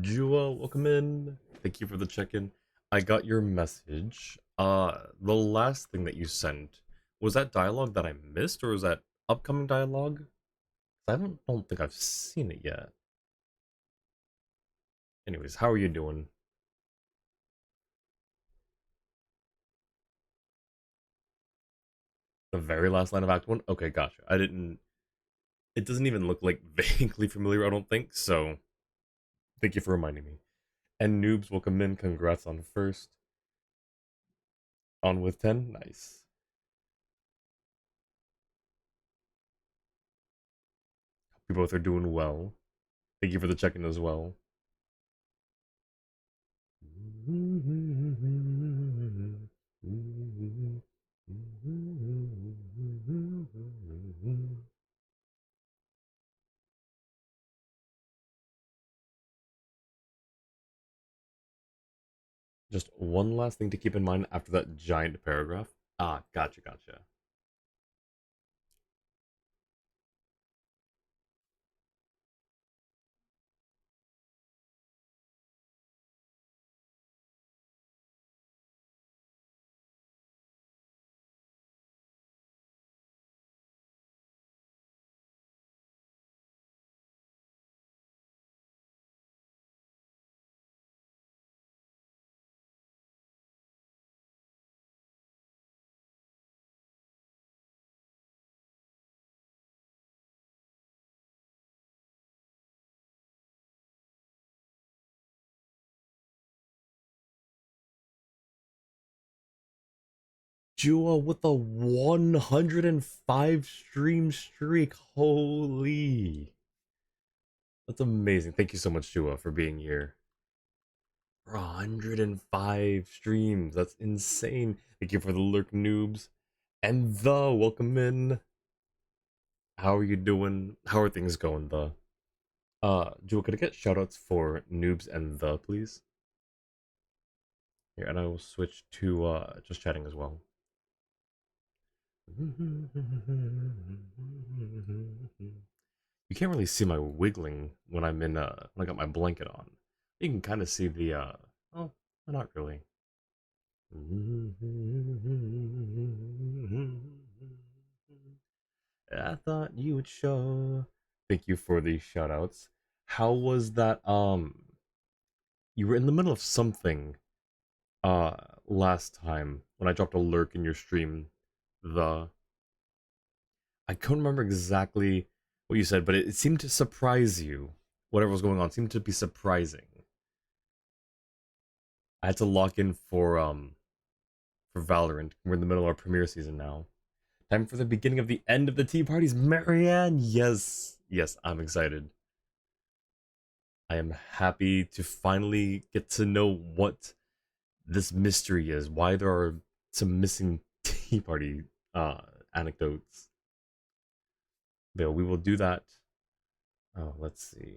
Jua, welcome in. Thank you for the check-in. I got your message. The last thing that you sent, was that dialogue that I missed, or was that upcoming dialogue? I don't think I've seen it yet. Anyways, how are you doing? The very last line of Act 1? Okay, gotcha. It doesn't even look like vaguely familiar, I don't think, so thank you for reminding me. And Noobs, welcome in. Congrats on first. On with 10? Nice. We both are doing well. Thank you for the check-in as well. Just one last thing to keep in mind after that giant paragraph. Ah, gotcha, gotcha. Jua with a 105 stream streak. Holy. That's amazing. Thank you so much, Jua, for being here. 105 streams. That's insane. Thank you for the lurk, noobs. And welcome in. How are you doing? How are things going, Jewel, could I get shoutouts for noobs and please? Here, and I will switch to just chatting as well. You can't really see my wiggling when I'm in when I got my blanket on. You can kind of see the oh, not really. I thought you would show. Thank you for the shoutouts. How was that you were in the middle of something uh last time when I dropped a lurk in your stream. The I couldn't remember exactly what you said, but it seemed to surprise you. Whatever was going on seemed to be surprising. I had to lock in for Valorant. We're in the middle of our premiere season now. Time for the beginning of the end of the tea parties. Marianne, yes, yes, I'm excited. I am happy to finally get to know what this mystery is. Why there are some missing tea party uh anecdotes. But we will do that. Oh, let's see.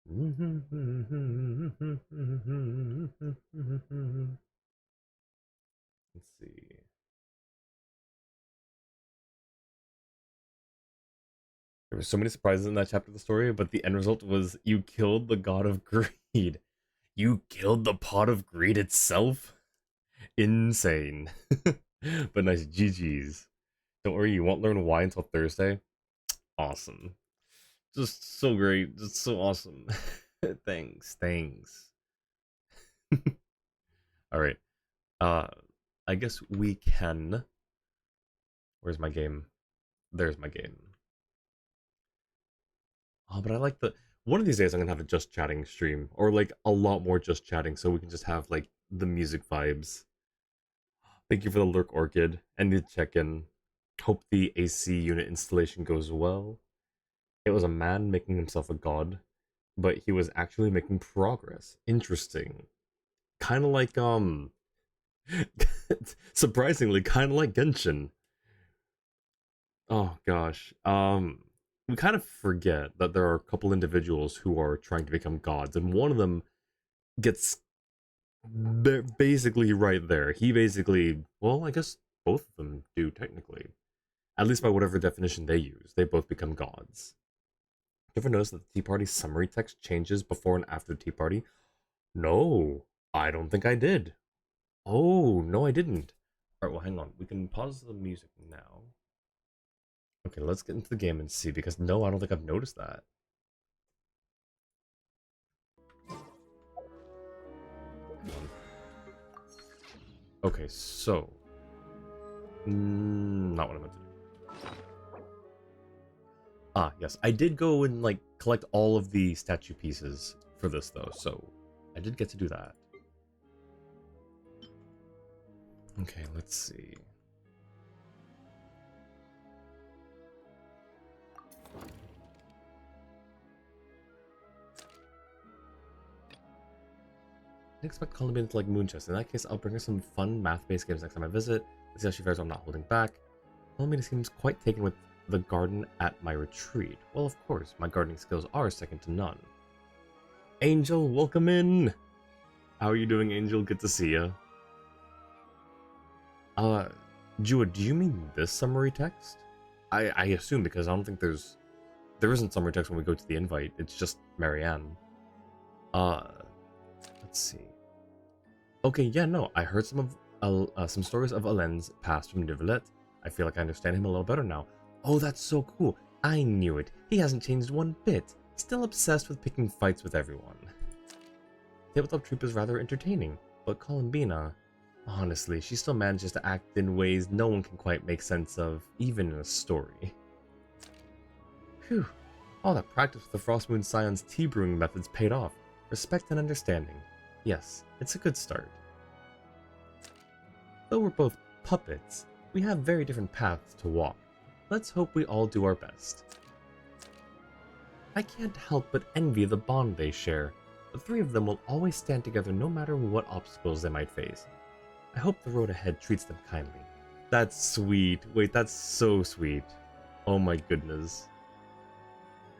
Let's see. There were so many surprises in that chapter of the story, but the end result was you killed the god of greed. You killed the pot of greed itself? Insane. But nice GG's. Don't worry, you won't learn why until Thursday. Awesome. Just so great. Just so awesome. Thanks. Alright. Uh I guess we can. Where's my game? There's my game. Oh, but I like the one of these days I'm gonna have a just chatting stream. Or like a lot more just chatting so we can just have like the music vibes. Thank you for the lurk orchid and the check-in. Hope the AC unit installation goes well. It was a man making himself a god, but he was actually making progress. Interesting. Kinda like surprisingly kinda like Genshin. Oh gosh. We kind of forget that there are a couple individuals who are trying to become gods, and one of them gets basically right there. He basically, well, I guess both of them do technically, at least by whatever definition they use. They both become gods. You ever notice that the Tea Party summary text changes before and after the Tea Party? No, I don't think I did. Oh, no, I didn't. Alright, well, hang on. We can pause the music now. Okay, let's get into the game and see, because no, I don't think I've noticed that. Okay, so... not what I meant to do. Ah, yes. I did go and, like, collect all of the statue pieces for this, though, so I did get to do that. Okay, let's see. I expect Columbian to like Moonchest. In that case, I'll bring her some fun math-based games next time I visit. Let's see how she fares. I'm not holding back. Columbian seems quite taken with the garden at my retreat. Well, of course, my gardening skills are second to none. Angel, welcome in! How are you doing, Angel? Good to see ya. Jua, do you mean this summary text? I assume, because I don't think there isn't summary text when we go to the invite. It's just Marianne. Let's see. Okay, yeah, no, I heard some stories of Alen's past from Nivelet. I feel like I understand him a little better now. Oh, that's so cool. I knew it. He hasn't changed one bit. Still obsessed with picking fights with everyone. Tabletop Troop is rather entertaining, but Columbina, honestly, she still manages to act in ways no one can quite make sense of, even in a story. Phew. All that practice with the Frostmoon Scion's tea brewing methods paid off. Respect and understanding. Yes, it's a good start. Though we're both puppets, we have very different paths to walk. Let's hope we all do our best. I can't help but envy the bond they share. The three of them will always stand together no matter what obstacles they might face. I hope the road ahead treats them kindly. That's sweet. Wait, that's so sweet. Oh my goodness.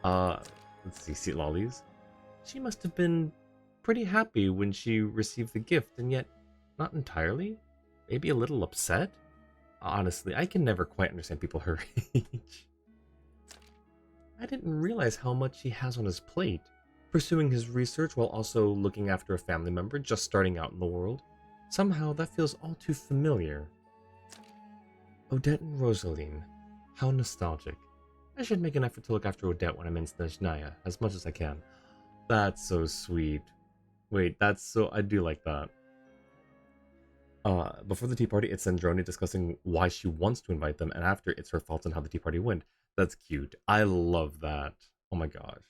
Let's see, Seat Lollies. She must have been pretty happy when she received the gift, and yet not entirely? Maybe a little upset? Honestly, I can never quite understand people her age. I didn't realize how much he has on his plate. Pursuing his research while also looking after a family member just starting out in the world. Somehow that feels all too familiar. Odette and Rosaline. How nostalgic. I should make an effort to look after Odette when I'm in Snezhnaya, as much as I can. That's so sweet. Wait, that's so... I do like that. Before the tea party, it's Sandrone discussing why she wants to invite them, and after, it's her thoughts on how the tea party went. That's cute. I love that. Oh my gosh.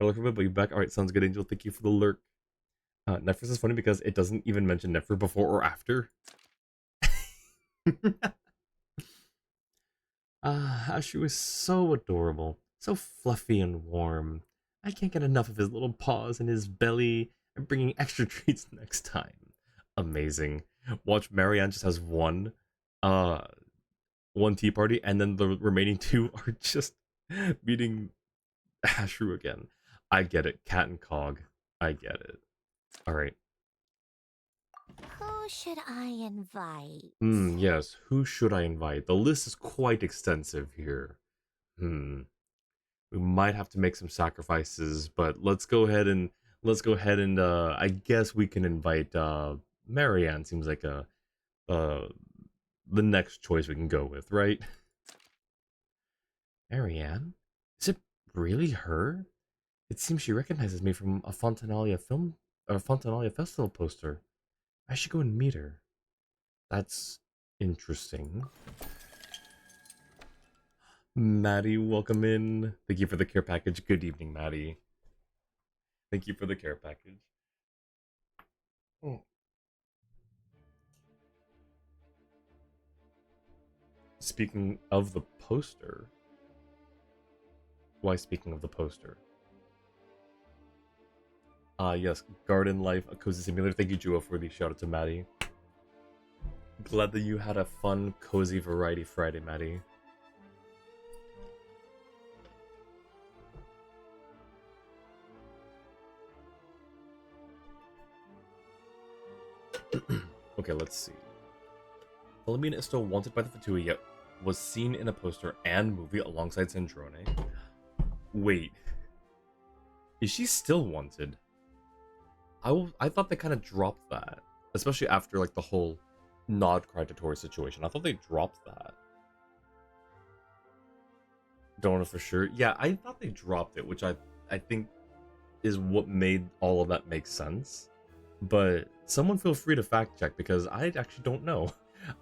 I'll look for a bit, but you're back. Alright, sounds good, Angel. Thank you for the lurk. Nefris is funny because it doesn't even mention Nefri before or after. Ashu is so adorable. So fluffy and warm. I can't get enough of his little paws and his belly. I'm bringing extra treats next time. Amazing. Watch Marianne just has one tea party, and then the remaining two are just meeting Ashru again. I get it. Cat and Cog. I get it. Alright. Who should I invite? Yes. Who should I invite? The list is quite extensive here. We might have to make some sacrifices, but let's go ahead and I guess we can invite Marianne. Seems like the next choice we can go with, right? Marianne? Is it really her? It seems she recognizes me from a Fontanalia festival poster. I should go and meet her. That's interesting. Maddie, welcome in. Thank you for the care package. Good evening, Maddie. Thank you for the care package. Oh. Speaking of the poster. Why speaking of the poster? Yes, Garden Life, a cozy simulator. Thank you, Jua, for the shout out to Maddie. Glad that you had a fun, cozy Variety Friday, Maddie. Okay, let's see. Philomena is still wanted by the Fatui, yet was seen in a poster and movie alongside Sandrone. Wait. Is she still wanted? I thought they kind of dropped that, especially after like the whole Nod cry to Tori situation. I thought they dropped that. Don't know for sure. Yeah, I thought they dropped it, which I think is what made all of that make sense. But someone feel free to fact check because I actually don't know.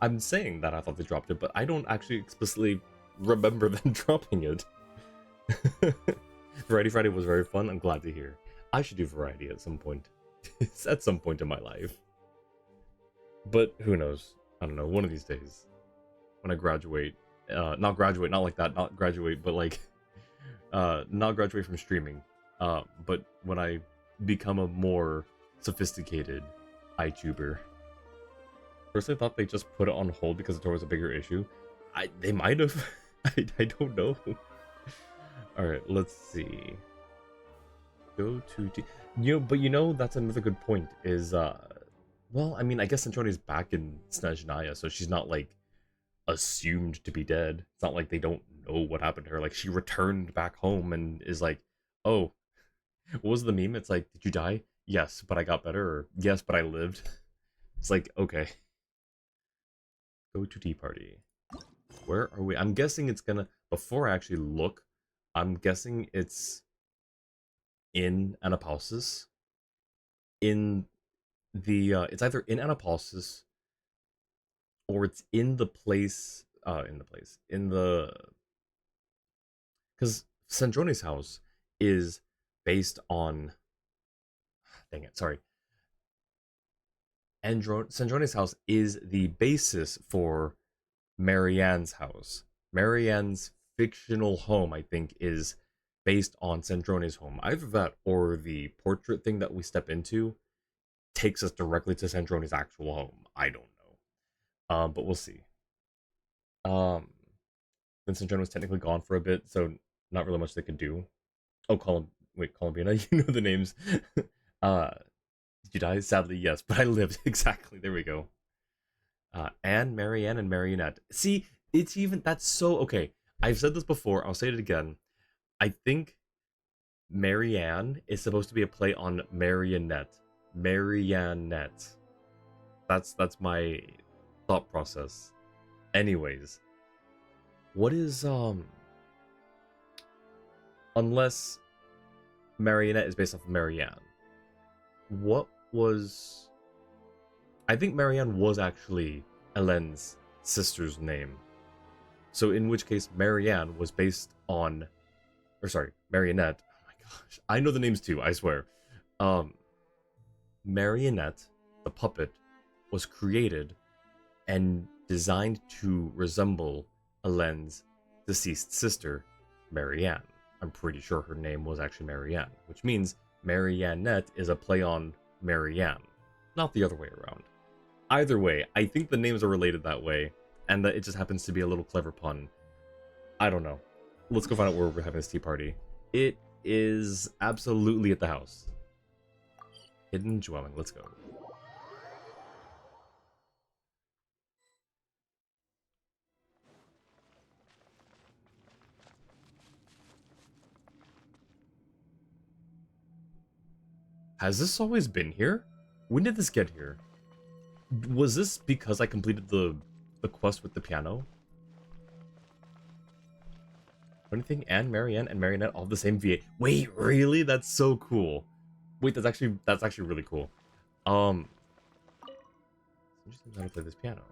I'm saying that I thought they dropped it, but I don't actually explicitly remember them dropping it. Variety Friday was very fun. I'm glad to hear. I should do variety at some point. At some point in my life. But who knows? I don't know. One of these days, when I graduate, not graduate, not like that, not graduate, but like, not graduate from streaming. But when I become a more sophisticated iTuber. First, I thought they just put it on hold because there was a bigger issue. They might have. I don't know. All right, let's see. Go to but that's another good point. Is well, I mean, I guess Centroni's back in Snezhnaya, so she's not like assumed to be dead. It's not like they don't know what happened to her. Like she returned back home and is like, oh, what was the meme? It's like, did you die? Yes, but I got better. Or yes, but I lived. It's like, okay. Go to tea party. Where are we? I'm guessing it's gonna. Before I actually look, I'm guessing it's in Anapausis. In the it's either in Anapausis or it's in the place in the because Sandrone's house is based on dang it, sorry. Sandrone's house is the basis for Marianne's house. Marianne's fictional home, I think, is based on Sandrone's home. Either that or the portrait thing that we step into takes us directly to Sandrone's actual home. I don't know. But we'll see. Vincent John was technically gone for a bit, so not really much they could do. Oh, Columbina, you know the names. Did you die? Sadly, yes, but I lived. Exactly. There we go. Anne, Marianne, and Marionette. See, it's even that's so okay. I've said this before. I'll say it again. I think Marianne is supposed to be a play on marionette. Marionette. That's my thought process. Anyways, what is unless Marionette is based off of Marianne, what was I think Marianne was actually Helen's sister's name. So in which case Marianne was based on Marionette. Oh my gosh. I know the names too, I swear. Marionette, the puppet, was created and designed to resemble Helen's deceased sister, Marianne. I'm pretty sure her name was actually Marianne, which means Mariannette is a play on Marianne, not the other way around. Either way, I think the names are related that way, and that it just happens to be a little clever pun. I don't know. Let's go find out where we're having this tea party. It is absolutely at the house. Hidden dwelling, let's go. Has this always been here? When did this get here? Was this because I completed the quest with the piano? Anything? Anne, Marianne, and Marionette all the same V8. Wait, really? That's so cool. Wait, that's actually really cool. I'm just how to play this piano.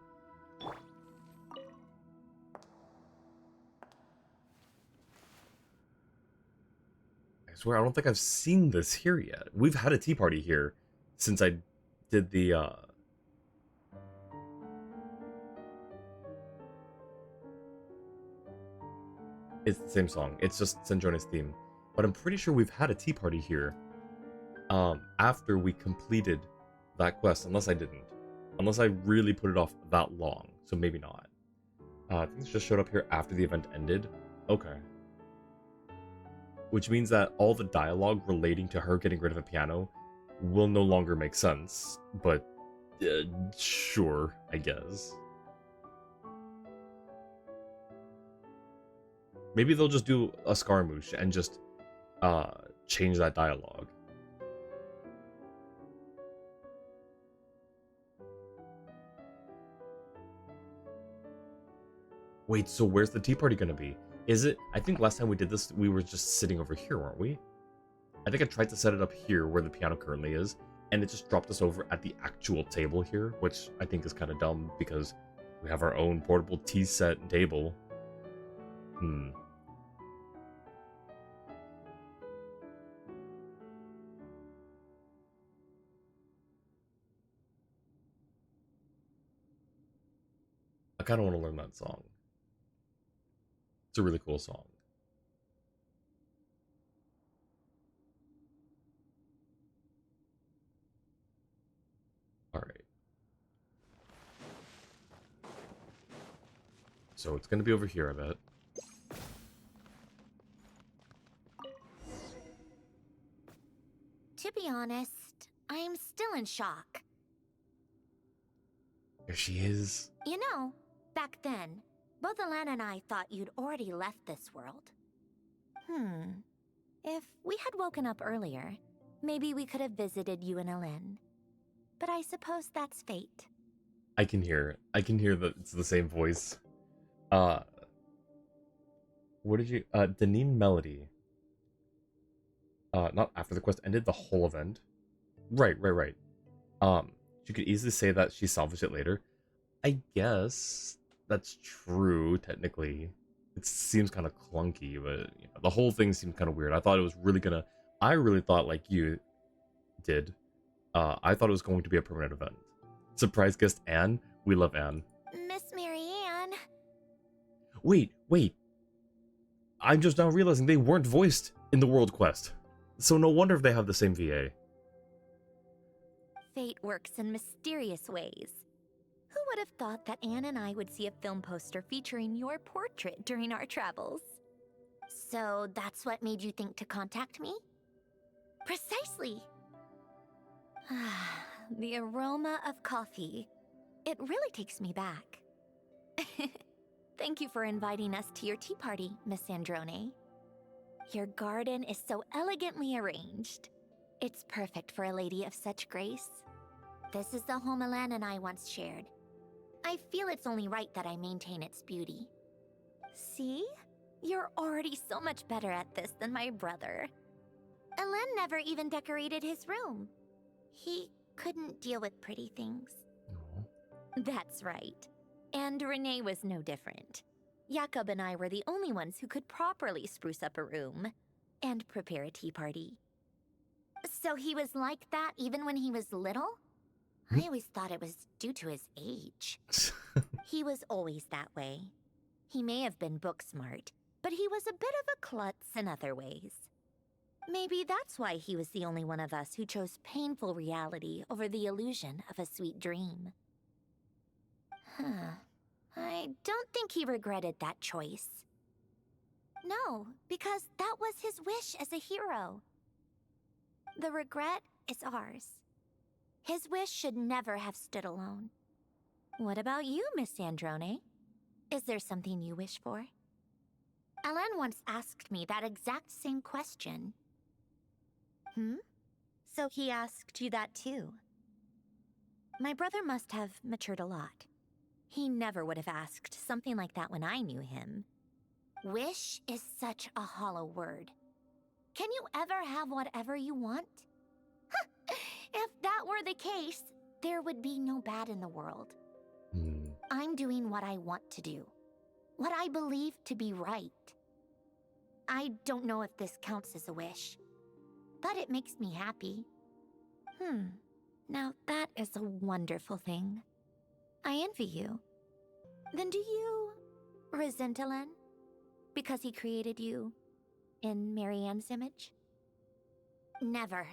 I swear, I don't think I've seen this here yet. We've had a tea party here since I did the It's the same song. It's just Sandrone's theme. But I'm pretty sure we've had a tea party here after we completed that quest, unless I didn't. Unless I really put it off that long. So maybe not. Things just showed up here after the event ended. Okay. Which means that all the dialogue relating to her getting rid of a piano will no longer make sense. But, sure, I guess. Maybe they'll just do a Scaramouche and just change that dialogue. Wait, so where's the tea party gonna be? Is it? I think last time we did this, we were just sitting over here, weren't we? I think I tried to set it up here where the piano currently is, and it just dropped us over at the actual table here, which I think is kind of dumb because we have our own portable tea set table. I kind of want to learn that song. It's a really cool song. All right. So it's going to be over here, I bet. To be honest, I'm still in shock. There she is. You know, back then, both Alan and I thought you'd already left this world. If we had woken up earlier, maybe we could have visited you and Alan. But I suppose that's fate. I can hear that it's the same voice. What did you, Deneen Melody. Not after the quest ended, the whole event. Right. You could easily say that she salvaged it later. I guess that's true, technically. It seems kind of clunky, but the whole thing seemed kind of weird. I thought it was really gonna... I really thought, like you did, I thought it was going to be a permanent event. Surprise guest Anne. We love Anne. Miss Marianne. Wait. I'm just now realizing they weren't voiced in the World Quest. So no wonder if they have the same VA. Fate works in mysterious ways. Who would have thought that Anne and I would see a film poster featuring your portrait during our travels? So that's what made you think to contact me? Precisely. The aroma of coffee. It really takes me back. Thank you for inviting us to your tea party, Miss Androne. Your garden is so elegantly arranged. It's perfect for a lady of such grace. This is the home Alan and I once shared. I feel it's only right that I maintain its beauty. See? You're already so much better at this than my brother. Alan never even decorated his room. He couldn't deal with pretty things. No. That's right. And Renee was no different. Jakob and I were the only ones who could properly spruce up a room and prepare a tea party. So he was like that even when he was little? I always thought it was due to his age. He was always that way. He may have been book smart, but he was a bit of a klutz in other ways. Maybe that's why he was the only one of us who chose painful reality over the illusion of a sweet dream. I don't think he regretted that choice. No, because that was his wish as a hero. The regret is ours. His wish should never have stood alone. What about you, Miss Androne? Is there something you wish for? Alan once asked me that exact same question. So he asked you that too? My brother must have matured a lot. He never would have asked something like that when I knew him. Wish is such a hollow word. Can you ever have whatever you want? If that were the case, there would be no bad in the world. I'm doing what I want to do. What I believe to be right. I don't know if this counts as a wish, but it makes me happy. Now that is a wonderful thing. I envy you. Then do you resent Alan? Because he created you in Marianne's image? Never.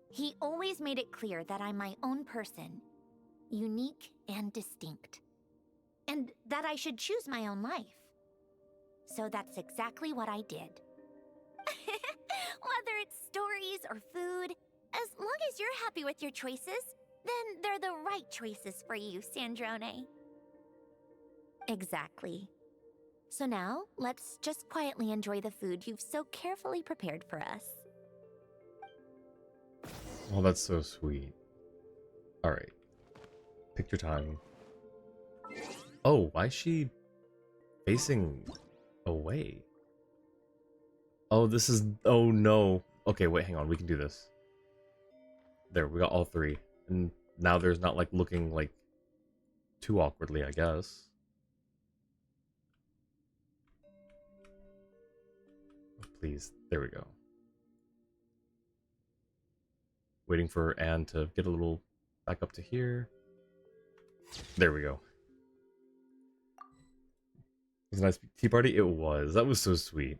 He always made it clear that I'm my own person, unique and distinct, and that I should choose my own life. So that's exactly what I did. Whether it's stories or food, as long as you're happy with your choices, then they're the right choices for you, Sandrone. Exactly. So now, let's just quietly enjoy the food you've so carefully prepared for us. Oh, that's so sweet. Alright. Picture time. Oh, why is she facing away? Oh, this is... Oh, no. Okay, wait, hang on. We can do this. There, we got all three. And now there's not, like, looking, like, too awkwardly, I guess. Please. There we go. Waiting for Anne to get a little back up to here. There we go. It was a nice tea party? It was. That was so sweet.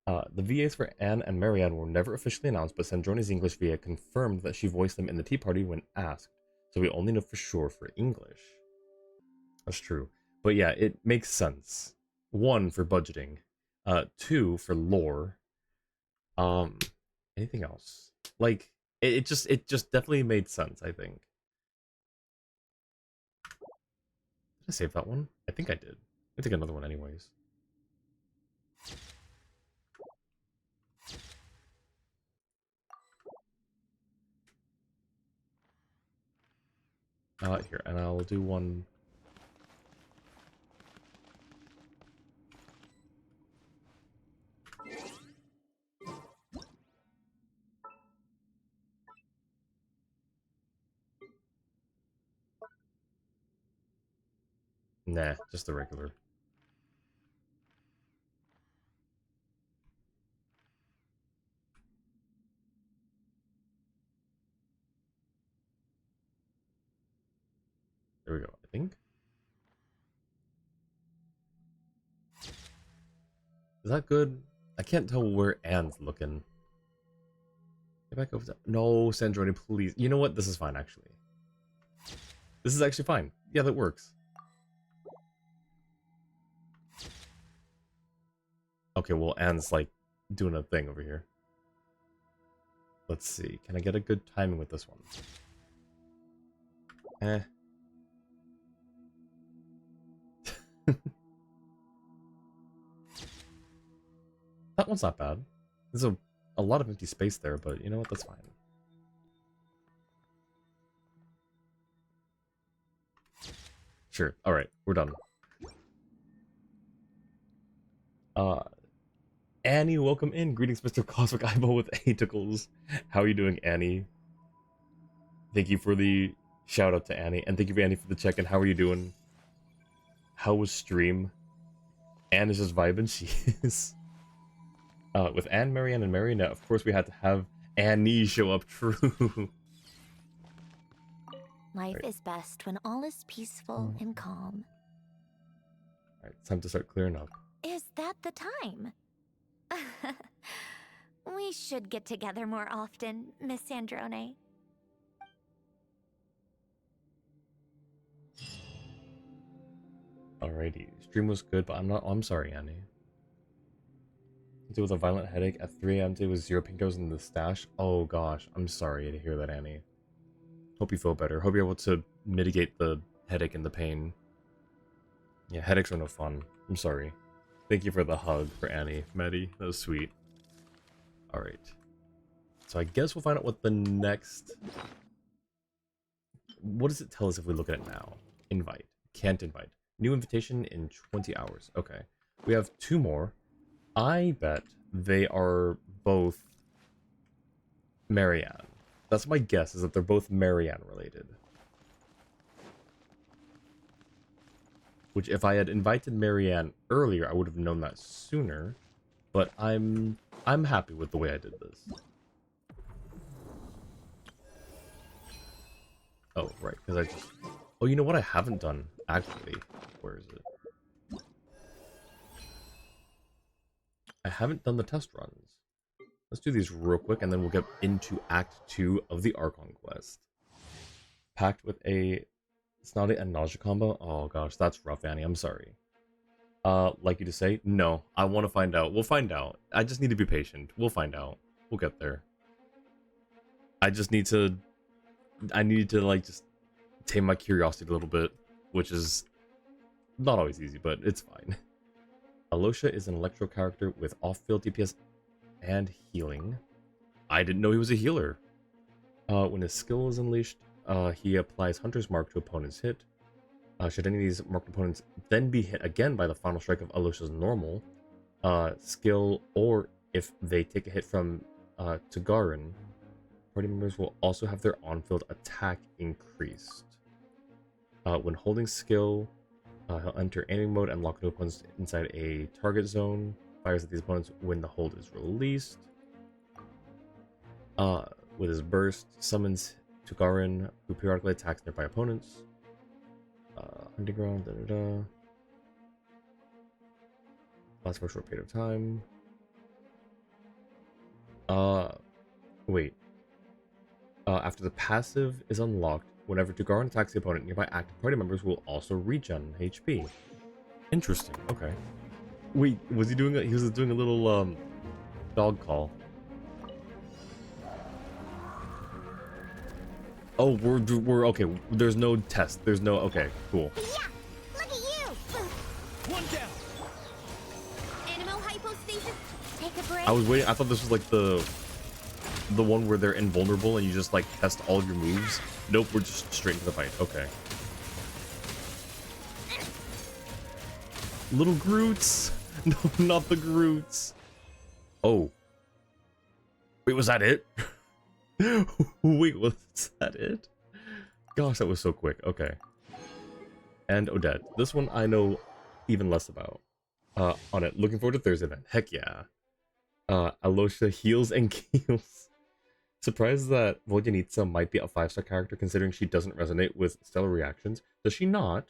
The VAs for Anne and Marianne were never officially announced, but Sandrone's English VA confirmed that she voiced them in the tea party when asked, so we only know for sure for English. That's true. But yeah, it makes sense. One, for budgeting. Two, for lore. Um, Anything else? Like, it just definitely made sense, I think. Did I save that one? I think I did. I take another one anyways. Here, and I'll do one. Nah, just the regular. There we go, I think. Is that good? I can't tell where Anne's looking. Get back over to... No, Sandrone, please. You know what? This is fine, actually. This is actually fine. Yeah, that works. Okay, well, Anne's, like, doing a thing over here. Let's see. Can I get a good timing with this one? Eh. That one's not bad. There's a lot of empty space there, but you know what? That's fine. Sure. Alright, we're done. Annie, welcome in. Greetings, Mr. Cosmic Eyeball with Aticles. How are you doing, Annie? Thank you for the shout out to Annie, and thank you, Annie, for the check-in. How are you doing? How was stream? Anne is just vibing. She is. With Anne, Marianne, and Marionette, of course we had to have Annie show up. True. Life is best when all is peaceful and calm. Alright, it's time to start clearing up. Is that the time? We should get together more often, Miss Sandrone. Alrighty. Stream was good, but I'm sorry, Annie. Deal with a violent headache at 3 a.m. today with 0 pinkos in the stash. Oh gosh, I'm sorry to hear that, Annie. Hope you feel better. Hope you're able to mitigate the headache and the pain. Yeah, headaches are no fun. I'm sorry. Thank you for the hug for Annie, Maddie. That was sweet. Alright. So I guess we'll find out what the next... What does it tell us if we look at it now? Invite. Can't invite. New invitation in 20 hours. Okay. We have 2 more. I bet they are both Marianne. That's my guess, is that they're both Marianne related. Which, if I had invited Marianne earlier, I would have known that sooner. But I'm happy with the way I did this. Oh, right, because I just... Oh, you know what I haven't done, actually? Where is it? I haven't done the test runs. Let's do these real quick, and then we'll get into Act 2 of the Archon quest. Packed with a snotty and nausea combo? Oh gosh, that's rough, Annie. I'm sorry. Like you to say? No. I want to find out. We'll find out. I just need to be patient. We'll find out. We'll get there. I just need to... I need to, like, just tame my curiosity a little bit, which is not always easy, but it's fine. Alosha is an electro character with off-field DPS and healing. I didn't know he was a healer. When his skill is unleashed, he applies Hunter's Mark to opponent's hit. Should any of these marked opponents then be hit again by the final strike of Alosha's normal skill, or if they take a hit from Tagarin, party members will also have their on-field attack increased. When holding skill, he'll enter aiming mode and lock no opponents inside a target zone. Fires at these opponents when the hold is released. With his burst, summons Tugarin, who periodically attacks nearby opponents. Hunting ground, lasts for a short period of time. Wait. After the passive is unlocked, whenever Tugarin attacks the opponent, nearby active party members will also regen HP. Interesting. Okay. Wait, was he doing? He was doing a little dog call. Oh, we're okay. There's no test. There's no. Okay, cool. Yeah, look at you. One down. Animal hypostasis. Take a break. I was waiting. I thought this was like the one where they're invulnerable and you just like test all of your moves. Nope, we're just straight into the fight. Okay. Little Groots. No, not the Groots. Oh. Wait, was that it? Wait, was that it? Gosh, that was so quick. Okay. And Odette. This one I know even less about. On it. Looking forward to Thursday then. Heck yeah. Alosha heals and kills. Surprised that Vodyanica might be a 5-star character considering she doesn't resonate with stellar reactions. Does she not?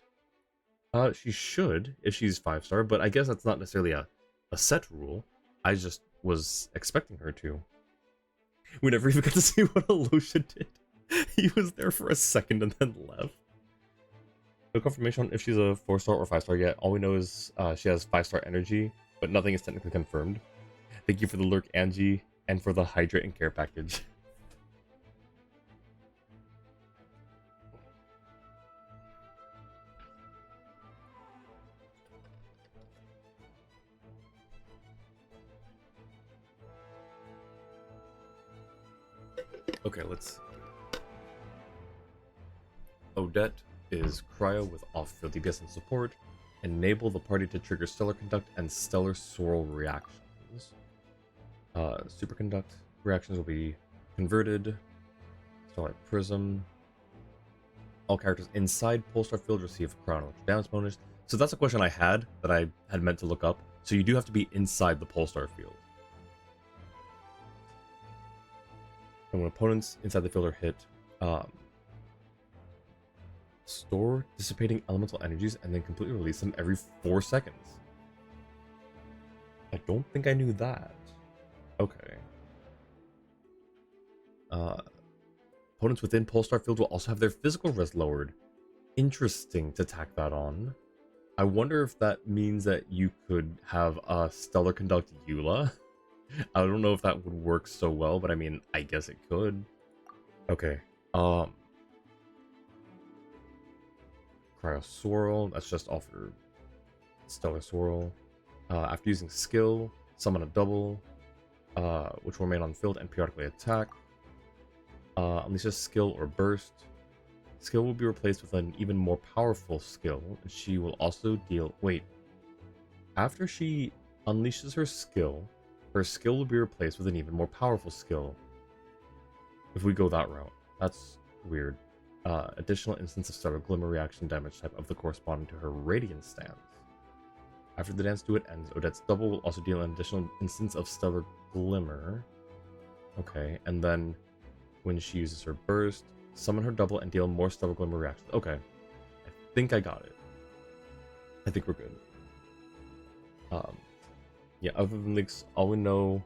She should if she's 5-star, but I guess that's not necessarily a set rule. I just was expecting her to. We never even got to see what Alosha did. He was there for a second and then left. No confirmation on if she's a 4-star or 5-star yet. All we know is she has 5-star energy, but nothing is technically confirmed. Thank you for the lurk, Angie, and for the hydrate and care package. Okay, let's... Odette is Cryo with off-field DPS and support. Enable the party to trigger Stellar Conduct and Stellar Swirl reactions. Superconduct reactions will be converted. Starlight Prism. All characters inside Polestar Field receive Chrono damage bonus. So that's a question I had that I had meant to look up. So you do have to be inside the Polestar Field. And when opponents inside the field are hit, store dissipating elemental energies and then completely release them every 4 seconds. I don't think I knew that. Okay. Opponents within Polestar Field will also have their physical res lowered. Interesting to tack that on. I wonder if that means that you could have a Stellar Conduct Eula. I don't know if that would work so well, but I mean, I guess it could. Okay. Cryo Swirl, that's just offer Stellar Swirl. After using skill, summon a double, which will remain on field and periodically attack. Unleash a skill or burst. Skill will be replaced with an even more powerful skill, and she will also deal... Wait. After she unleashes her skill will be replaced with an even more powerful skill. If we go that route. That's weird. Additional instance of Stellar Glimmer reaction damage type of the corresponding to her Radiant stance. After the dance duet ends, Odette's double will also deal an additional instance of Stellar Glimmer. Okay, and then when she uses her burst, summon her double and deal more Stellar Glimmer reactions. Okay, I think I got it. I think we're good. Yeah, other than leaks, all we know...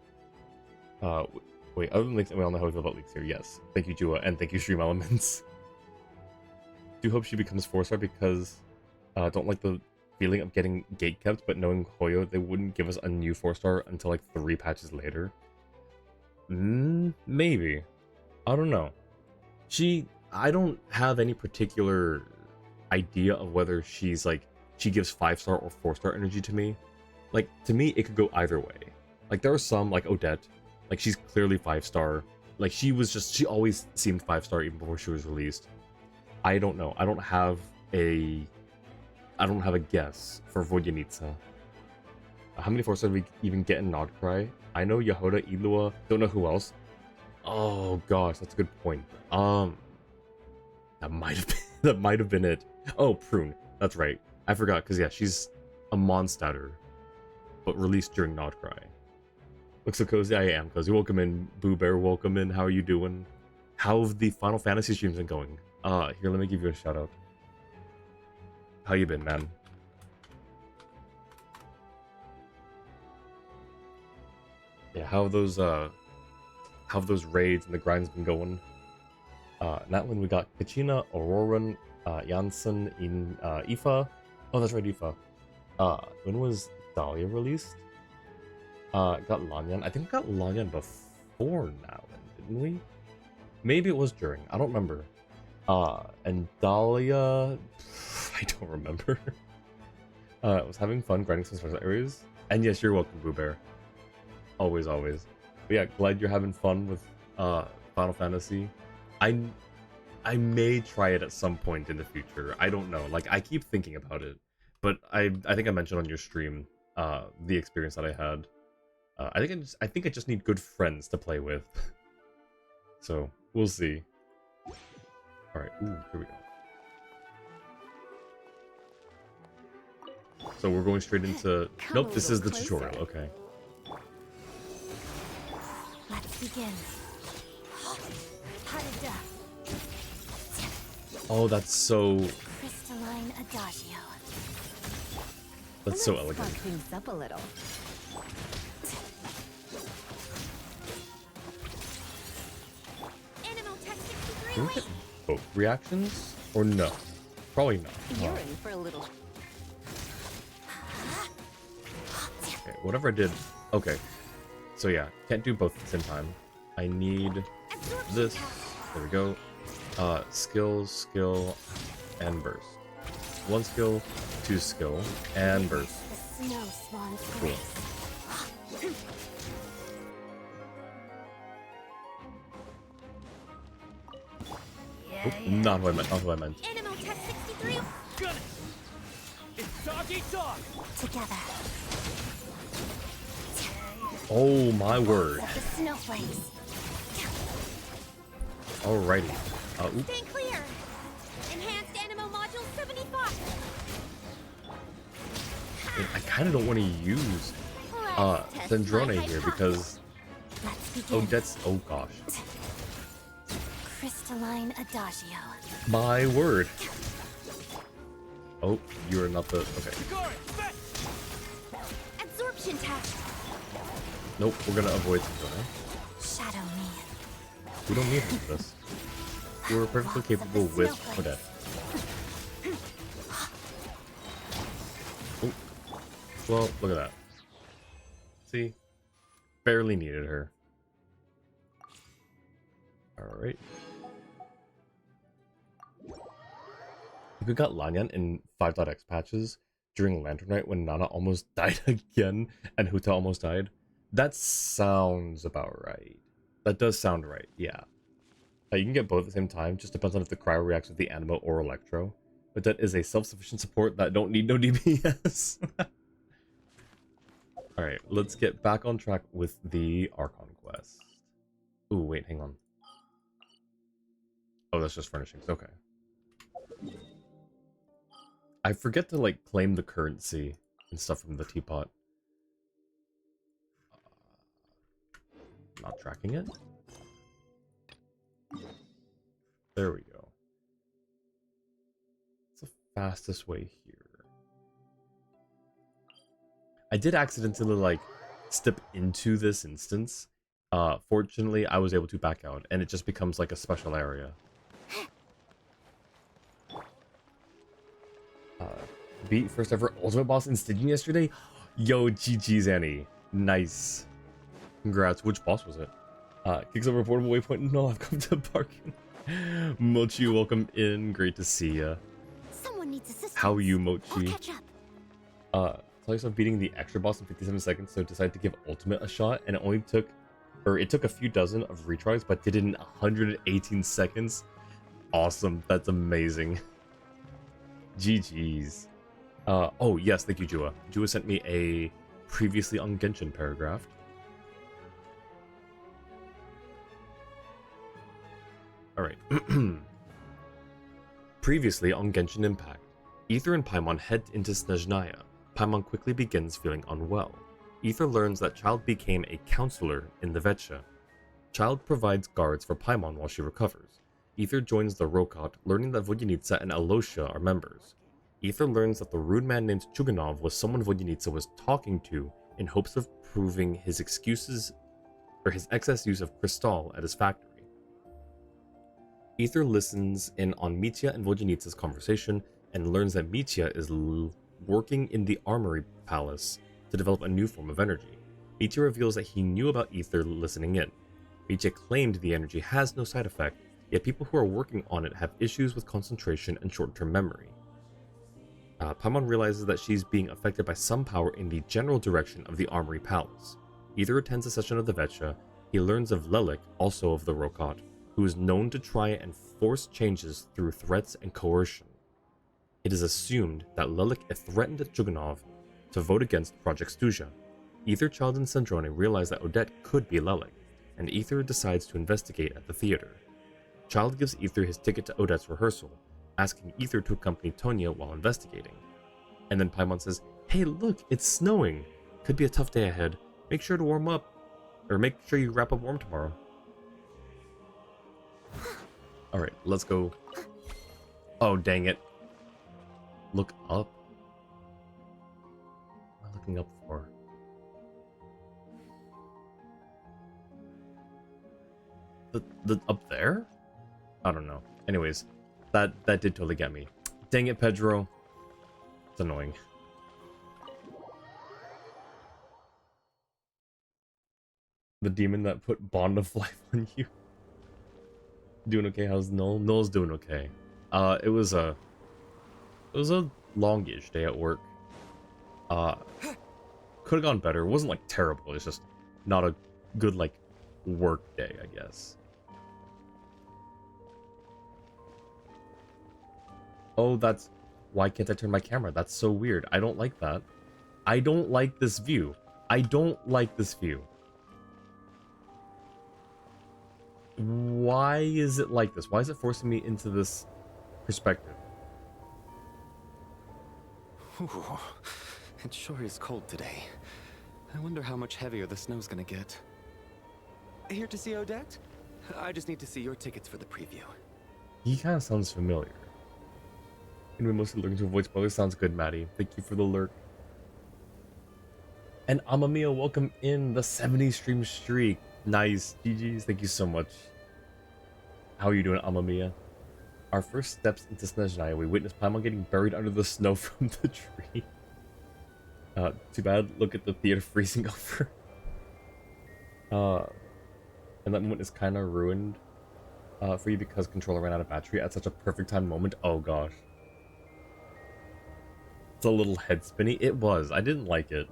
wait, other than leaks, we all know how we feel about leaks here. Yes. Thank you, Jua, and thank you, Stream Elements. Do hope she becomes 4-star because don't like the feeling of getting gate kept, but knowing Hoyo, they wouldn't give us a new 4-star until like 3 patches later. Maybe. I don't know. I don't have any particular idea of whether she's like, she gives 5-star or 4-star energy to me. Like, to me, it could go either way. Like, there are some, like Odette, like, she's clearly 5-star, Like she always seemed 5-star even before she was released. I don't know. I don't have a guess for Vodyanica. How many 4-stars did we even get in Nodcry? I know Yahoda, Ilua, don't know who else. Oh gosh, that's a good point. That might have been that might have been it. Oh, Prune. That's right. I forgot, because yeah, she's a Mondstatter, but released during Nodcry. Looks so cozy. I am cozy. Welcome in, Boo Bear. Welcome in. How are you doing? How have the Final Fantasy streams been going? Here, let me give you a shout out. How you been, man? Yeah, how have those raids and the grinds been going? That one we got Kachina, Auroran, Janssen in Ifa. Oh, that's right, Ifa. When was Dahlia released? Got Lanyan. I think we got Lanyan before now, didn't we? Maybe it was during. I don't remember. And Dahlia, I don't remember. I was having fun grinding some special areas. And yes, you're welcome, Boo Bear. Always, always. But yeah, glad you're having fun with Final Fantasy. I may try it at some point in the future. I don't know. Like, I keep thinking about it, but I think I mentioned on your stream the experience that I had. I think I just need good friends to play with. So we'll see. All right. Ooh, here we go. So we're going straight into. Nope, this is the tutorial. Okay. Let's begin. Oh, that's so. Crystalline Adagio. That's so elegant. Spark things up a little. Can we get both reactions? Or no? Probably not. You're in for a little. Okay, whatever I did. Okay. So yeah, can't do both at the same time. I need this. There we go. Skill, and burst. 1 skill, 2 skill, and burst. Cool. Oh, not what I meant, not what I meant. Together. Oh my word. The snowflakes. Alrighty. Oops. Stay clear. Enhanced Animo Module 75. I kind of don't want to use Zendrone here because oh gosh. Crystalline Adagio. My word. Oh, you are not the okay. Absorption test. Nope, we're gonna avoid Zendrone. Shadow me. We don't need this. We're perfectly capable with Odette. Oh. Well, look at that. See? Barely needed her. Alright. We got Lanyan in 5.x patches during Lantern Night when Nana almost died again and Huta almost died. That sounds about right. That does sound right, yeah. You can get both at the same time, just depends on if the cryo reacts with the Animo or Electro. But that is a self-sufficient support that don't need no DPS. Alright, let's get back on track with the Archon quest. Ooh, wait, hang on. Oh, that's just furnishings, okay. I forget to, like, claim the currency and stuff from the teapot. Not tracking it? There we go. It's the fastest way here. I did accidentally, like, step into this instance. Fortunately, I was able to back out, and it just becomes, like, a special area. Beat first ever Ultimate Boss in Stygian yesterday? Yo, GG's, Annie. Nice. Congrats. Which boss was it? Kicks over portable waypoint. No, I've come to parking. Mochi, welcome in. Great to see ya. Someone needs assistance. How are you, I'll Mochi? catch up. Tell yourself beating the extra boss in 57 seconds, so decide to give Ultimate a shot, and it only took or it took a few dozen of retries, but did it in 118 seconds. Awesome. That's amazing. GG's. Oh, yes, thank you, Jua. Jua sent me a previously on Genshin paragraph. Alright. Previously on Genshin Impact, Aether and Paimon head into Snezhnaya. Paimon quickly begins feeling unwell. Aether learns that Child became a counselor in the Vetcha. Child provides guards for Paimon while she recovers. Aether joins the Rokot, learning that Vodyanitsa and Alosia are members. Aether learns that the rude man named Chuganov was someone Vodyanitsa was talking to in hopes of proving his excuses or his excess use of Crystal at his factory. Aether listens in on Mitya and Vodyanitsa's conversation and learns that Mitya is working in the Armory Palace to develop a new form of energy. Mitya reveals that he knew about Aether listening in. Mitya claimed the energy has no side effect, yet people who are working on it have issues with concentration and short-term memory. Paimon realizes that she's being affected by some power in the general direction of the Armory Palace. Aether attends a session of the Vetcha. He learns of Lelik, also of the Rokot, who is known to try and force changes through threats and coercion. It is assumed that Lelik threatened Chuganov to vote against Project Stuja. Aether, Child, and Sandrone realize that Odette could be Lelik, and Aether decides to investigate at the theater. Child gives Aether his ticket to Odette's rehearsal, asking Aether to accompany Tonya while investigating. And then Paimon says, "Hey, look, it's snowing. Could be a tough day ahead. Make sure to warm up, or make sure you wrap up warm tomorrow." Alright, let's go. Oh, dang it. Look up? What am I looking up for? The up there? I don't know. Anyways, that did totally get me. Dang it, Pedro. It's annoying. The demon that put Bond of Life on you. Doing okay? How's Noel? Noel's doing okay. It was a longish day at work. Could have gone better. It wasn't like terrible. It's just not a good like work day, I guess. Oh, that's why can't I turn my camera? That's so weird. I don't like that. I don't like this view. I don't like this view. Why is it like this? Why is it forcing me into this perspective? Ooh, it sure is cold today. I wonder how much heavier the snow's gonna get. Here to see Odette? I just need to see your tickets for the preview. He kind of sounds familiar. And we mostly looking to avoid spoilers. Sounds good, Maddie. Thank you for the lurk. And Amamiya, welcome in the 70 stream streak. Nice. GG's. Thank you so much. How are you doing, Amamiya? Our first steps into Snezhnaya, we witness Paimon getting buried under the snow from the tree. Too bad. Look at the theater freezing over. And that moment is kind of ruined for you because controller ran out of battery at such a perfect time moment. Oh gosh. It's a little head spinny. It was. I didn't like it.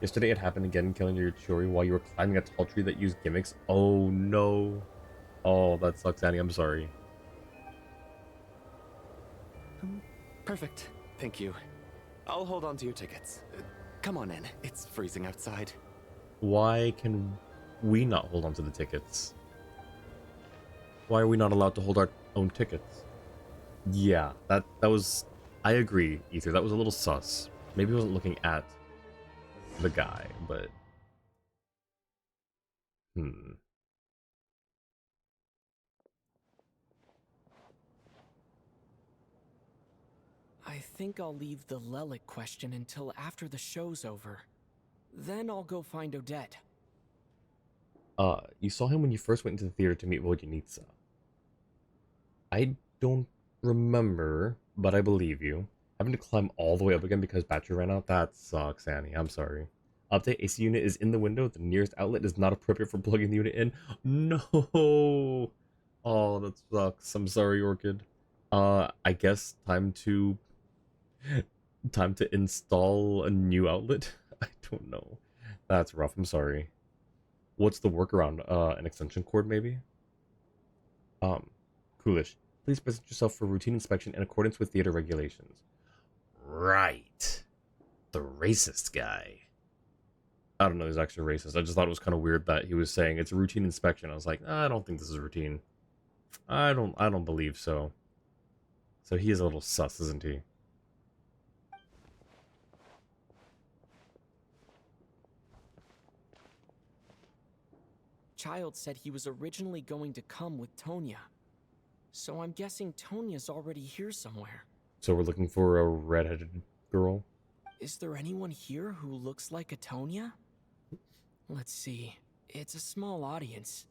Yesterday it happened again, killing your Chori while you were climbing a tall tree that used gimmicks. Oh no. Oh, that sucks, Annie. I'm sorry. Perfect. Thank you. I'll hold on to your tickets. Come on in. It's freezing outside. Why can we not hold on to the tickets? Why are we not allowed to hold our own tickets? Yeah, that was... I agree, Ether. That was a little sus. Maybe he wasn't looking at the guy, but... I think I'll leave the Lelik question until after the show's over. Then I'll go find Odette. You saw him when you first went into the theater to meet Vodyanitsa. I don't remember, but I believe you. Having to climb all the way up again because battery ran out? That sucks, Annie. I'm sorry. Update, AC unit is in the window. The nearest outlet is not appropriate for plugging the unit in. No! Oh, that sucks. I'm sorry, Orchid. I guess time to install a new outlet? I don't know. That's rough. I'm sorry. What's the workaround? An extension cord, maybe? Coolish. Please present yourself for routine inspection in accordance with theater regulations. Right. The racist guy. I don't know he's actually racist. I just thought it was kind of weird that he was saying it's a routine inspection. I was like, I don't think this is routine. I don't believe so. So he is a little sus, isn't he? Child said he was originally going to come with Tonya. So I'm guessing Tonya's already here somewhere. So we're looking for a redheaded girl. Is there anyone here who looks like a Tonya? Let's see. It's a small audience.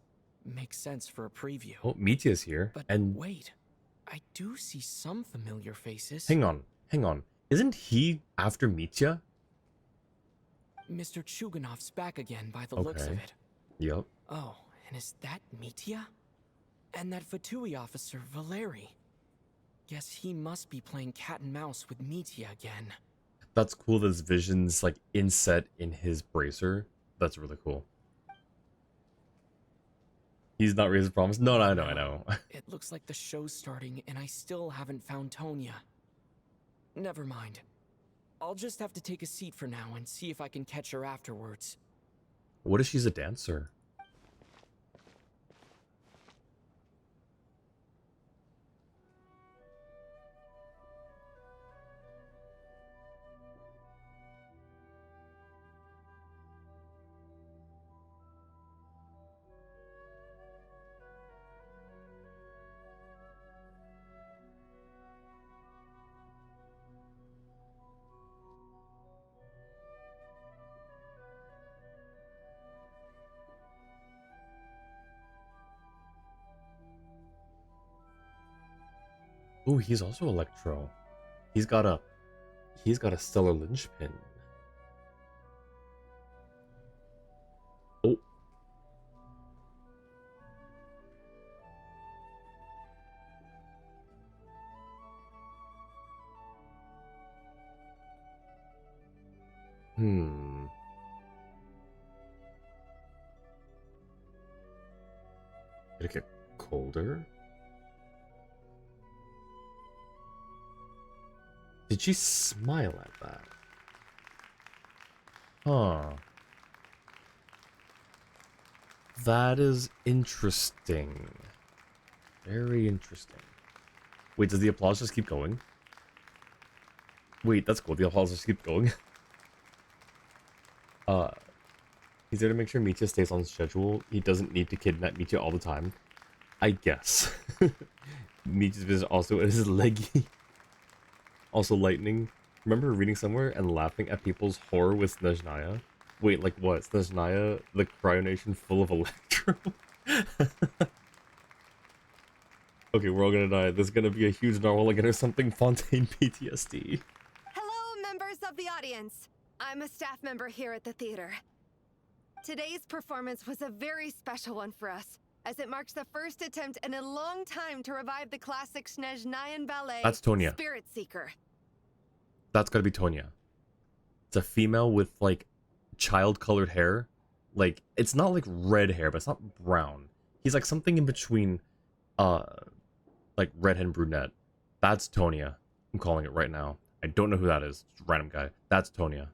Makes sense for a preview. Oh, Mitya's here. But and wait, I do see some familiar faces. hang on. Isn't he after Mitya? Mr. Chuganov's back again by the looks of Okay. it. Yep. Oh, and is that Mitya? And that Fatui officer, Valeri. Guess he must be playing cat and mouse with Mitya again. That's cool that his vision's like inset in his bracer. That's really cool. He's not raised promise. No, I know. It looks like the show's starting and I still haven't found Tonya. Never mind. I'll just have to take a seat for now and see if I can catch her afterwards. What if she's a dancer? Ooh, he's also Electro. He's got a stellar linchpin. Oh. Did it get colder? Did she smile at that? Huh. That is interesting. Very interesting. Wait, does the applause just keep going? Wait, that's cool. The applause just keep going. He's there to make sure Mitya stays on schedule. He doesn't need to kidnap Mitya all the time. I guess. Mitya's visit also is leggy. Also lightning. Remember reading somewhere and laughing at people's horror with Snezhnaya? Wait, like what? Snezhnaya, the cryonation full of electro? Okay, we're all gonna die. There's gonna be a huge narwhal again or something. Fontaine PTSD. Hello, members of the audience. I'm a staff member here at the theater. Today's performance was a very special one for us, as it marks the first attempt in a long time to revive the classic Snezhnayan ballet, That's Tonya. Spirit Seeker. That's gotta be Tonya. It's a female with like child-colored hair. Like it's not like red hair, but it's not brown. He's like something in between, like redhead and brunette. That's Tonya. I'm calling it right now. I don't know who that is. Just a random guy. That's Tonya.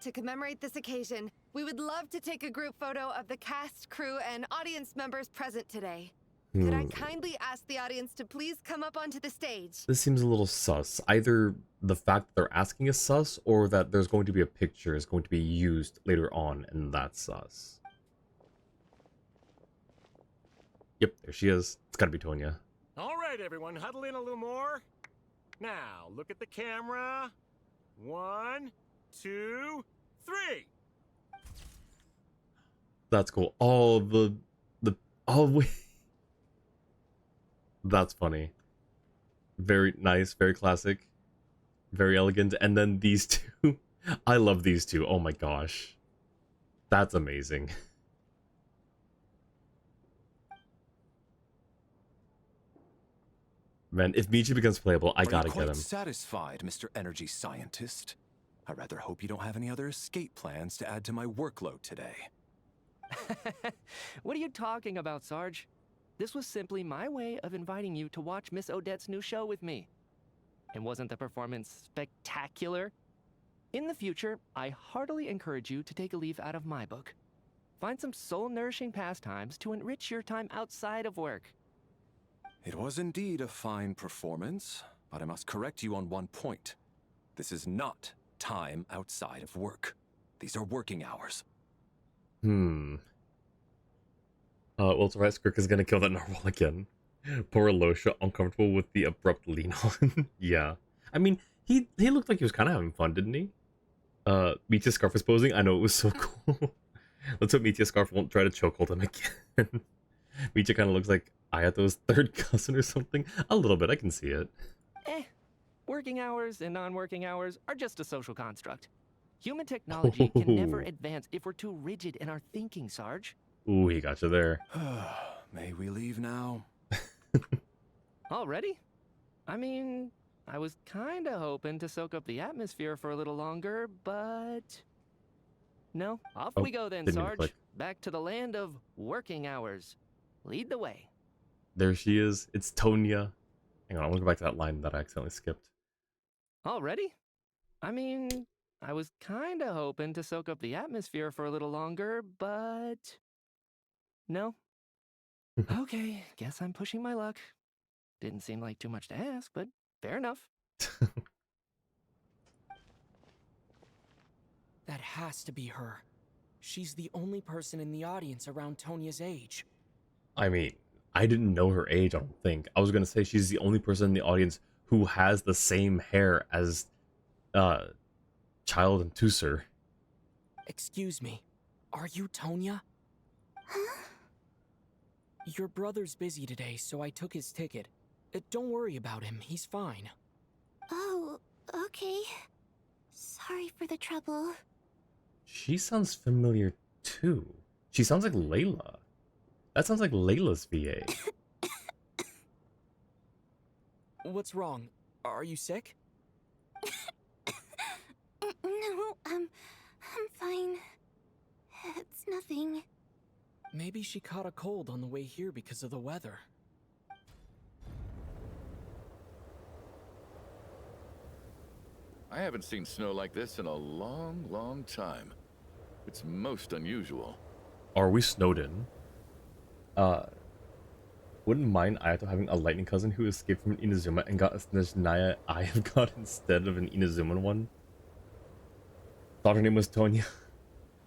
To commemorate this occasion, we would love to take a group photo of the cast, crew, and audience members present today. Could I kindly ask the audience to please come up onto the stage? This seems a little sus. Either the fact that they're asking is sus, or that there's going to be a picture is going to be used later on, and that's sus. Yep, there she is. It's gotta be Tonya. All right, everyone, huddle in a little more. Now, look at the camera. 1, 2, 3. That's cool. Oh, wait. That's funny. Very nice, very classic, very elegant. And then these two. I love these two. Oh my gosh. That's amazing. Man, if Michi becomes playable, I gotta get him. Satisfied, Mr. Energy Scientist? I rather hope you don't have any other escape plans to add to my workload today. What are you talking about, Sarge? This was simply my way of inviting you to watch Miss Odette's new show with me. And wasn't the performance spectacular? In the future, I heartily encourage you to take a leaf out of my book. Find some soul-nourishing pastimes to enrich your time outside of work. It was indeed a fine performance, but I must correct you on one point. This is not time outside of work. These are working hours. Well, it's right, Skirk is gonna kill that narwhal again. Poor Alosha, uncomfortable with the abrupt lean on. Yeah. I mean, he looked like he was kind of having fun, didn't he? Meteor Scarf was posing. I know, it was so cool. Let's hope Meteor Scarf won't try to chokehold him again. Meteor kind of looks like Ayato's third cousin or something. A little bit, I can see it. Working hours and non-working hours are just a social construct. Human technology can never advance if we're too rigid in our thinking, Sarge. Ooh, he got you there. May we leave now? Already? I mean, I was kinda hoping to soak up the atmosphere for a little longer, but... No, off we go then, didn't even Sarge. click. Back to the land of working hours. Lead the way. There she is. It's Tonya. Hang on, I want to go back to that line that I accidentally skipped. Already? I mean, I was kinda hoping to soak up the atmosphere for a little longer, but... No. Okay, guess I'm pushing my luck. Didn't seem like too much to ask, but fair enough. That has to be her. She's the only person in the audience around Tonya's age. I mean, I didn't know her age, I don't think. I was gonna say she's the only person in the audience who has the same hair as Child and Tusser. Excuse me, are you Tonya? Huh? Your brother's busy today, so I took his ticket. Don't worry about him, he's fine. Oh, okay. Sorry for the trouble. She sounds familiar too. She sounds like Layla. That sounds like Layla's VA. What's wrong? Are you sick? No, I'm fine. It's nothing. Maybe she caught a cold on the way here because of the weather. I haven't seen snow like this in a long, long time. It's most unusual. Are we snowed in? Wouldn't mind Ayato having a lightning cousin who escaped from an Inazuma and got a Snezhnaya I have got instead of an Inazuma one. Thought her name was Tonya.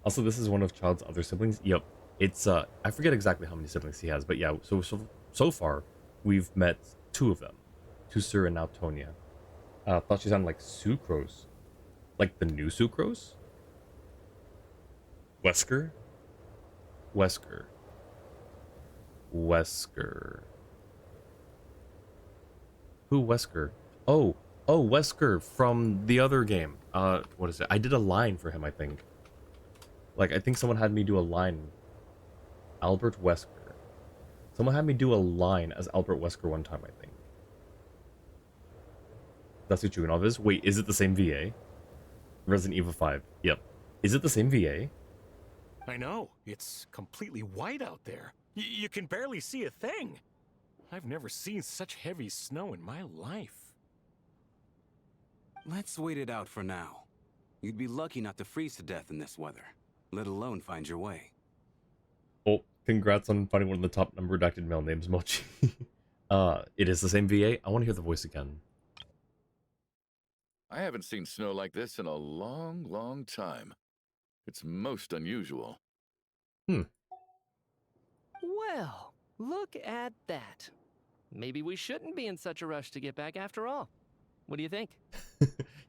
Also, this is one of Child's other siblings. Yep. It's, I forget exactly how many siblings he has, but yeah, so far, we've met two of them. Tusser and now Tonya. Thought she sounded like Sucrose. Like the new Sucrose? Wesker? Wesker. Wesker. Who Wesker? Oh, Wesker from the other game. What is it? I did a line for him, I think. Like, I think someone had me do a line. Albert Wesker. Someone had me do a line as Albert Wesker one time, I think. That's who Chuganov is? Wait, is it the same VA? Resident Evil 5. Yep. Is it the same VA? I know. It's completely white out there. You can barely see a thing. I've never seen such heavy snow in my life. Let's wait it out for now. You'd be lucky not to freeze to death in this weather, let alone find your way. Oh, congrats on finding one of the top number redacted male names, Mochi. It is the same VA. I want to hear the voice again. I haven't seen snow like this in a long, long time. It's most unusual. Well, look at that. Maybe we shouldn't be in such a rush to get back after all. What do you think?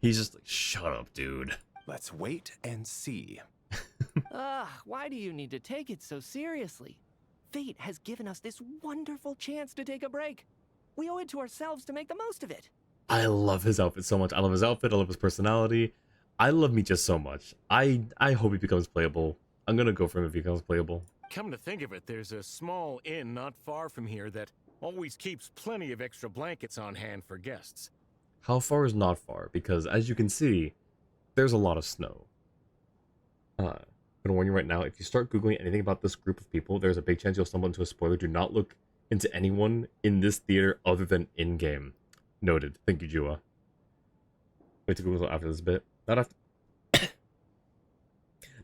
He's just like, shut up, dude. Let's wait and see. Why do you need to take it so seriously? Fate has given us this wonderful chance to take a break. We owe it to ourselves to make the most of it. I love his outfit so much. I love his outfit. I love his personality. I love Micha so much. I hope he becomes playable. I'm gonna go for him if he becomes playable. Come to think of it, there's a small inn not far from here that always keeps plenty of extra blankets on hand for guests. How far is not far? Because as you can see, there's a lot of snow. I'm gonna warn you right now, if you start Googling anything about this group of people, there's a big chance you'll stumble into a spoiler. Do not look into anyone in this theater other than in-game. Noted. Thank you, Jua. Wait to Google after this bit. Not after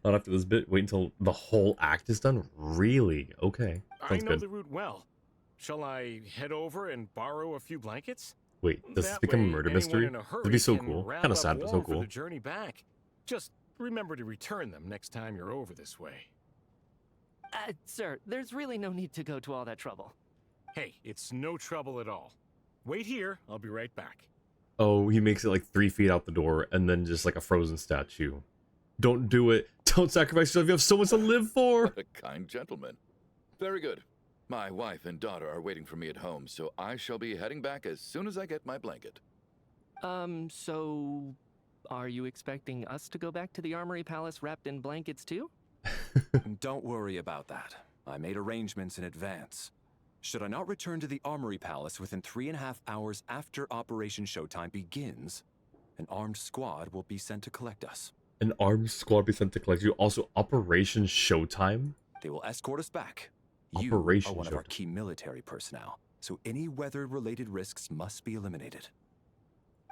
not after this bit. Wait until the whole act is done. Really? Okay. I Sounds know good. the route well. Shall I head over and borrow a few blankets? Wait, does this That become a way, murder anyone mystery? in a That'd hurry be so can cool. wrap Kind of up sad, but so warm for cool. the journey back. Just remember to return them next time you're over this way. Sir, there's really no need to go to all that trouble. Hey, it's no trouble at all. Wait here, I'll be right back. Oh, he makes it like 3 feet out the door and then just like a frozen statue. Don't do it. Don't sacrifice yourself. You have so much to live for. What a kind gentleman. Very good. My wife and daughter are waiting for me at home, so I shall be heading back as soon as I get my blanket. So are you expecting us to go back to the Armory Palace wrapped in blankets too? Don't worry about that. I made arrangements in advance. Should I not return to the Armory Palace within 3.5 hours after Operation Showtime begins, an armed squad will be sent to collect us. An armed squad be sent to collect you. Also, Operation Showtime? They will escort us back. You Operation are one of our Showtime. key military personnel, so any weather-related risks must be eliminated.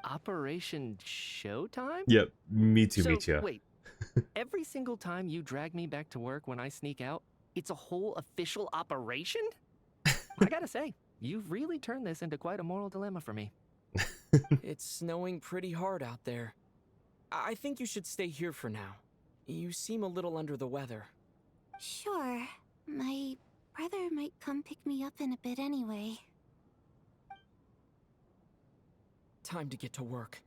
Operation Showtime? Yep, me too, So, me too. wait. Every single time you drag me back to work when I sneak out, it's a whole official operation? I gotta say, you've really turned this into quite a moral dilemma for me. It's snowing pretty hard out there. I think you should stay here for now. You seem a little under the weather. Sure. My brother might come pick me up in a bit anyway. Time to get to work.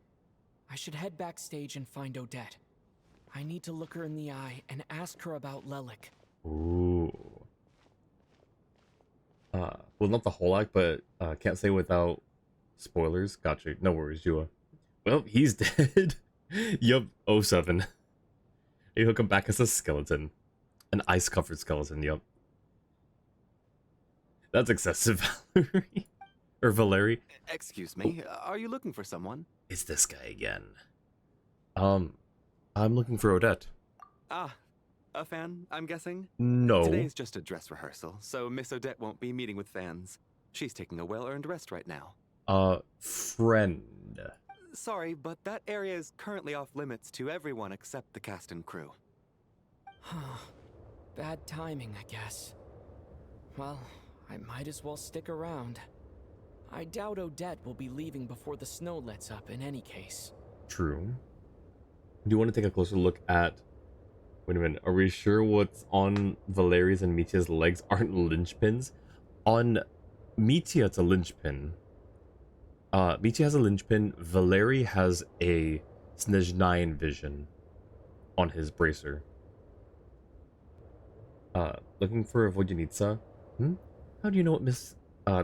I should head backstage and find Odette. I need to look her in the eye and ask her about Lelik. Ooh. Well, not the whole act, but can't say without spoilers. Gotcha. No worries, Jua. Well, he's dead. Yup, 07. You hook him back as a skeleton. An ice-covered skeleton, yup. That's excessive, Valerie. Or Valeri. Excuse me, are you looking for someone? It's this guy again. I'm looking for Odette. Ah, a fan, I'm guessing? No. Today's just a dress rehearsal, so Miss Odette won't be meeting with fans. She's taking a well-earned rest right now. Friend. Sorry, but that area is currently off limits to everyone except the cast and crew. Bad timing, I guess. Well, I might as well stick around. I doubt Odette will be leaving before the snow lets up in any case. True. Do you want to take a closer look at... Wait a minute. Are we sure what's on Valeria's and Mitia's legs aren't linchpins? On Mitia, it's a linchpin. Mitia has a linchpin. Valeri has a Snezhnaya vision on his bracer. Looking for Vodyanitsa? How do you know what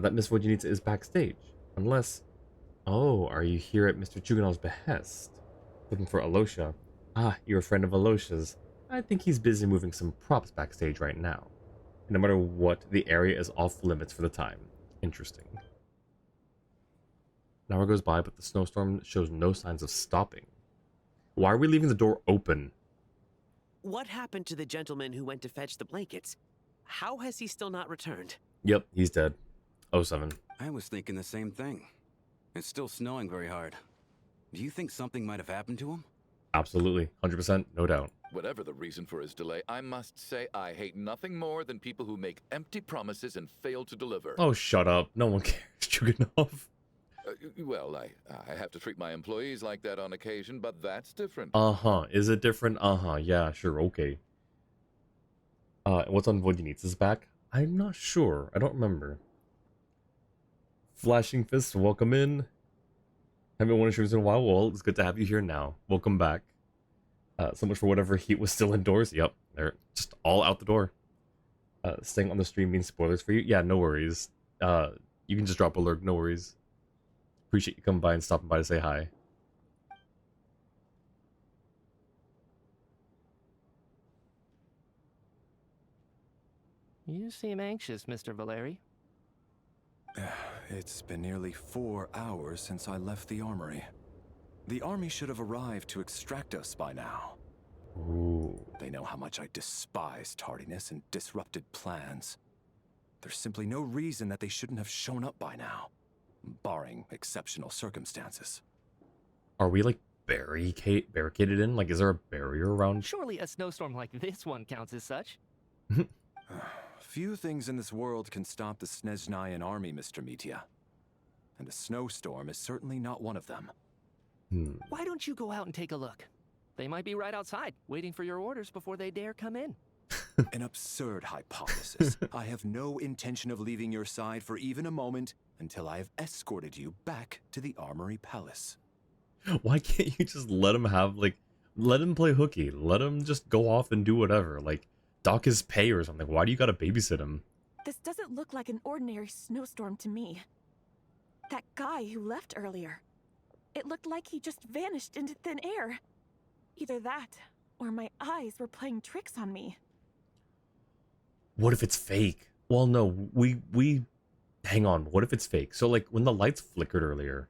that Miss Vodyanitsa is backstage? Unless... Oh, are you here at Mr. Chuganal's behest? Looking for Alosha. Ah, you're a friend of Alosha's. I think he's busy moving some props backstage right now. And no matter what, the area is off limits for the time. Interesting. An hour goes by, but the snowstorm shows no signs of stopping. Why are we leaving the door open? What happened to the gentleman who went to fetch the blankets? How has he still not returned? Yep, he's dead. 07. I was thinking the same thing. It's still snowing very hard. Do you think something might have happened to him? Absolutely. 100%, no doubt. Whatever the reason for his delay, I must say I hate nothing more than people who make empty promises and fail to deliver. Oh, shut up. No one cares, Chuganov. Well, I have to treat my employees like that on occasion, but that's different. Uh-huh. Is it different? Uh-huh. Yeah, sure. Okay. What's on Vodyanitsa's back? I'm not sure. I don't remember. Flashing Fist, welcome in. Haven't won a streams in a while. Well, it's good to have you here now. Welcome back. So much for whatever heat was still indoors. Yep, they're just all out the door. Staying on the stream means spoilers for you. Yeah, no worries. You can just drop a lurk. No worries. Appreciate you coming by and stopping by to say hi. You seem anxious, Mr. Valeri. It's been nearly 4 hours since I left the armory. The army should have arrived to extract us by now. Ooh. They know how much I despise tardiness and disrupted plans. There's simply no reason that they shouldn't have shown up by now, barring exceptional circumstances. Are we like barricaded in? Like, is there a barrier around? Surely a snowstorm like this one counts as such. Few things in this world can stop the Snezhnayan army, Mr. Mitya. And a snowstorm is certainly not one of them. Why don't you go out and take a look? They might be right outside, waiting for your orders before they dare come in. An absurd hypothesis. I have no intention of leaving your side for even a moment until I have escorted you back to the Armory Palace. Why can't you just let him have, like, let him play hooky? Let him just go off and do whatever. Like, dock his pay or something. Why do you gotta babysit him? This doesn't look like an ordinary snowstorm to me. That guy who left earlier. It looked like he just vanished into thin air. Either that, or my eyes were playing tricks on me. What if it's fake? Well, no, we hang on. What if it's fake? So, like, when the lights flickered earlier,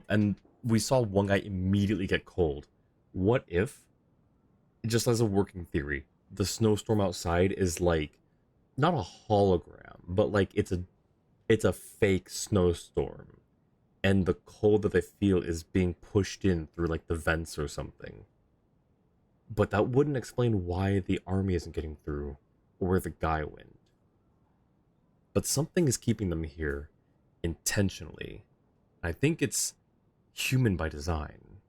and we saw one guy immediately get cold, what if, just as a working theory, the snowstorm outside is like, not a hologram, but like it's a fake snowstorm, and the cold that they feel is being pushed in through like the vents or something. But that wouldn't explain why the army isn't getting through, or where the guy went. But something is keeping them here intentionally. I think it's human by design.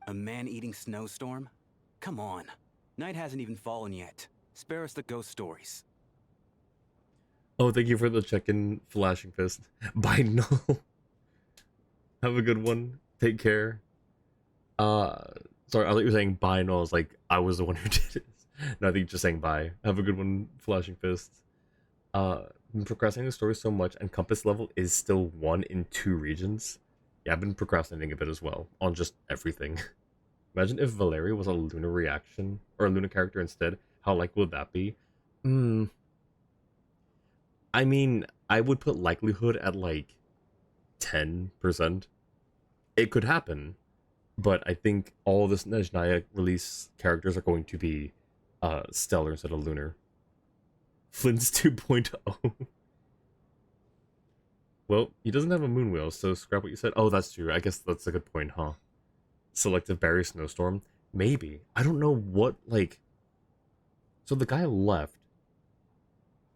A man-eating snowstorm? Come on. Night hasn't even fallen yet. Spare us the ghost stories. Oh, thank you for the check-in, Flashing Fist. Bye, no. Have a good one. Take care. Sorry, I thought you were saying bye, no, I was like, I was the one who did it. No, I think you're just saying bye. Have a good one, Flashing Fist. Been procrastinating the story so much, and compass level is still 1 in 2 regions. Yeah, I've been procrastinating a bit as well, on just everything. Imagine if Valeria was a Luna reaction, or a Luna character instead. How likely would that be? I mean, I would put likelihood at like 10%. It could happen, but I think all this Snezhnaya release characters are going to be stellar instead of lunar. Flynn's 2.0. Well, he doesn't have a moon wheel, so scrap what you said. Oh, that's true. I guess that's a good point, huh? Selective Barrier Snowstorm? Maybe. I don't know what, like... So the guy left.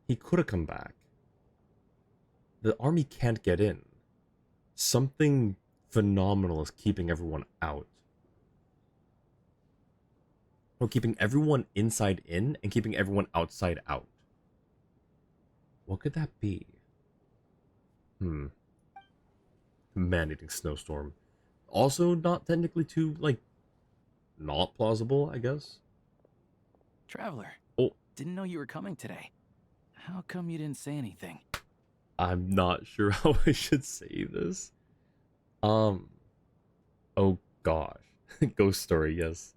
He could have come back. The army can't get in. Something phenomenal is keeping everyone out. Or keeping everyone inside in and keeping everyone outside out. What could that be? Man-eating snowstorm. Also not technically too, like, not plausible, I guess. Traveler. Oh. Didn't know you were coming today. How come you didn't say anything? I'm not sure how I should say this. Oh gosh. Ghost story, yes.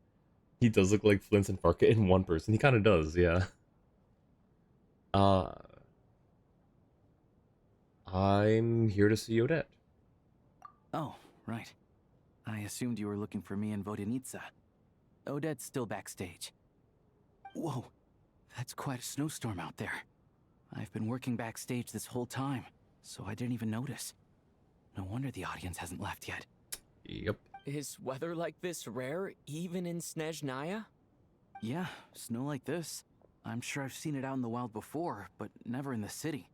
He does look like Flint and Farka in one person. He kind of does, yeah. I'm here to see Odette. Oh, right. I assumed you were looking for me and Vodyanitsa. Odette's still backstage. Whoa, that's quite a snowstorm out there. I've been working backstage this whole time, so I didn't even notice. No wonder the audience hasn't left yet. Yep. Is weather like this rare, even in Snezhnaya? Yeah, snow like this. I'm sure I've seen it out in the wild before, but never in the city.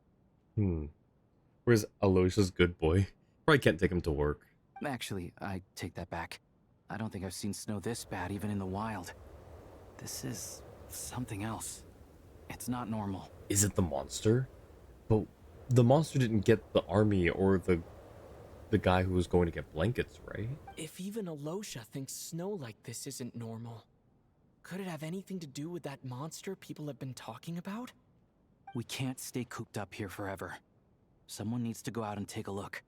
Where's Aloysius good boy? Probably can't take him to work. Actually, I take that back. I don't think I've seen snow this bad even in the wild. This is something else. It's not normal. Is it the monster? But the monster didn't get the army or the guy who was going to get blankets, right? If even Alosha thinks snow like this isn't normal, could it have anything to do with that monster people have been talking about? We can't stay cooped up here forever. Someone needs to go out and take a look.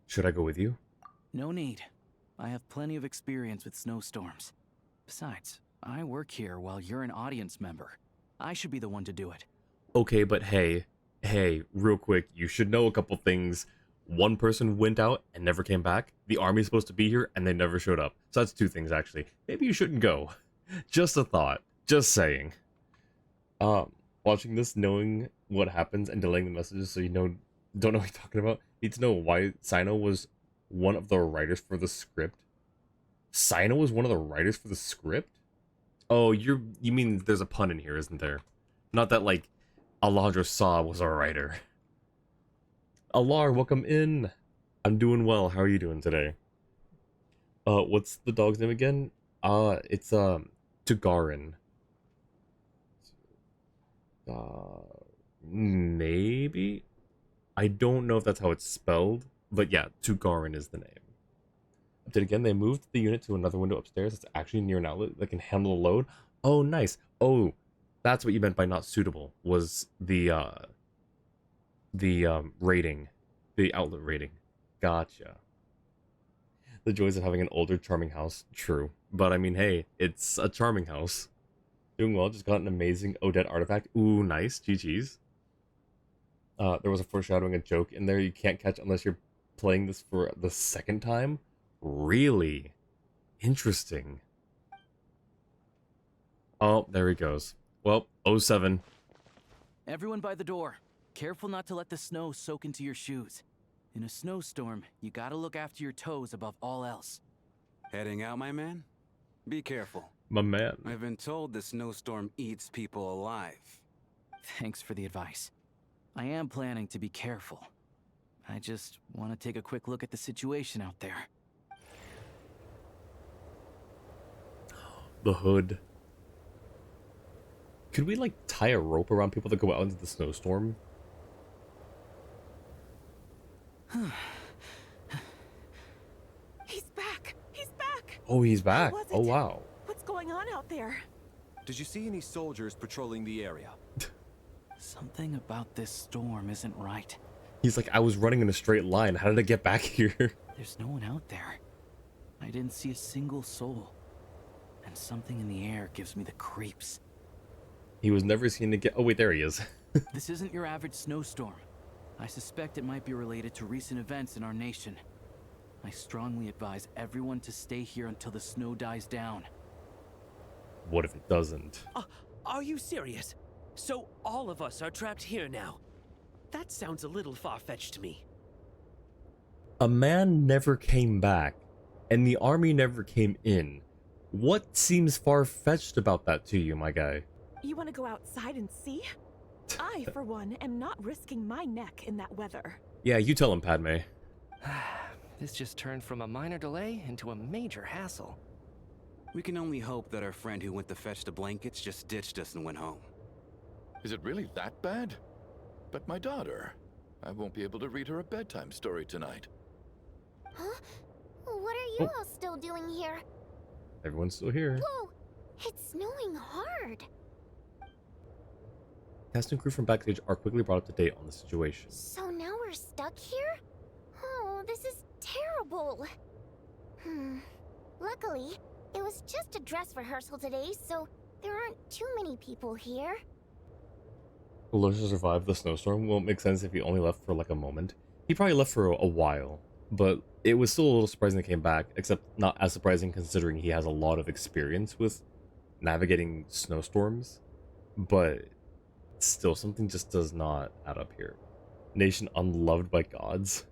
Should I go with you? No need. I have plenty of experience with snowstorms. Besides, I work here while you're an audience member. I should be the one to do it. Okay, but hey, real quick, you should know a couple things. one person went out and never came back. The army's supposed to be here and they never showed up. So that's two things actually. Maybe you shouldn't go. Just a thought. Just saying. Watching this, knowing what happens and delaying the messages so you don't know what you're talking about. Need to know why Sino was one of the writers for the script. Sino was one of the writers for the script? Oh, you mean there's a pun in here, isn't there? Not that like Alondra Saw was a writer. Alar, welcome in. I'm doing well. How are you doing today? What's the dog's name again? It's Tugarin. Maybe? I don't know if that's how it's spelled, but yeah, Tugarin is the name. Then again, they moved the unit to another window upstairs. It's actually near an outlet that can handle the load. Oh, nice. Oh, that's what you meant by not suitable, was the rating, the outlet rating. Gotcha. The joys of having an older, charming house. True. But I mean, hey, it's a charming house. Doing well, just got an amazing Odette artifact. Ooh, nice. GG's. There was a foreshadowing, a joke in there you can't catch unless you're playing this for the second time. Really? Interesting. Oh, there he goes. Well, 07. Everyone by the door. Careful not to let the snow soak into your shoes. In a snowstorm, you gotta look after your toes above all else. Heading out, my man? Be careful. My man. I've been told the snowstorm eats people alive. Thanks for the advice. I am planning to be careful. I just want to take a quick look at the situation out there. The hood. Could we, like, tie a rope around people that go out into the snowstorm? He's back! He's back! Oh, he's back. How was Oh, it? wow. What's going on out there? Did you see any soldiers patrolling the area? Something about this storm isn't right. He's like, I was running in a straight line. How did I get back here? There's no one out there. I didn't see a single soul. And something in the air gives me the creeps. He was never seen again. Oh, wait, there he is. This isn't your average snowstorm. I suspect it might be related to recent events in our nation. I strongly advise everyone to stay here until the snow dies down. What if it doesn't? Are you serious? So all of us are trapped here now? That sounds a little far-fetched to me. A man never came back, and the army never came in. What seems far-fetched about that to you, my guy? You want to go outside and see? I, for one, am not risking my neck in that weather. Yeah, you tell him, Padme. This just turned from a minor delay into a major hassle. We can only hope that our friend who went to fetch the blankets just ditched us and went home. Is it really that bad? But my daughter, I won't be able to read her a bedtime story tonight. Huh? What are you all still doing here? Everyone's still here. Whoa! It's snowing hard. Cast and crew from backstage are quickly brought up to date on the situation. So now we're stuck here? Oh, this is terrible. Luckily, it was just a dress rehearsal today, so there aren't too many people here. Aloysius survived the snowstorm. Won't make sense if he only left for like a moment. He probably left for a while, but it was still a little surprising that he came back, except not as surprising considering he has a lot of experience with navigating snowstorms. But still, something just does not add up here. Nation unloved by gods.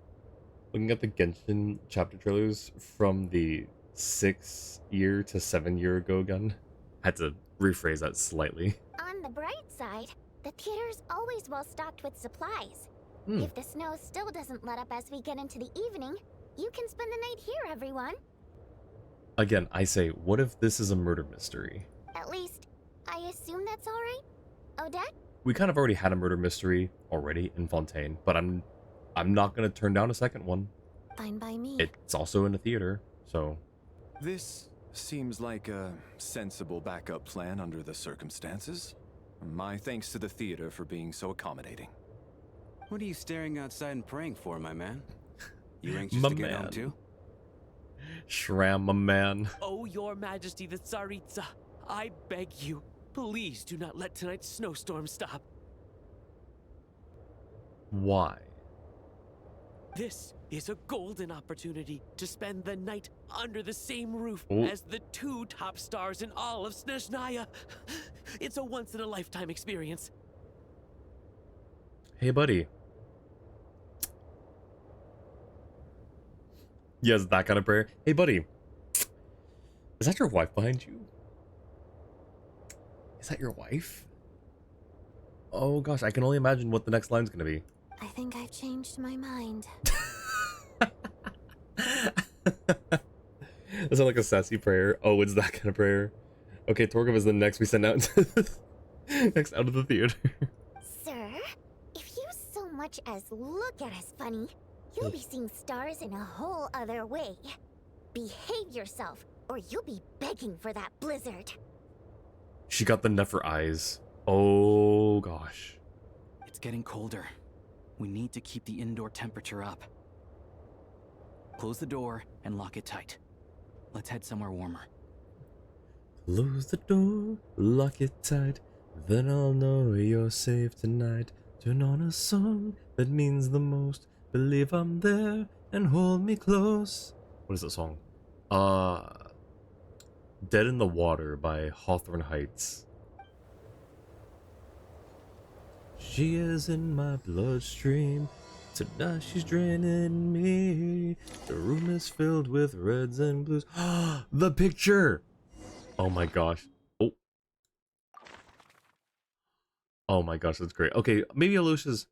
Looking at the Genshin chapter trailers from the 6-year to 7-year ago again. I had to rephrase that slightly. On the bright side, the theater's always well stocked with supplies. If the snow still doesn't let up as we get into the evening, you can spend the night here, everyone. Again, I say, what if this is a murder mystery? At least, I assume that's alright? Odette? We kind of already had a murder mystery already in Fontaine, but I'm not going to turn down a second one. Fine by me. It's also in a theater, so... This seems like a sensible backup plan under the circumstances. My thanks to the theater for being so accommodating. What are you staring outside and praying for, my man? You anxious My to get home man. too? Shram, my man. Oh, your majesty the Tsaritsa, I beg you, please do not let tonight's snowstorm stop. Why? This is a golden opportunity to spend the night under the same roof Oh. as the two top stars in all of Snezhnaya. It's a once-in-a-lifetime experience. Hey, buddy. Yes, that kind of prayer. Hey, buddy. Is that your wife behind you? Is that your wife? Oh gosh, I can only imagine what the next line's gonna be. I think I've changed my mind. Is that like a sassy prayer? Oh, it's that kind of prayer. Okay, Torgov is the next we send out next out of the theater. Sir, if you so much as look at us funny, you'll be seeing stars in a whole other way. Behave yourself, or you'll be begging for that blizzard. She got the Nefer eyes. Oh gosh. It's getting colder. We need to keep the indoor temperature up. Close the door and lock it tight. Let's head somewhere warmer. Close the door, lock it tight, then I'll know you're safe tonight. Turn on a song that means the most. Believe I'm there and hold me close. What is that song? Dead in the Water by Hawthorne Heights. She is in my bloodstream. Tonight she's draining me. The room is filled with reds and blues. The picture! Oh my gosh. Oh. Oh my gosh, that's great. Okay, maybe Alucia's...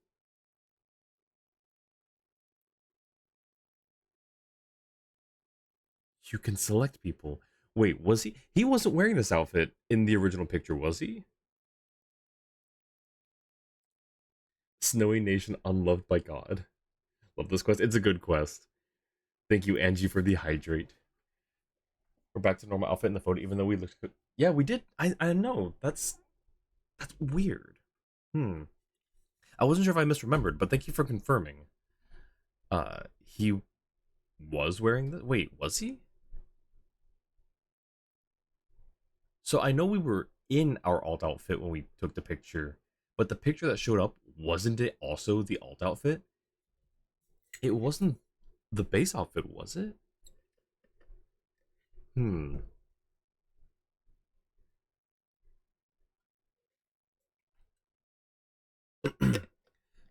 You can select people. Wait, was he? He wasn't wearing this outfit in the original picture, was he? Snowy Nation Unloved by God. Love this quest. It's a good quest. Thank you, Angie, for the hydrate. We're back to normal outfit in the photo, even though we looked good. Yeah, we did. I know. That's weird. I wasn't sure if I misremembered, but thank you for confirming. He was wearing the... Wait, was he? So I know we were in our alt outfit when we took the picture, but the picture that showed up, wasn't it also the alt outfit? It wasn't the base outfit, was it?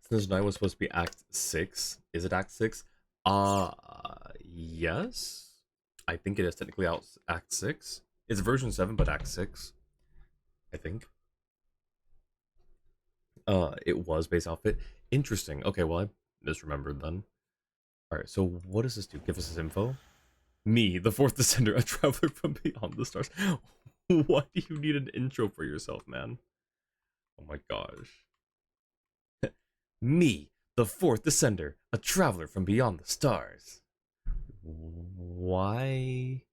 Since night was supposed to be Act 6. Is it Act 6? Yes. I think it is technically out Act 6. It's version 7, but Act 6. I think. It was base outfit. Interesting. Okay, well, I misremembered then. Alright, so what does this do? Give us this info? Me, the fourth descender, a traveler from beyond the stars. Why do you need an intro for yourself, man? Oh my gosh. Me, the fourth descender, a traveler from beyond the stars. Why?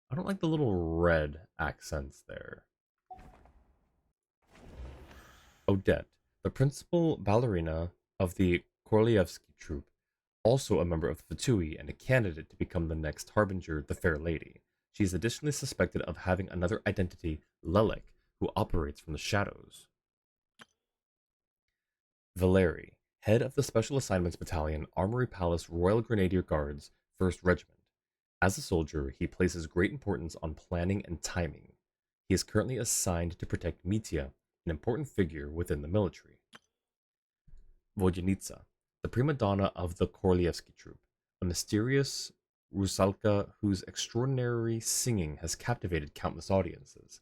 I don't like the little red accents there. Odette, the principal ballerina of the Korolievsky troupe, also a member of the Fatui and a candidate to become the next harbinger, the Fair Lady. She is additionally suspected of having another identity, Lelek, who operates from the shadows. Valeri, head of the Special Assignments Battalion, Armory Palace Royal Grenadier Guards, 1st Regiment. As a soldier, he places great importance on planning and timing. He is currently assigned to protect Mitya, an important figure within the military. Vodyanitsa, the prima donna of the Korolievsky troupe, a mysterious Rusalka whose extraordinary singing has captivated countless audiences.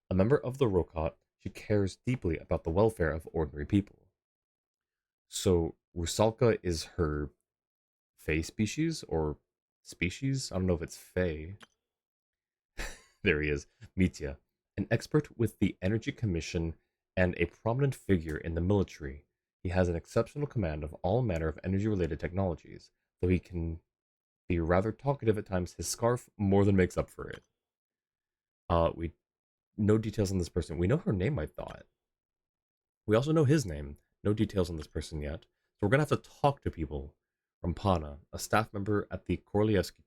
A member of the Rokot, she cares deeply about the welfare of ordinary people. So Rusalka is her Fey species or species? I don't know if it's Fey. There he is, Mitya, an expert with the Energy Commission and a prominent figure in the military. He has an exceptional command of all manner of energy-related technologies, though he can be rather talkative at times. His scarf more than makes up for it. We no details on this person. We know her name, I thought. We also know his name. No details on this person yet. So we're gonna have to talk to people. Rampana, a staff member at the Korolievsky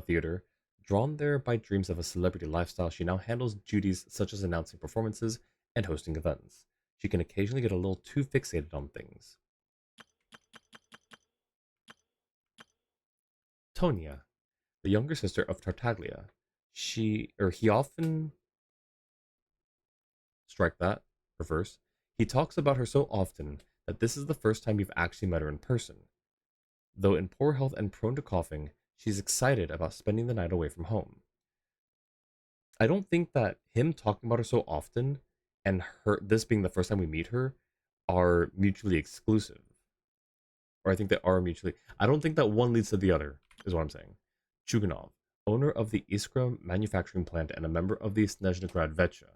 Theater, drawn there by dreams of a celebrity lifestyle, she now handles duties such as announcing performances and hosting events. She can occasionally get a little too fixated on things. Antonia, the younger sister of Tartaglia. He often strike that, reverse. He talks about her so often that this is the first time you've actually met her in person. Though in poor health and prone to coughing, she's excited about spending the night away from home. I don't think that him talking about her so often and this being the first time we meet her are mutually exclusive. Or I think they are mutually. I don't think that one leads to the other, is what I'm saying. Chuganov, owner of the Iskra manufacturing plant and a member of the Snezhnegrad Vecha.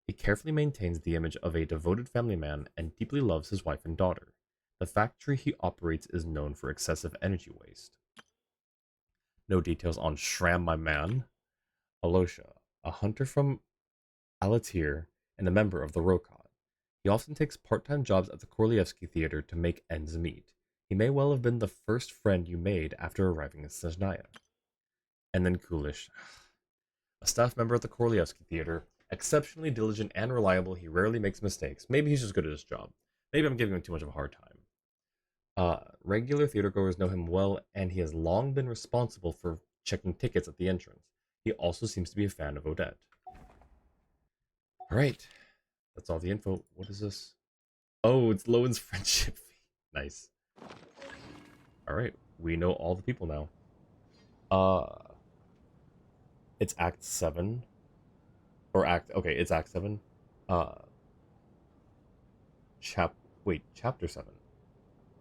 He carefully maintains the image of a devoted family man and deeply loves his wife and daughter. The factory he operates is known for excessive energy waste. No details on Shram, my man. Alosha, a hunter from Alatir and a member of the Rokad. He often takes part-time jobs at the Korlievsky Theater to make ends meet. He may well have been the first friend you made after arriving in Snezhnaya. And then Kulish, a staff member at the Korlievsky Theater, exceptionally diligent and reliable. He rarely makes mistakes. Maybe he's just good at his job. Maybe I'm giving him too much of a hard time. Regular theatergoers know him well, and he has long been responsible for checking tickets at the entrance. He also seems to be a fan of Odette. Alright, that's all the info. What is this? Oh, it's Lowen's friendship fee. Nice. Alright, we know all the people now. It's Act 7. Okay, it's Act 7. Chapter 7.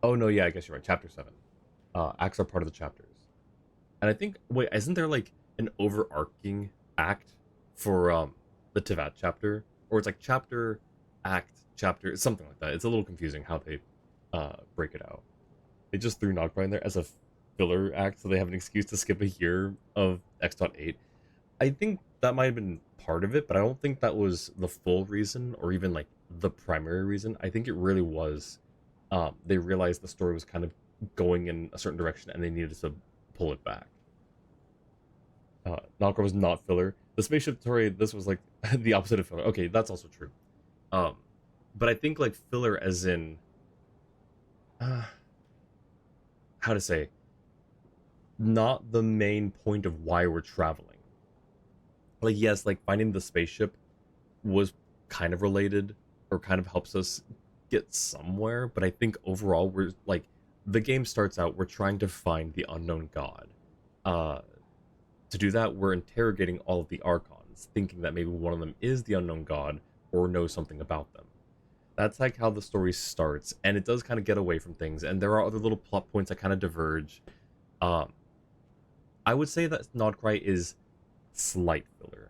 Oh, no, yeah, I guess you're right. Chapter 7. Acts are part of the chapters. And I think, wait, isn't there, like, an overarching act for, the Tivat chapter? Or it's like chapter, act, chapter, something like that. It's a little confusing how they, break it out. They just threw Nogbar in there as a filler act, so they have an excuse to skip a year of X.8. I think that might have been part of it, but I don't think that was the full reason, or even, like, the primary reason. I think it really was... they realized the story was kind of going in a certain direction and they needed to pull it back. Nogbar was not filler. The spaceship story, this was like the opposite of filler. Okay, that's also true. But I think like filler as in... how to say? Not the main point of why we're traveling. Like, yes, like finding the spaceship was kind of related or kind of helps us get somewhere, but I think overall we're like the game starts out we're trying to find the unknown god. To do that, we're interrogating all of the Archons, thinking that maybe one of them is the unknown god or knows something about them. That's like how the story starts, and it does kind of get away from things, and there are other little plot points that kind of diverge. I would say that Nodcry is slight filler.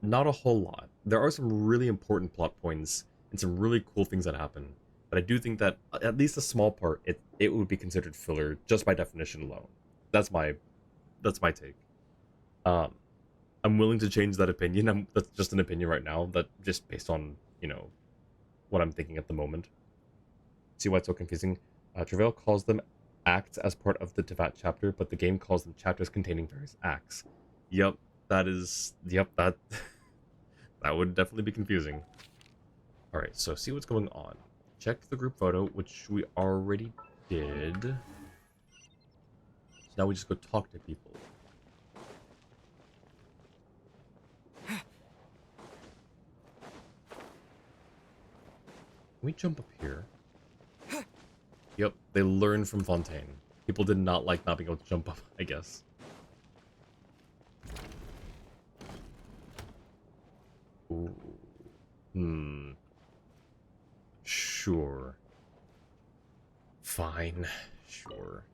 Not a whole lot. There are some really important plot points and some really cool things that happen, but I do think that at least a small part, it would be considered filler just by definition alone. That's my take. I'm willing to change that opinion. That's just an opinion right now, that just based on, you know, what I'm thinking at the moment. See why it's so confusing? Travail calls them acts as part of the Tivat chapter, but the game calls them chapters containing various acts. Yep, that would definitely be confusing. Alright, so see what's going on. Check the group photo, which we already did. So now we just go talk to people. Can we jump up here? Yep, they learned from Fontaine. People did not like not being able to jump up, I guess. Ooh. Sure. Fine. Sure.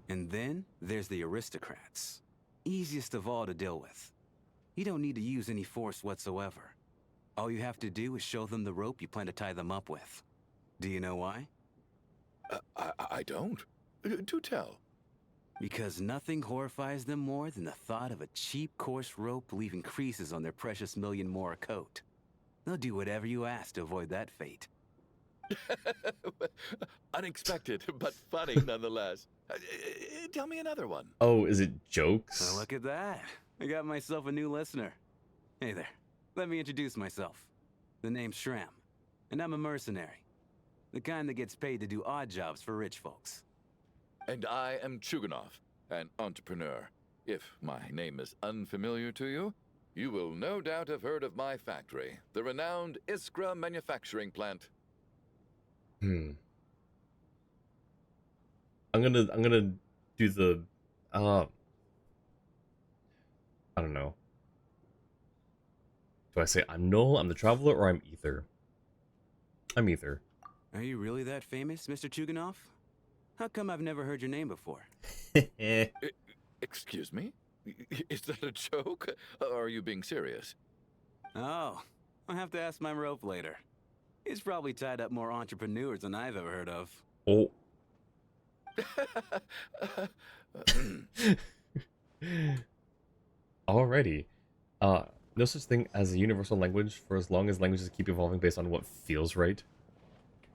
And then there's the aristocrats. Easiest of all to deal with. You don't need to use any force whatsoever. All you have to do is show them the rope you plan to tie them up with. Do you know why? I don't. Do tell. Because nothing horrifies them more than the thought of a cheap, coarse rope leaving creases on their precious million Mora coat. They'll do whatever you ask to avoid that fate. Unexpected, but funny nonetheless. Tell me another one. Oh, is it jokes? Well, look at that. I got myself a new listener. Hey there. Let me introduce myself. The name's Shram, and I'm a mercenary. The kind that gets paid to do odd jobs for rich folks. And I am Chuganov. an entrepreneur. If my name is unfamiliar to you, you will no doubt have heard of my factory, the renowned Iskra manufacturing plant. I'm gonna do the I don't know. Do I say I'm Null, I'm the Traveler, or I'm Ether? I'm Ether. Are you really that famous, Mr. Chuganov? How come I've never heard your name before? Excuse me? Is that a joke? Or are you being serious? Oh, I'll have to ask my rope later. He's probably tied up more entrepreneurs than I've ever heard of. Oh. Alrighty. No such thing as a universal language for as long as languages keep evolving based on what feels right.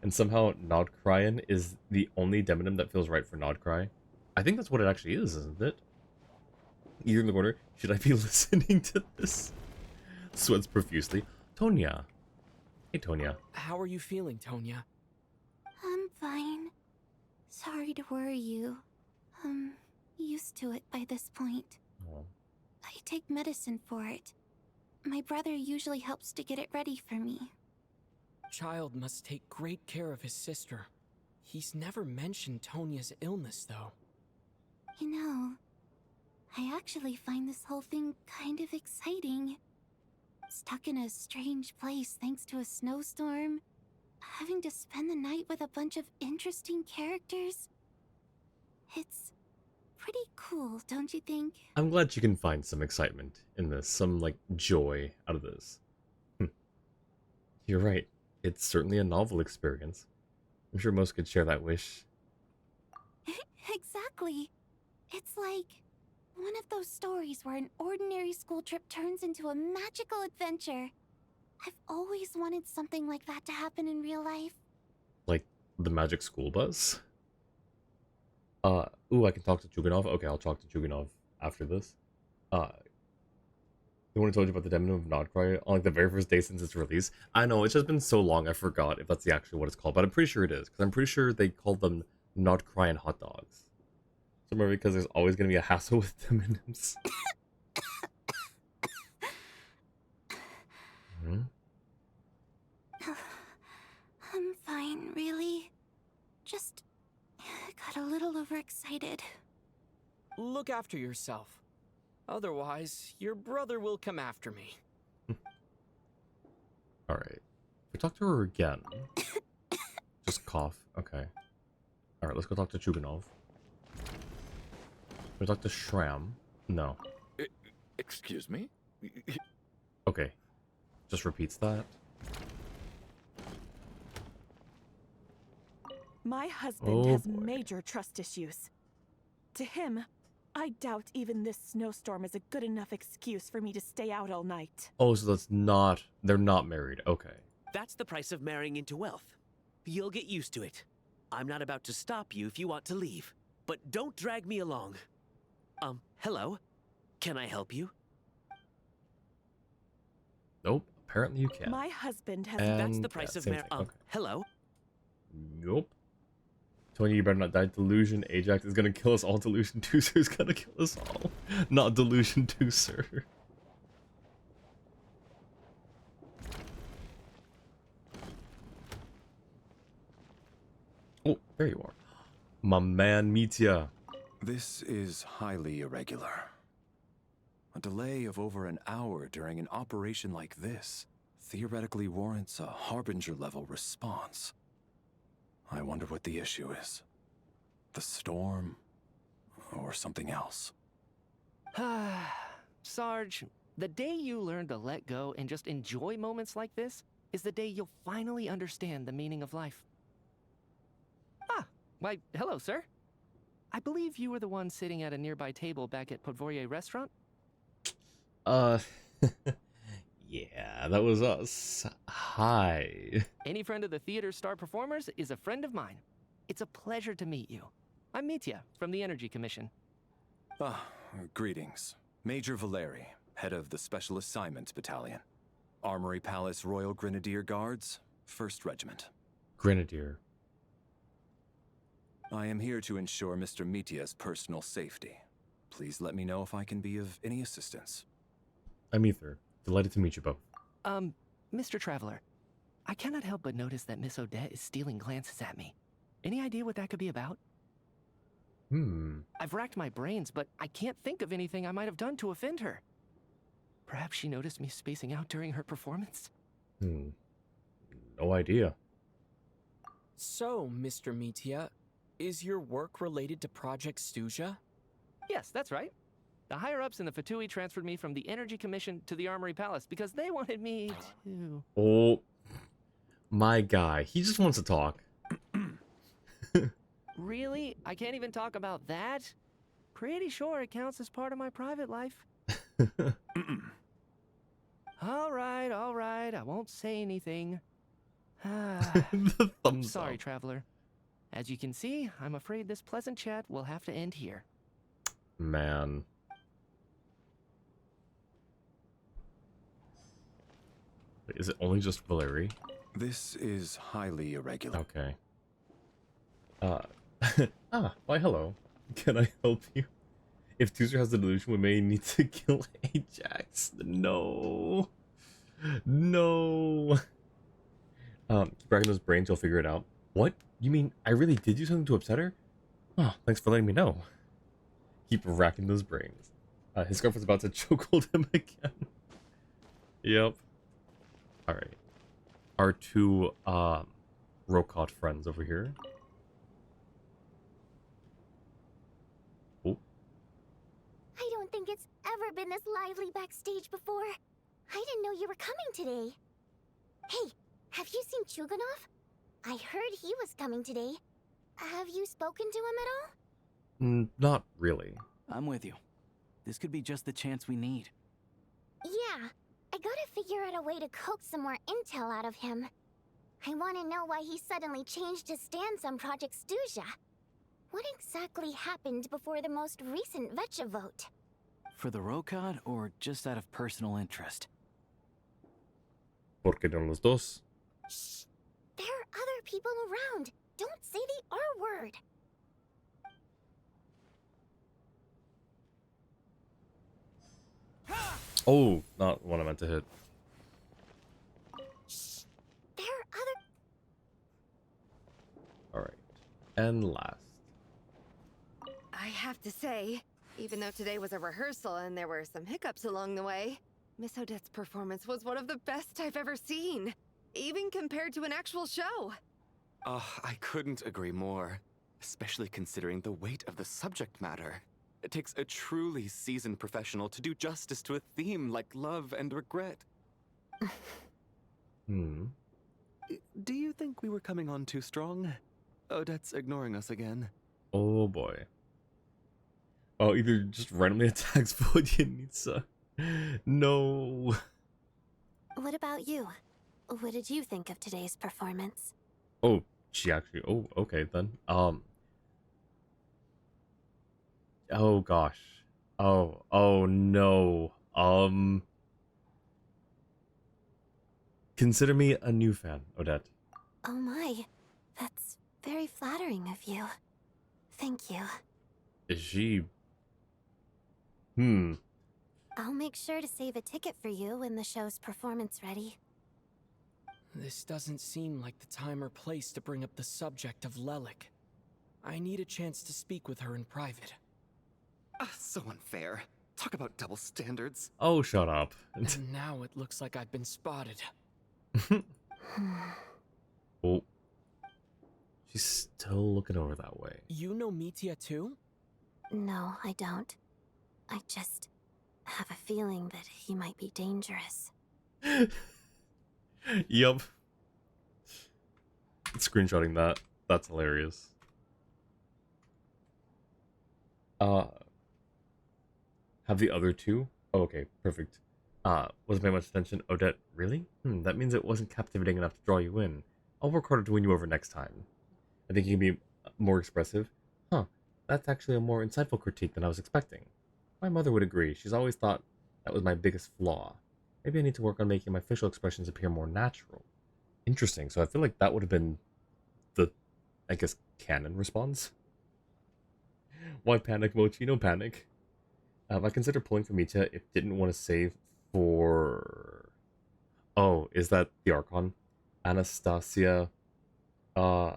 And somehow Nodcrian is the only demonym that feels right for Nodcry. I think that's what it actually is, isn't it? Either in the corner, should I be listening to this? Sweats profusely. Tonya. Hey, Tonya. How are you feeling, Tonya? I'm fine. Sorry to worry you. I'm used to it by this point. Oh. I take medicine for it. My brother usually helps to get it ready for me. Child must take great care of his sister. He's never mentioned Tonya's illness, though. You know, I actually find this whole thing kind of exciting. Stuck in a strange place thanks to a snowstorm, having to spend the night with a bunch of interesting characters. It's pretty cool, don't you think? I'm glad you can find some excitement in this, some, like, joy out of this. You're right. It's certainly a novel experience. I'm sure most could share that wish. Exactly. It's like one of those stories where an ordinary school trip turns into a magical adventure. I've always wanted something like that to happen in real life. Like the magic school bus? Ooh, I can talk to Chuganov. Okay, I'll talk to Chuganov after this. The one I told you about the demo of Nodcry on like the very first day since its release. I know, it's just been so long I forgot if that's actually what it's called, but I'm pretty sure it is, because I'm pretty sure they call them Nodcry and hot dogs. So maybe because there's always going to be a hassle with them in them. I'm fine, really. Just got a little overexcited. Look after yourself. Otherwise, your brother will come after me. Alright. We talk to her again. Just cough. Okay. Alright, let's go talk to Chuganov. We talk to Shram. No. Excuse me? Okay. Just repeats that. My husband has major trust issues. To him, I doubt even this snowstorm is a good enough excuse for me to stay out all night. Oh, so that's not... They're not married. Okay. That's the price of marrying into wealth. You'll get used to it. I'm not about to stop you if you want to leave. But don't drag me along. Hello? Can I help you? Nope. Apparently you can. My husband has... And That's the price of marriage. Okay. Hello? Nope. Tony, you better not die. Delusion Ajax is gonna kill us all. Delusion Deucer is gonna kill us all. Not Delusion Deucer. Oh, there you are. My man, Mitya. This is highly irregular. A delay of over an hour during an operation like this theoretically warrants a Harbinger-level response. I wonder what the issue is. The storm, or something else. Sarge, the day you learn to let go and just enjoy moments like this is the day you'll finally understand the meaning of life. Ah, why, hello, sir. I believe you were the one sitting at a nearby table back at Podvorye restaurant? Yeah, that was us. Hi. Any friend of the theater's star performers is a friend of mine. It's a pleasure to meet you. I'm Mitya from the Energy Commission. Greetings. Major Valeri, head of the Special Assignments Battalion. Armory Palace Royal Grenadier Guards, 1st Regiment. Grenadier. I am here to ensure Mr. Mitia's personal safety. Please let me know if I can be of any assistance. I'm Ether. Delighted to meet you both. Mr. Traveler, I cannot help but notice that Miss Odette is stealing glances at me. Any idea what that could be about? I've racked my brains, but I can't think of anything I might have done to offend her. Perhaps she noticed me spacing out during her performance? No idea. So, Mr. Mitia, is your work related to Project Stuja? Yes, that's right. The higher-ups in the Fatui transferred me from the Energy Commission to the Armory Palace because they wanted me to... Oh, my guy. He just wants to talk. Really? I can't even talk about that? Pretty sure it counts as part of my private life. All right, I won't say anything. The thumbs Sorry, up. Traveler. As you can see, I'm afraid this pleasant chat will have to end here. Man. Wait, is it only just Valeri? This is highly irregular. Okay. Why hello. Can I help you? If Tuesday has the delusion, we may need to kill Ajax. No. No. Keep racking those brains, you'll figure it out. What? You mean I really did do something to upset her? Oh, thanks for letting me know. Keep racking those brains. His girlfriend's about to chokehold him again. Yep. Alright. Our two, Rokot friends over here. Oh. I don't think it's ever been this lively backstage before. I didn't know you were coming today. Hey, have you seen Chuganov? I heard he was coming today. Have you spoken to him at all? Not really. I'm with you. This could be just the chance we need. Yeah, I gotta figure out a way to coax some more intel out of him. I want to know why he suddenly changed his stance on Project Stuja. What exactly happened before the most recent Vetcha vote? For the Rokad, or just out of personal interest? Porque no los dos. Shh! There are other people around. Don't say the R word. Oh, not one I meant to hit. Shh! There are other... Alright. And last. I have to say, even though today was a rehearsal and there were some hiccups along the way, Miss Odette's performance was one of the best I've ever seen, even compared to an actual show. Oh, I couldn't agree more, especially considering the weight of the subject matter. It takes a truly seasoned professional to do justice to a theme like love and regret. Do you think we were coming on too strong? Odette's ignoring us again. Oh boy. Oh, either just randomly attacks Vodyanitsa. No. What about you? What did you think of today's performance? Oh, she actually. Oh, okay then. Oh gosh. Oh no. Consider me a new fan, Odette. Oh my, that's very flattering of you. Thank you. Is she? I'll make sure to save a ticket for you when the show's performance ready. This doesn't seem like the time or place to bring up the subject of Lelik. I need a chance to speak with her in private. So unfair. Talk about double standards. Oh, shut up. And now it looks like I've been spotted. Oh. She's still looking over that way. You know Mitia too? No, I don't. I just have a feeling that he might be dangerous. Yup. Screenshotting that. That's hilarious. Have the other two? Oh, okay, perfect. Wasn't paying much attention. Odette, really? That means it wasn't captivating enough to draw you in. I'll work harder to win you over next time. I think you can be more expressive. Huh, that's actually a more insightful critique than I was expecting. My mother would agree. She's always thought that was my biggest flaw. Maybe I need to work on making my facial expressions appear more natural. Interesting. So I feel like that would have been the, I guess, canon response. Why panic, Mochi? No panic. I consider pulling for Mitya if didn't want to save for... Oh, is that the Archon? Anastasia... Uh...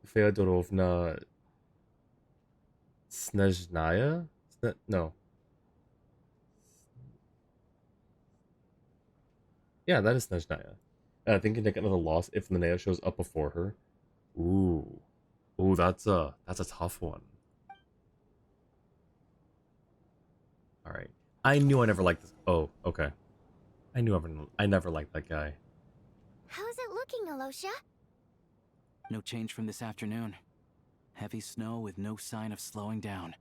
Feodorovna... Snezhnaya? No. Yeah, that is Snezhnaya. Thinking to get another loss if Linnea shows up before her. Ooh. Ooh, that's a tough one. Alright. I knew I never liked this. Oh, okay. I never liked that guy. How's it looking, Alosha? No change from this afternoon. Heavy snow with no sign of slowing down.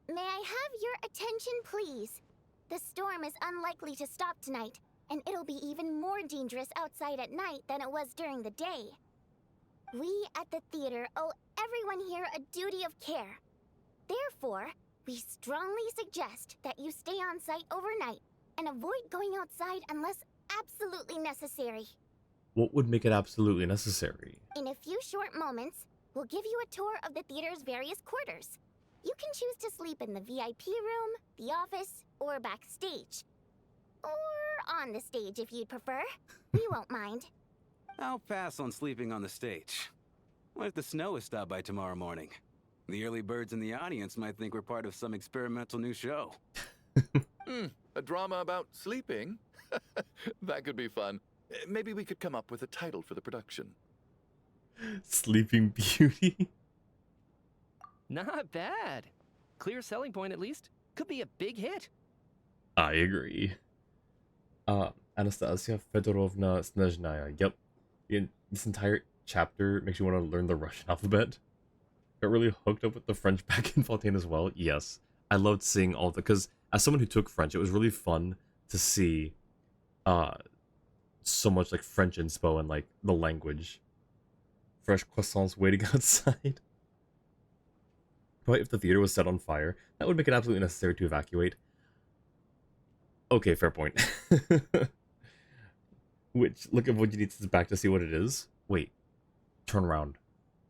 May I have your attention, please? The storm is unlikely to stop tonight, and it'll be even more dangerous outside at night than it was during the day. We at the theater owe everyone here a duty of care. Therefore, we strongly suggest that you stay on site overnight and avoid going outside unless absolutely necessary. What would make it absolutely necessary? In a few short moments, we'll give you a tour of the theater's various quarters. You can choose to sleep in the VIP room, the office, or backstage. Or on the stage if you'd prefer. We won't mind. I'll pass on sleeping on the stage. What if the snow is stopped by tomorrow morning? The early birds in the audience might think we're part of some experimental new show. A drama about sleeping? That could be fun. Maybe we could come up with a title for the production. Sleeping Beauty? Not bad. Clear selling point, at least. Could be a big hit. I agree. Anastasia Fedorovna Snezhnaya. Yep. This entire chapter makes you want to learn the Russian alphabet. Got really hooked up with the French back in Fontaine as well. Yes. I loved seeing all of it, because as someone who took French, it was really fun to see so much like French inspo and like the language. Fresh croissants waiting outside. But if the theater was set on fire, that would make it absolutely necessary to evacuate. Okay, fair point. Which, look at Vojanitsa's back to see what it is. Wait. Turn around.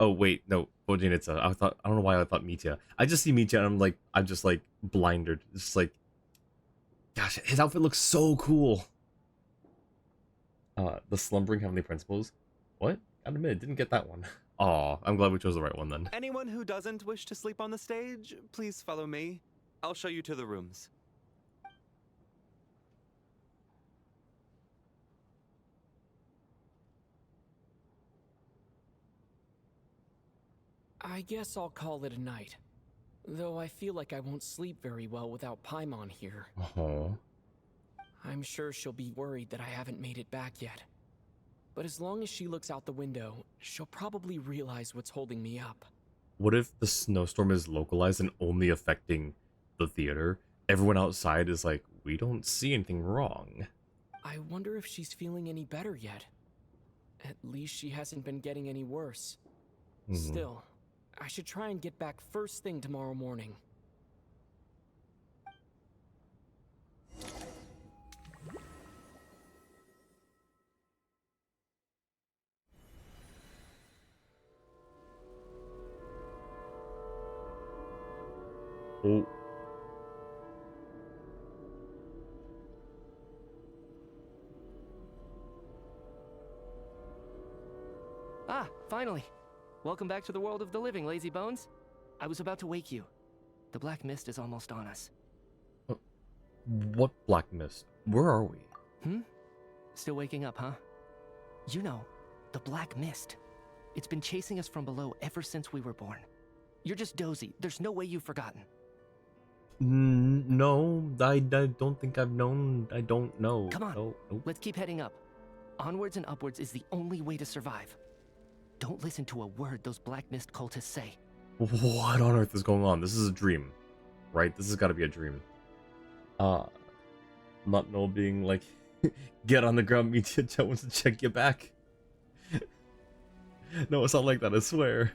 Oh, wait, no. Vojanitsa. I don't know why I thought Mitya. I just see Mitya and I'm just like blinded. It's just like, gosh, his outfit looks so cool. The slumbering heavenly principles. What? Gotta admit, didn't get that one. Aw, I'm glad we chose the right one then. Anyone who doesn't wish to sleep on the stage, please follow me. I'll show you to the rooms. I guess I'll call it a night. Though I feel like I won't sleep very well without Paimon here. I'm sure she'll be worried that I haven't made it back yet. But as long as she looks out the window, she'll probably realize what's holding me up. What if the snowstorm is localized and only affecting the theater? Everyone outside is like, we don't see anything wrong. I wonder if she's feeling any better yet. At least she hasn't been getting any worse. Still, I should try and get back first thing tomorrow morning. Oh. Ah, finally. Welcome back to the world of the living, lazy bones. I was about to wake you. The black mist is almost on us. What black mist? Where are we? Still waking up, huh? You know, the black mist. It's been chasing us from below ever since we were born. You're just dozy. There's no way you've forgotten. No, I don't think I've known. I don't know. Come on, no. Let's keep heading up. Onwards and upwards is the only way to survive. Don't listen to a word those Black Mist cultists say. What on earth is going on? This is a dream, right? This has got to be a dream. Not Noel being like, get on the ground, Mitya Chan wants to check you back. No, it's not like that, I swear.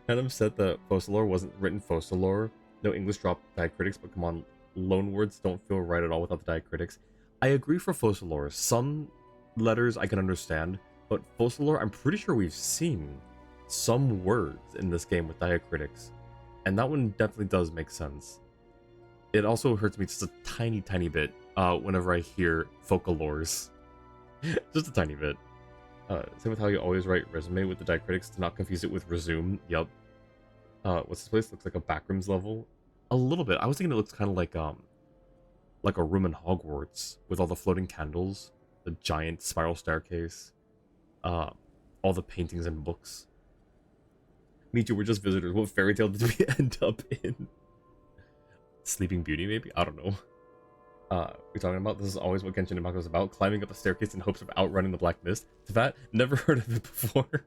Adam said that Focalore wasn't written Focalore. No English dropped diacritics, but come on, loan words don't feel right at all without the diacritics. I agree for Focalore. Some letters I can understand, But Focalor, I'm pretty sure we've seen some words in this game with diacritics, and that one definitely does make sense. It also hurts me just a tiny bit whenever I hear Focalors. Just a tiny bit. Same with how you always write resume with the diacritics to not confuse it with resume. Yup. What's this place? Looks like a backrooms level. A little bit. I was thinking it looks kind of like a room in Hogwarts with all the floating candles, the giant spiral staircase, all the paintings and books. Me too, we're just visitors. What fairy tale did we end up in? Sleeping Beauty, maybe? I don't know. We're talking about this is always what Genshin Impact was about, climbing up a staircase in hopes of outrunning the Black Mist. Tvat, never heard of it before.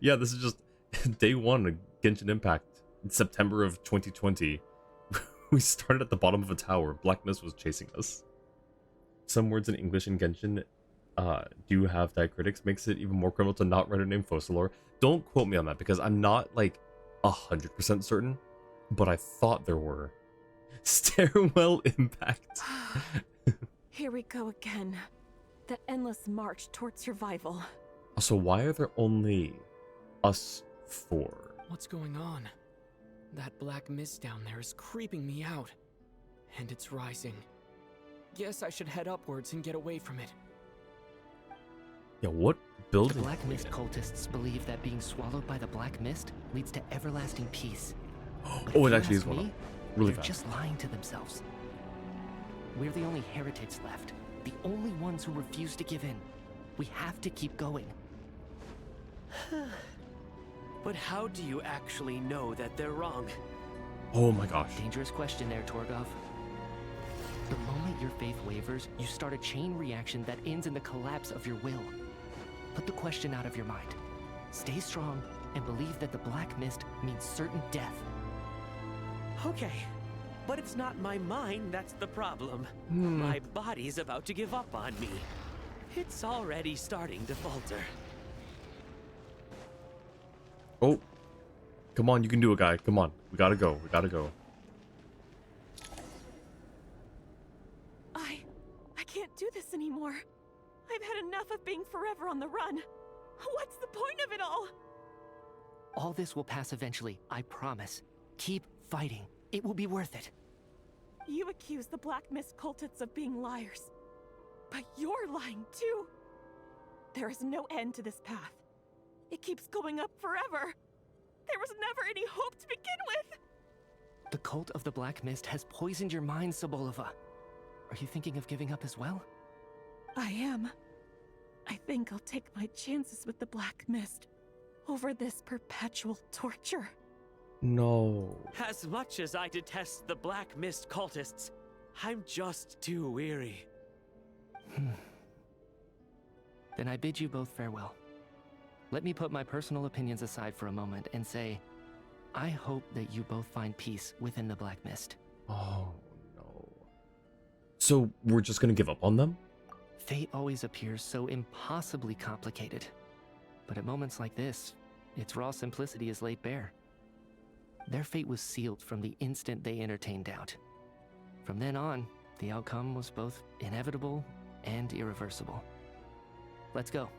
Yeah, this is just day one of Genshin Impact in September of 2020. We started at the bottom of a tower. Black Mist was chasing us. Some words in English in Genshin do have diacritics, makes it even more criminal to not write a name Focalor. Don't quote me on that because I'm not like 100% certain, but I thought there were. Stairwell Impact. Here we go again. The endless march towards survival. So why are there only us four? What's going on? That black mist down there is creeping me out. And it's rising. Guess I should head upwards and get away from it. Yeah, what building? The Black Mist cultists believe that being swallowed by the Black Mist leads to everlasting peace. But Oh, if it you actually is ask one me, up. Really they're fast. just lying to themselves. We're the only heretics left. The only ones who refuse to give in. We have to keep going. But how do you actually know that they're wrong? Oh my gosh. Dangerous question there, Torgov. The moment your faith wavers, you start a chain reaction that ends in the collapse of your will. Put the question out of your mind. Stay strong and believe that the Black Mist means certain death. Okay, but it's not my mind that's the problem. My body's about to give up on me. It's already starting to falter. Oh. Come on, you can do it, guy. Come on. We gotta go. We gotta go. I can't do this anymore. I've had enough of being forever on the run. What's the point of it all? All this will pass eventually, I promise. Keep fighting. It will be worth it. You accuse the Black Mist cultists of being liars. But you're lying too. There is no end to this path. It keeps going up forever. There was never any hope to begin with. The cult of the Black Mist has poisoned your mind, Sobolova. Are you thinking of giving up as well? I am. I think I'll take my chances with the Black Mist over this perpetual torture. No. As much as I detest the Black Mist cultists, I'm just too weary. Then I bid you both farewell. Let me put my personal opinions aside for a moment and say, I hope that you both find peace within the Black Mist. Oh no. So we're just gonna give up on them? Fate always appears so impossibly complicated. But at moments like this, its raw simplicity is laid bare. Their fate was sealed from the instant they entertained doubt. From then on, the outcome was both inevitable and irreversible. Let's go.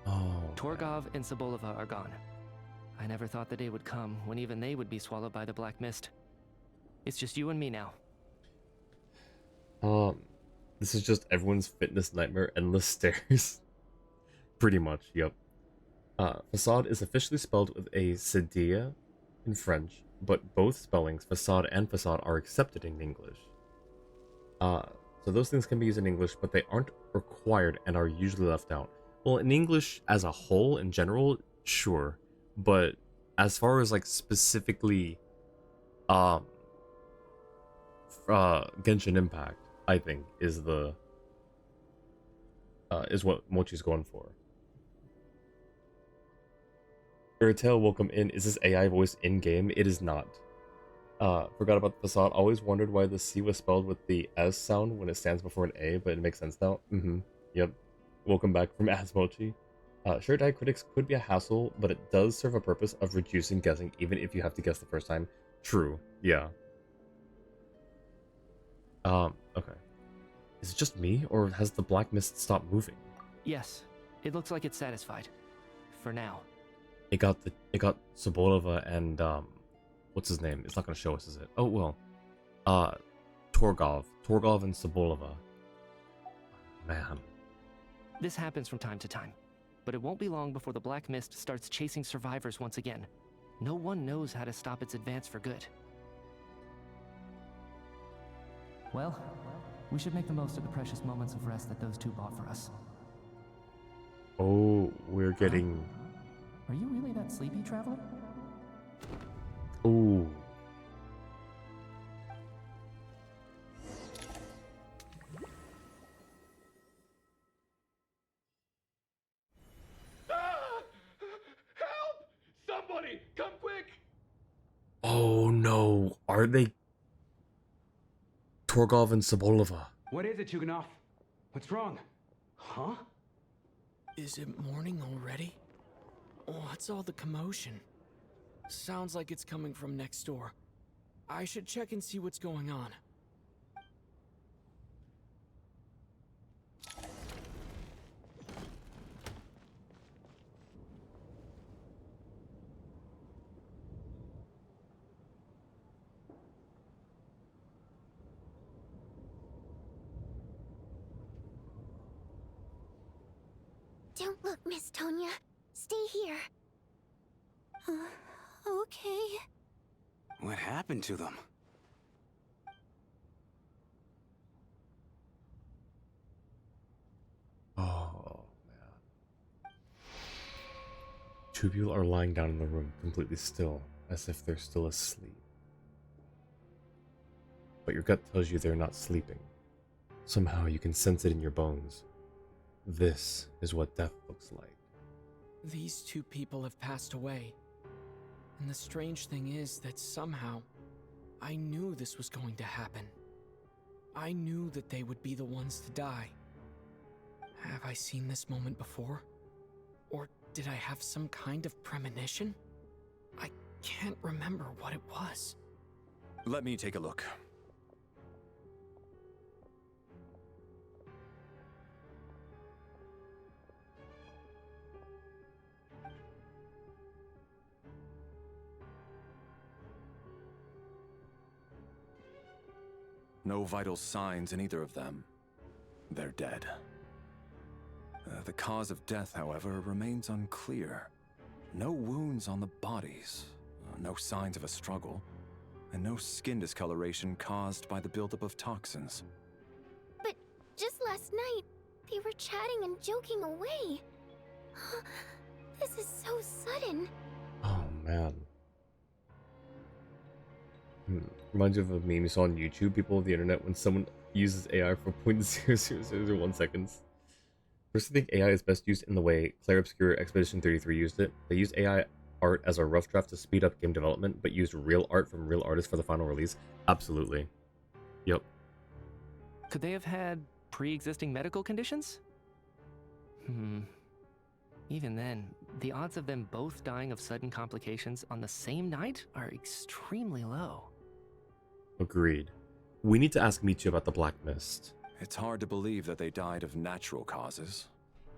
Oh. Torgov and Sobolova are gone. I never thought the day would come when even they would be swallowed by the Black Mist. It's just you and me now. This is just everyone's fitness nightmare, endless stairs. Pretty much, yep. Facade is officially spelled with a cedilla in French, but both spellings, facade and facade, are accepted in English. So those things can be used in English, but they aren't required and are usually left out. Well, in English as a whole, in general, sure. But as far as like specifically Genshin Impact, I think is the is what Mochi's going for. Airtail, welcome in. Is this AI voice in game? It is not. Forgot about the facade. Always wondered why the C was spelled with the S sound when it stands before an A, but it makes sense now. Yep. Welcome back from Mochi. Shared diacritics could be a hassle, but it does serve a purpose of reducing guessing, even if you have to guess the first time. True. Yeah. Okay. Is it just me, or has the black mist stopped moving? Yes, it looks like it's satisfied. For now. It got Sobolova and what's his name? It's not gonna show us, is it? Oh well. Torgov and Sobolova. Man. This happens from time to time, but it won't be long before the Black Mist starts chasing survivors once again. No one knows how to stop its advance for good. Well, we should make the most of the precious moments of rest that those two bought for us. Oh, we're getting... Are you really that sleepy, traveler? Ooh. Help! Somebody, come quick! Oh no, are they Torgov and Sobolova? What is it, Chuganov? What's wrong? Huh? Is it morning already? What's all the commotion? Sounds like it's coming from next door. I should check and see what's going on. Don't look, Miss Tonya. Stay here. Okay. What happened to them? Oh, man. Two people are lying down in the room, completely still, as if they're still asleep. But your gut tells you they're not sleeping. Somehow you can sense it in your bones. This is what death looks like. These two people have passed away. And the strange thing is that somehow, I knew this was going to happen. I knew that they would be the ones to die. Have I seen this moment before? Or did I have some kind of premonition? I can't remember what it was. Let me take a look. No vital signs in either of them. They're dead. The cause of death, however, remains unclear. No wounds on the bodies, no signs of a struggle, and no skin discoloration caused by the buildup of toxins. But just last night, they were chatting and joking away. This is so sudden. Oh, man. Reminds you of a meme you saw on YouTube, people of the internet, when someone uses AI for 0.0001 seconds. First, I think AI is best used in the way Clair Obscure Expedition 33 used it. They used AI art as a rough draft to speed up game development, but used real art from real artists for the final release. Absolutely. Yep. Could they have had pre-existing medical conditions? Even then, the odds of them both dying of sudden complications on the same night are extremely low. Agreed. We need to ask Michi about the Black Mist. It's hard to believe that they died of natural causes,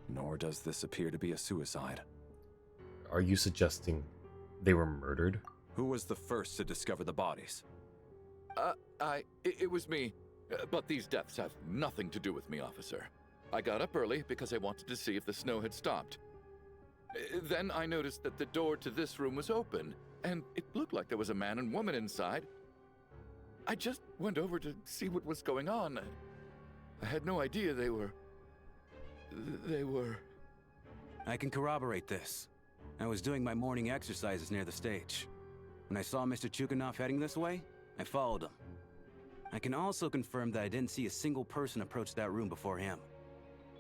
nor does this appear to be a suicide. Are you suggesting they were murdered? Who was the first to discover the bodies? It was me. But these deaths have nothing to do with me, officer. I got up early because I wanted to see if the snow had stopped. Then I noticed that the door to this room was open, and it looked like there was a man and woman inside. I just went over to see what was going on. I had no idea they were... I can corroborate this. I was doing my morning exercises near the stage. When I saw Mr. Chuganov heading this way, I followed him. I can also confirm that I didn't see a single person approach that room before him.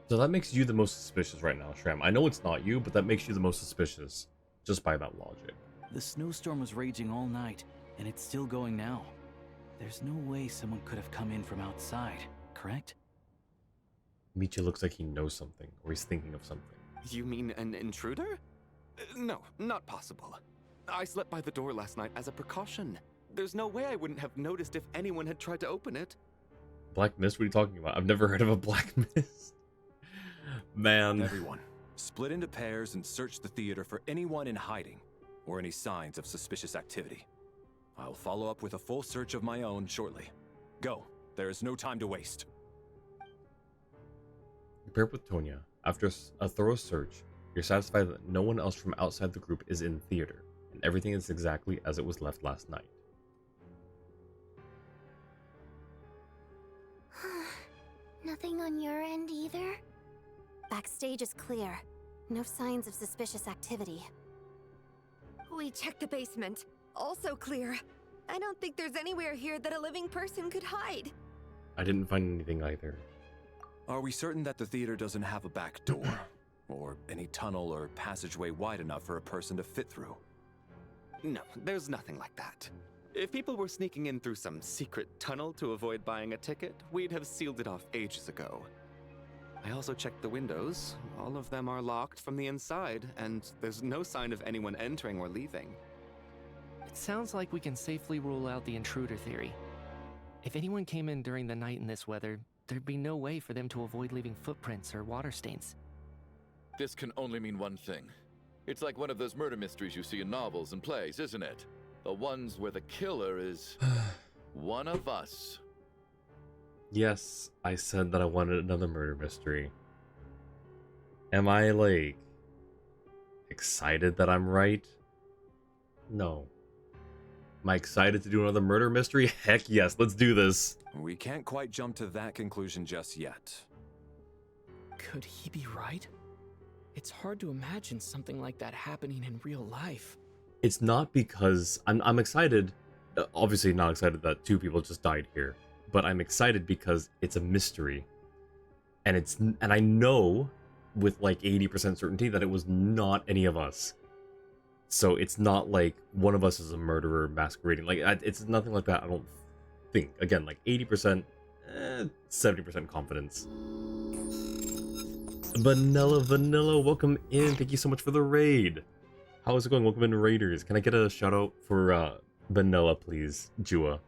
So that makes you the most suspicious right now, Shram. I know it's not you, but that makes you the most suspicious, just by that logic. The snowstorm was raging all night, and it's still going now. There's no way someone could have come in from outside, correct? Michi looks like he knows something, or he's thinking of something. You mean an intruder? No, not possible. I slept by the door last night as a precaution. There's no way I wouldn't have noticed if anyone had tried to open it. Black mist? What are you talking about? I've never heard of a black mist. Man. Everyone, split into pairs and search the theater for anyone in hiding or any signs of suspicious activity. I'll follow up with a full search of my own shortly. Go. There is no time to waste. Paired with Tonya, after a thorough search, you're satisfied that no one else from outside the group is in theater, and everything is exactly as it was left last night. Nothing on your end either? Backstage is clear. No signs of suspicious activity. We checked the basement. Also clear. I don't think there's anywhere here that a living person could hide. I didn't find anything either. Are we certain that the theater doesn't have a back door? Or any tunnel or passageway wide enough for a person to fit through? No, there's nothing like that. If people were sneaking in through some secret tunnel to avoid buying a ticket, we'd have sealed it off ages ago. I also checked the windows. All of them are locked from the inside, and there's no sign of anyone entering or leaving. It sounds like we can safely rule out the intruder theory. If anyone came in during the night in this weather, there'd be no way for them to avoid leaving footprints or water stains. This can only mean one thing. It's like one of those murder mysteries you see in novels and plays, isn't it? The ones where the killer is one of us. Yes, I said that I wanted another murder mystery. Am I, like, excited that I'm right? No. Am I excited to do another murder mystery? Heck yes, let's do this. We can't quite jump to that conclusion just yet. Could he be right? It's hard to imagine something like that happening in real life. It's not because I'm excited. Obviously not excited that 2 people just died here, but I'm excited because it's a mystery. And I know with like 80% certainty that it was not any of us. So it's not like one of us is a murderer masquerading. Like it's nothing like that, I don't think. Again, like 80%, 70% confidence. Vanilla, welcome in. Thank you so much for the raid. How is it going? Welcome in, Raiders. Can I get a shout out for Vanilla, please? Jua.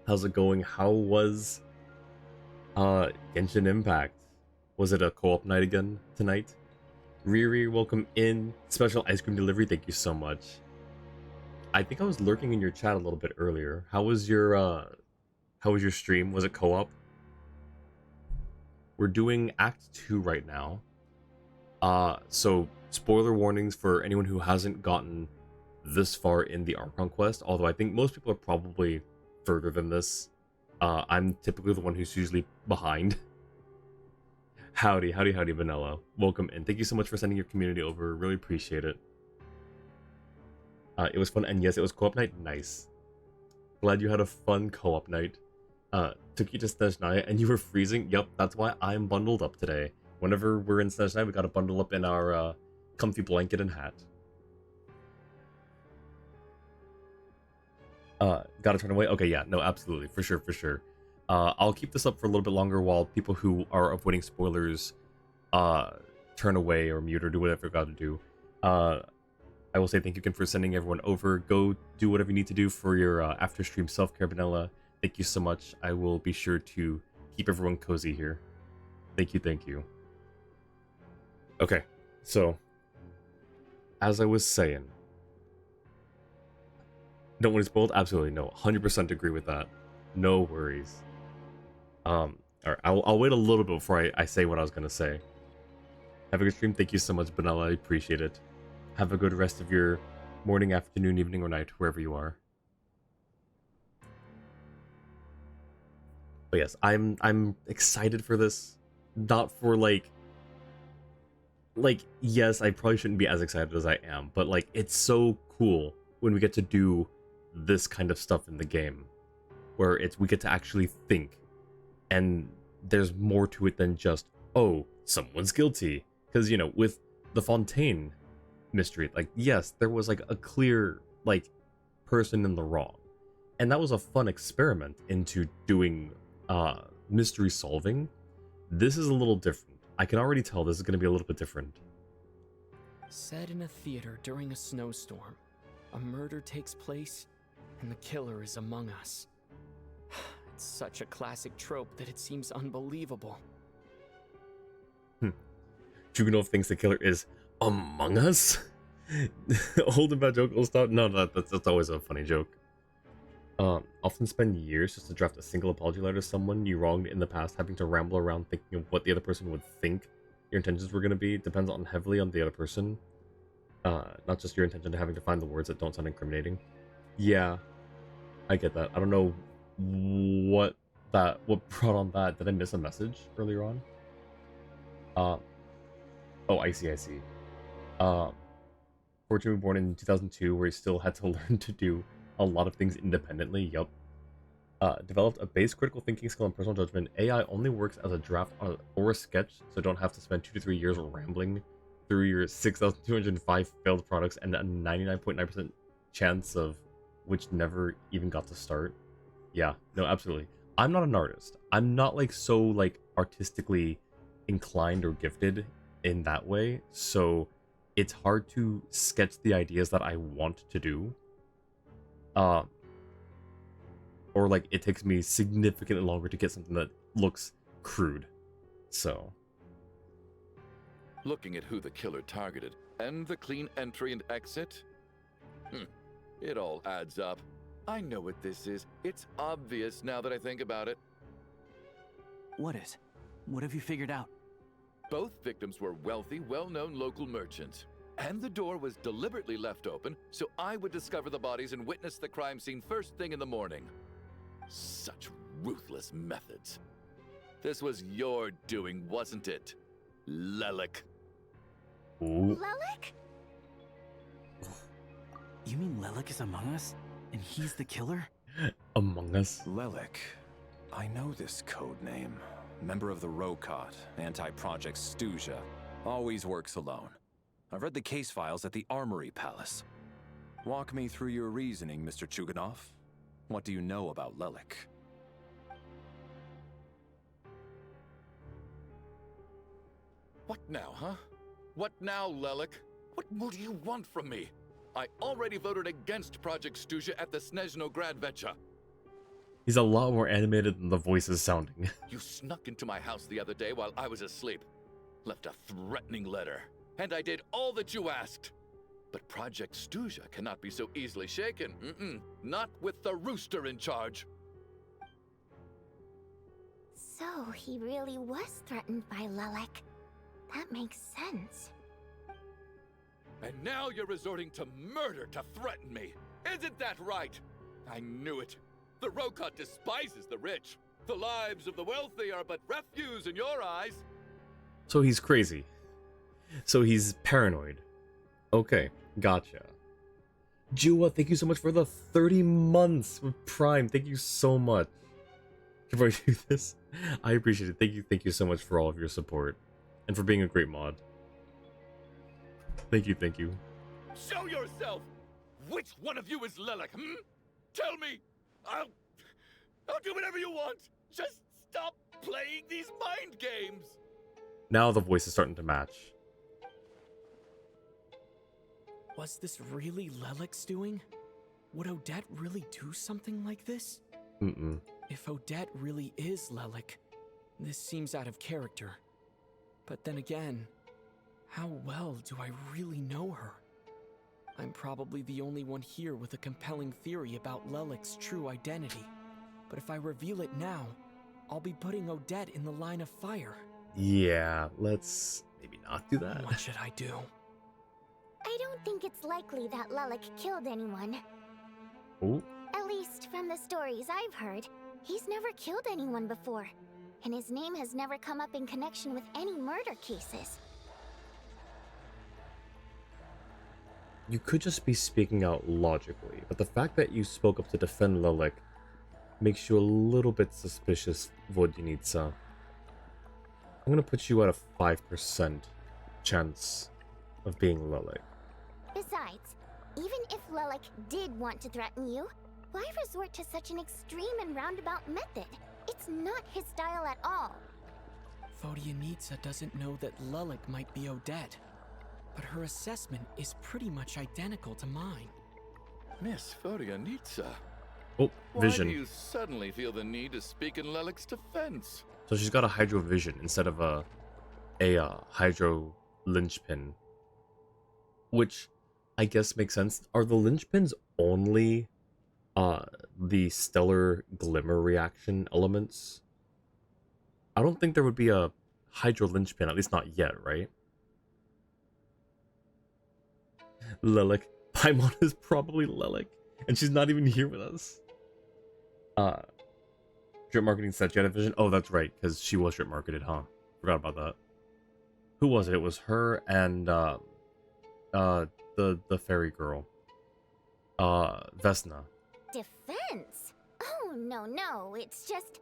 How's it going? How was Genshin Impact? Was it a co-op night again tonight? Riri, welcome in. Special ice cream delivery, thank you so much. I think I was lurking in your chat a little bit earlier. How was your stream? Was it co-op? We're doing Act 2 right now. So spoiler warnings for anyone who hasn't gotten this far in the Archon quest, although I think most people are probably further than this. I'm typically the one who's usually behind. Howdy, Vanilla. Welcome in. Thank you so much for sending your community over. Really appreciate it. It was fun, and yes, it was co-op night. Nice. Glad you had a fun co-op night. Took you to Snezhnaya and you were freezing? Yep, that's why I'm bundled up today. Whenever we're in Snezhnaya, we gotta bundle up in our comfy blanket and hat. Gotta turn away? Okay, yeah, no, absolutely, for sure. I'll keep this up for a little bit longer while people who are avoiding spoilers turn away or mute or do whatever you gotta do. I will say thank you again for sending everyone over. Go do whatever you need to do for your after stream self-care, Vanilla. Thank you so much. I will be sure to keep everyone cozy here. Thank you. Okay, so as I was saying, don't want to spoiled? Absolutely no. 100% agree with that. No worries. All right, I'll wait a little bit before I say what I was gonna say. Have a good stream. Thank you so much, Vanilla. I appreciate it. Have a good rest of your morning, afternoon, evening, or night, wherever you are. But yes, I'm excited for this. Not for like yes, I probably shouldn't be as excited as I am, but like it's so cool when we get to do this kind of stuff in the game, where we get to actually think, and there's more to it than just, oh, someone's guilty. Because, you know, with the Fontaine mystery, like, yes, there was like a clear like person in the wrong, and that was a fun experiment into doing mystery solving. This is a little different. I can already tell this is going to be a little bit different. Set in a theater during a snowstorm, a murder takes place, and the killer is among us. It's such a classic trope that it seems unbelievable. Jugunov thinks the killer is among us? Old and bad joke will stop? No, that's always a funny joke. Often spend years just to draft a single apology letter to someone you wronged in the past, having to ramble around thinking of what the other person would think your intentions were going to be. Depends on heavily on the other person. Not just your intention, having to find the words that don't sound incriminating. Yeah, I get that. I don't know what brought on that. Did I miss a message earlier on? Oh, I see. Fortunately born in 2002, where he still had to learn to do a lot of things independently. Yup. Developed a base critical thinking skill and personal judgment. AI only works as a draft or a sketch, so don't have to spend 2 to 3 years rambling through your 6,205 failed products and a 99.9% chance of which never even got to start. Yeah, no, absolutely. I'm not an artist. I'm not like so like artistically inclined or gifted in that way, so it's hard to sketch the ideas that I want to do. Or like it takes me significantly longer to get something that looks crude. So Looking at who the killer targeted and the clean entry and exit, it all adds up. I know what this is. It's obvious now that I think about it. What is? What have you figured out? Both victims were wealthy, well-known local merchants. And the door was deliberately left open so I would discover the bodies and witness the crime scene first thing in the morning. Such ruthless methods. This was your doing, wasn't it, Lelik? Ooh. Lelik? You mean Lelik is among us? And he's the killer? Among Us? Lelik. I know this code name. Member of the Rokot, anti-Project Stuja. Always works alone. I've read the case files at the Armory Palace. Walk me through your reasoning, Mr. Chuganov. What do you know about Lelik? What now, huh? What now, Lelik? What more do you want from me? I already voted against Project Stuja at the Snezhno Gradvecha. He's a lot more animated than the voice is sounding. You snuck into my house the other day while I was asleep. Left a threatening letter. And I did all that you asked. But Project Stuja cannot be so easily shaken. Not with the rooster in charge. So he really was threatened by Lelik. That makes sense. And now you're resorting to murder to threaten me. Isn't that right? I knew it. The Rokot despises the rich. The lives of the wealthy are but refuse in your eyes. So he's crazy. So he's paranoid. Okay, gotcha. Jua, thank you so much for the 30 months with Prime. Thank you so much. Before I do this, I appreciate it. Thank you so much for all of your support. And for being a great mod. Thank you. Show yourself! Which one of you is Lelik, Tell me! I'll do whatever you want! Just stop playing these mind games! Now the voice is starting to match. Was this really Lelik's doing? Would Odette really do something like this? If Odette really is Lelik, this seems out of character. But then again, how well do I really know her? I'm probably the only one here with a compelling theory about Lelik's true identity. But if I reveal it now, I'll be putting Odette in the line of fire. Yeah, let's maybe not do that. What should I do? I don't think it's likely that Lelik killed anyone. Oh. At least from the stories I've heard, he's never killed anyone before. And his name has never come up in connection with any murder cases. You could just be speaking out logically, but the fact that you spoke up to defend Lelik makes you a little bit suspicious, Vodyanica. I'm gonna put you at a 5% chance of being Lelik. Besides, even if Lelik did want to threaten you, why resort to such an extreme and roundabout method? It's not his style at all. Vodyanitsa doesn't know that Lelik might be Odette, but her assessment is pretty much identical to mine. Miss Vodyanitsa. Oh, Why vision. do you suddenly feel the need to speak in Lelik's defense? So she's got a hydro vision instead of a hydro linchpin, which I guess makes sense. Are the linchpins only the stellar glimmer reaction elements? I don't think there would be a hydro linchpin, at least not yet, right? Lelik. Paimon is probably Lelik, and she's not even here with us. Drip marketing said she had a vision. Oh, that's right, because she was drip marketed, huh? Forgot about that. Who was it? It was her and the fairy girl. Vesna. Defense? Oh, no. It's just,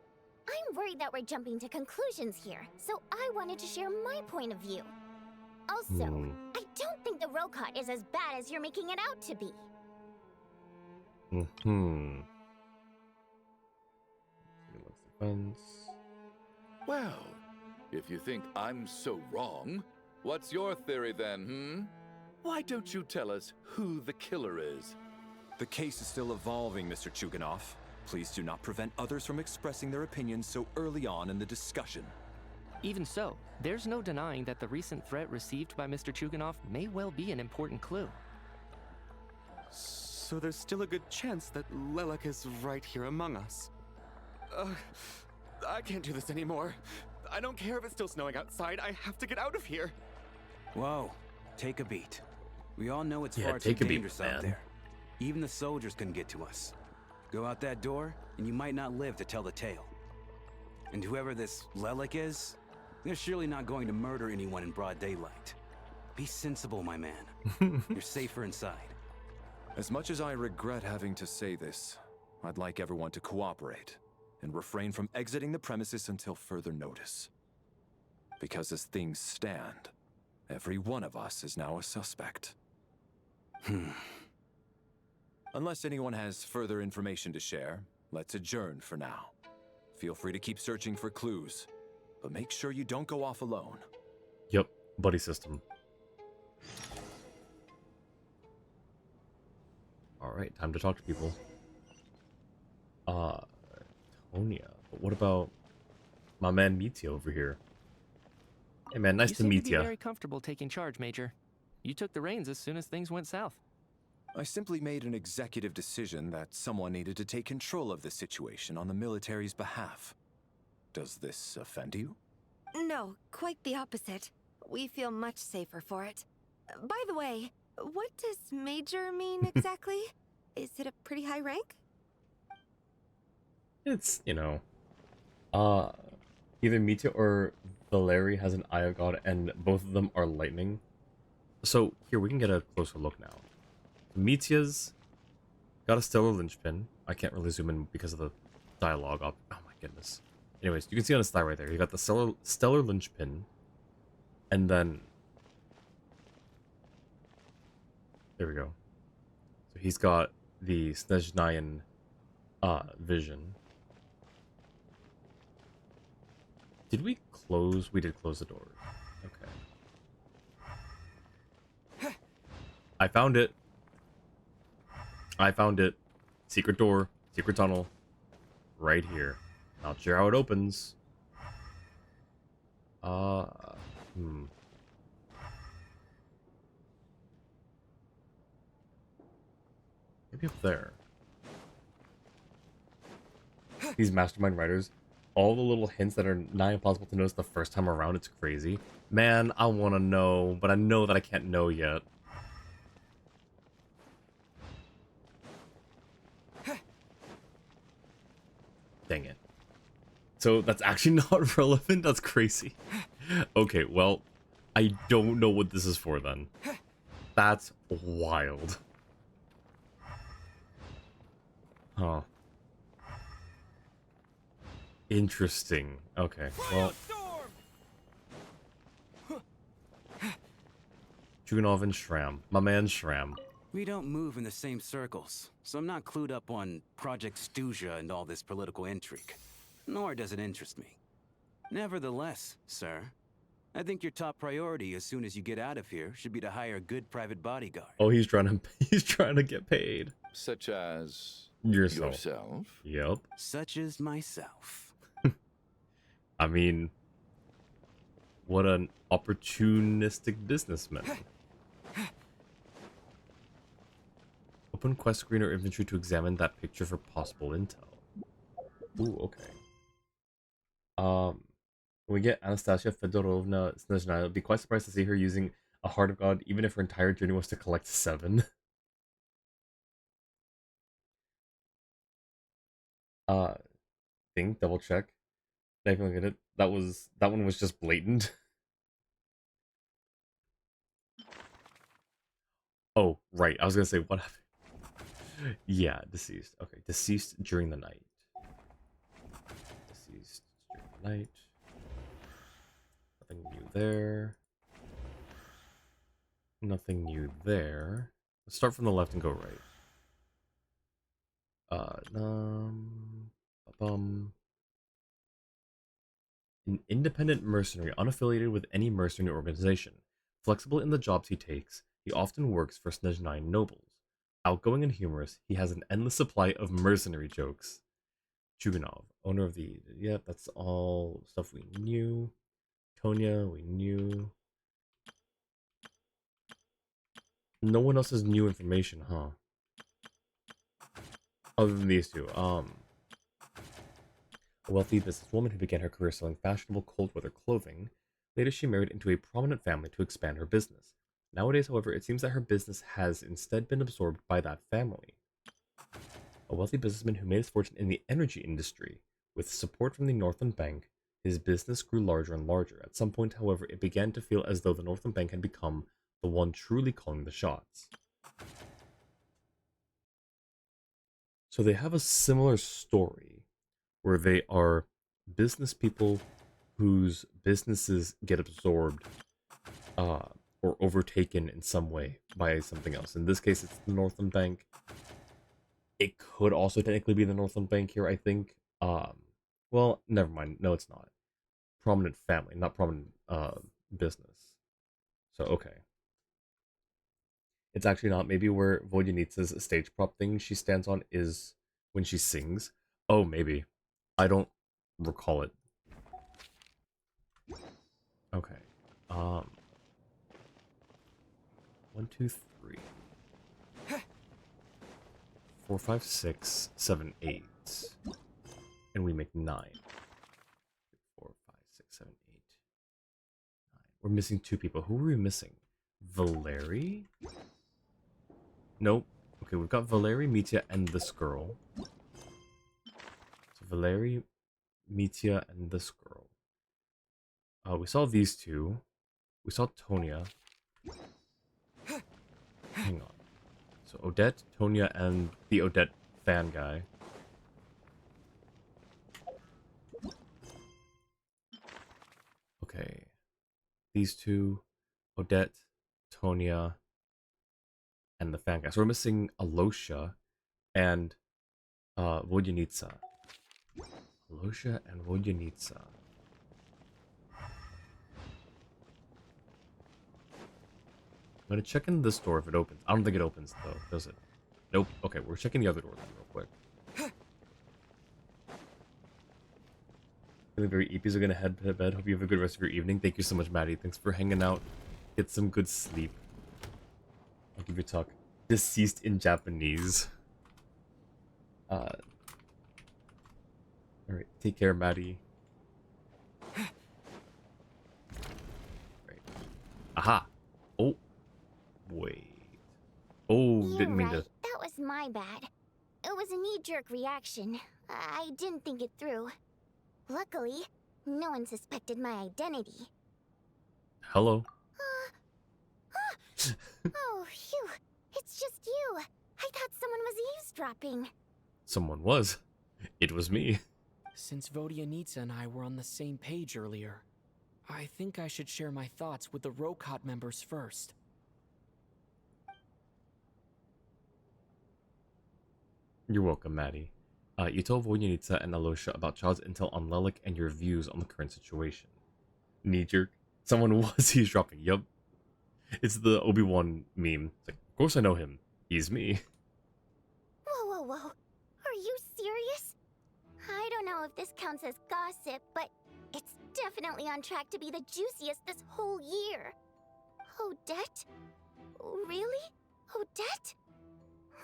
I'm worried that we're jumping to conclusions here, so I wanted to share my point of view. Also, I don't think the Rokot is as bad as you're making it out to be. Well, if you think I'm so wrong, what's your theory then, Why don't you tell us who the killer is? The case is still evolving, Mr. Chuganov. Please do not prevent others from expressing their opinions so early on in the discussion. Even so, there's no denying that the recent threat received by Mr. Chuganov may well be an important clue. So there's still a good chance that Lelik is right here among us. I can't do this anymore. I don't care if it's still snowing outside. I have to get out of here. Whoa, take a beat. We all know it's Yeah, far too take a beat, dangerous out man. there. Even the soldiers couldn't get to us. Go out that door, and you might not live to tell the tale. And whoever this Lelik is, they're surely not going to murder anyone in broad daylight. Be sensible, my man. You're safer inside. As much as I regret having to say this, I'd like everyone to cooperate and refrain from exiting the premises until further notice. Because as things stand, every one of us is now a suspect. Unless anyone has further information to share, let's adjourn for now. Feel free to keep searching for clues, but make sure you don't go off alone. Yep, buddy system. Alright, time to talk to people. Tonya. But what about my man Mitya over here? Hey man, nice You to seem meet to be ya. very comfortable taking charge, Major. You took the reins as soon as things went south. I simply made an executive decision that someone needed to take control of the situation on the military's behalf. Does this offend you? No, quite the opposite. We feel much safer for it. By the way, what does Major mean exactly? Is it a pretty high rank? It's, either Mitya or Valeri has an Eye of God, and both of them are lightning. So, here, we can get a closer look now. Mitya's got a stellar linchpin. I can't really zoom in because of the dialogue. Oh my goodness. Anyways, you can see on his thigh right there, you got the stellar linchpin, and then there we go. So he's got the Snezhnayan vision. Did we close? We did close the door. Okay. I found it. I found it. Secret door, secret tunnel, right here. Not sure how it opens. Maybe up there. These mastermind writers, all the little hints that are nigh impossible to notice the first time around, it's crazy. Man, I want to know, but I know that I can't know yet. Dang it. So that's actually not relevant? That's crazy. Okay, well, I don't know what this is for then. That's wild. Huh. Interesting. Okay, well. Juganov and Shram. My man Shram. We don't move in the same circles, so I'm not clued up on Project Stuja and all this political intrigue. Nor does it interest me. Nevertheless, sir, I think your top priority as soon as you get out of here should be to hire a good private bodyguard. Oh, he's trying to get paid. Such as Yourself. Yep. Such as myself. I mean, what an opportunistic businessman. Open quest screen or inventory to examine that picture for possible intel. Ooh, okay. When we get Anastasia Fedorovna Snezhnaya, I'd be quite surprised to see her using a Heart of God, even if her entire journey was to collect 7. Thing, double check. Not even looking at it. That one was just blatant. Oh, right. I was gonna say what happened. Yeah, deceased. Okay, deceased during the night. Deceased during the night. Nothing new there. Nothing new there. Let's start from the left and go right. An independent mercenary, unaffiliated with any mercenary organization. Flexible in the jobs he takes, he often works for Snezhnaya nobles. Outgoing and humorous, he has an endless supply of mercenary jokes. Chuganov, owner of the... Yep, that's all stuff we knew. Tonya, we knew. No one else has new information, huh? Other than these two. A wealthy businesswoman who began her career selling fashionable cold weather clothing. Later, she married into a prominent family to expand her business. Nowadays, however, it seems that her business has instead been absorbed by that family. A wealthy businessman who made his fortune in the energy industry. With support from the Northland Bank, his business grew larger and larger. At some point, however, it began to feel as though the Northland Bank had become the one truly calling the shots. So they have a similar story where they are business people whose businesses get absorbed or overtaken in some way by something else. In this case, it's the Northland Bank. It could also technically be the Northland Bank here, I think. Well, never mind. No, it's not. Prominent family, not prominent business. So, okay. It's actually not. Maybe where Vodyanitsa's stage prop thing she stands on is when she sings. Oh, maybe. I don't recall it. Okay. 1, 2, 3. 4, 5, 6, 7, 8. And we make 9. 4, 5, 6, 7, 8, 9. We're missing 2 people. Who are we missing? Valeri? Nope. Okay, we've got Valeri, Mitya, and this girl. So Valeri, Mitya, and this girl. We saw these 2. We saw Tonya. Hang on. So Odette, Tonya, and the Odette fan guy. Okay. These 2, Odette, Tonya, and the fan guy. So we're missing Alosha and Vodyanitsa. Alosha and Vodyanitsa. I'm gonna check in this door if it opens. I don't think it opens though, does it? Nope. Okay, we're checking the other door then real quick. Feeling very eepy, so gonna head to bed. Hope you have a good rest of your evening. Thank you so much, Maddie. Thanks for hanging out. Get some good sleep. I'll give you a talk. Deceased in Japanese. Alright, take care, Maddie. Right. Aha! Oh. Wait. Oh, You're didn't mean right. to. That was my bad. It was a knee-jerk reaction. I didn't think it through. Luckily, no one suspected my identity. Hello. Oh, phew. It's just you. I thought someone was eavesdropping. Someone was. It was me. Since Vodyanitsa and I were on the same page earlier, I think I should share my thoughts with the Rokot members first. You're welcome, Maddie. You told Voynitsa and Alosha about Child's intel on Lelik and your views on the current situation. Knee jerk. Someone was eavesdropping. Yup. It's the Obi-Wan meme. It's like, of course I know him. He's me. Whoa, whoa, whoa. Are you serious? I don't know if this counts as gossip, but it's definitely on track to be the juiciest this whole year. Odette? Really? Odette?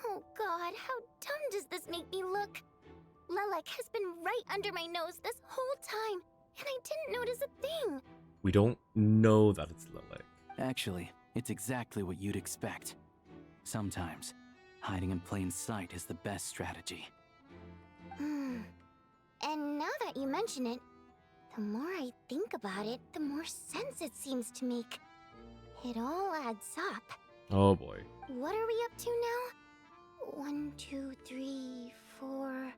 Oh god, how dumb does this make me look? Lelik has been right under my nose this whole time, and I didn't notice a thing. We don't know that it's Lelik. Actually, it's exactly what you'd expect. Sometimes, hiding in plain sight is the best strategy. And now that you mention it, the more I think about it, the more sense it seems to make. It all adds up. Oh boy. What are we up to now? 1, 2, 3, 4...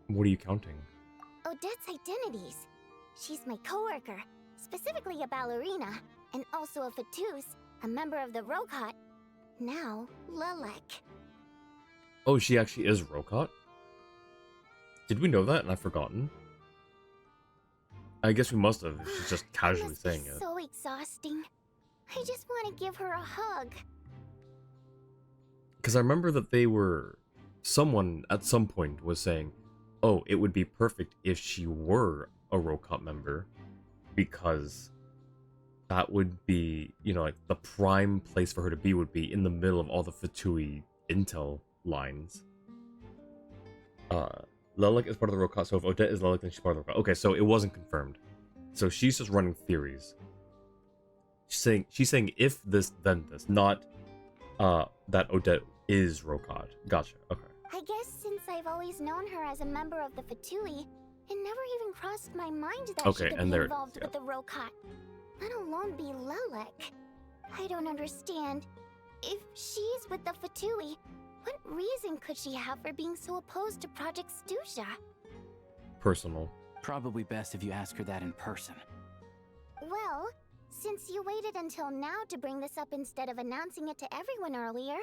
What are you counting? Odette's identities. She's my coworker, specifically a ballerina, and also a Fatous, a member of the Rokot. Now, Lelik. Oh, she actually is Rokot? Did we know that and I've forgotten? I guess we must have. She's just casually saying it. So exhausting. I just want to give her a hug. Because I remember that they were... Someone at some point was saying, oh, it would be perfect if she were a Rokot member. Because that would be, you know, like the prime place for her to be would be in the middle of all the Fatui intel lines. Lelik is part of the Rokot, so if Odette is Lelik, then she's part of the Rokot. Okay, so it wasn't confirmed. So she's just running theories. She's saying if this, then this, not that Odette is Rokot. Gotcha, okay. I guess since I've always known her as a member of the Fatui, it never even crossed my mind that she could be involved with the Rokot, let alone be Lelik. I don't understand. If she's with the Fatui, what reason could she have for being so opposed to Project Stusha? Personal. Probably best if you ask her that in person. Well, since you waited until now to bring this up instead of announcing it to everyone earlier,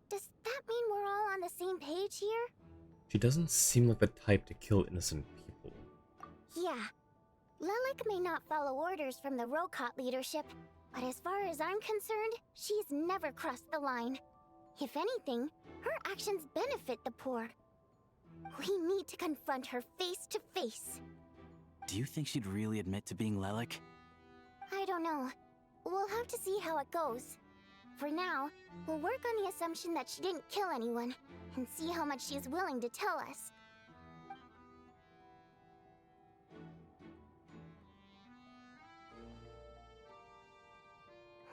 does that mean we're all on the same page here? She doesn't seem like the type to kill innocent people. Yeah. Lelik may not follow orders from the Rokot leadership, but as far as I'm concerned, she's never crossed the line. If anything, her actions benefit the poor. We need to confront her face to face. Do you think she'd really admit to being Lelik? I don't know. We'll have to see how it goes. For now, we'll work on the assumption that she didn't kill anyone, and see how much she's willing to tell us.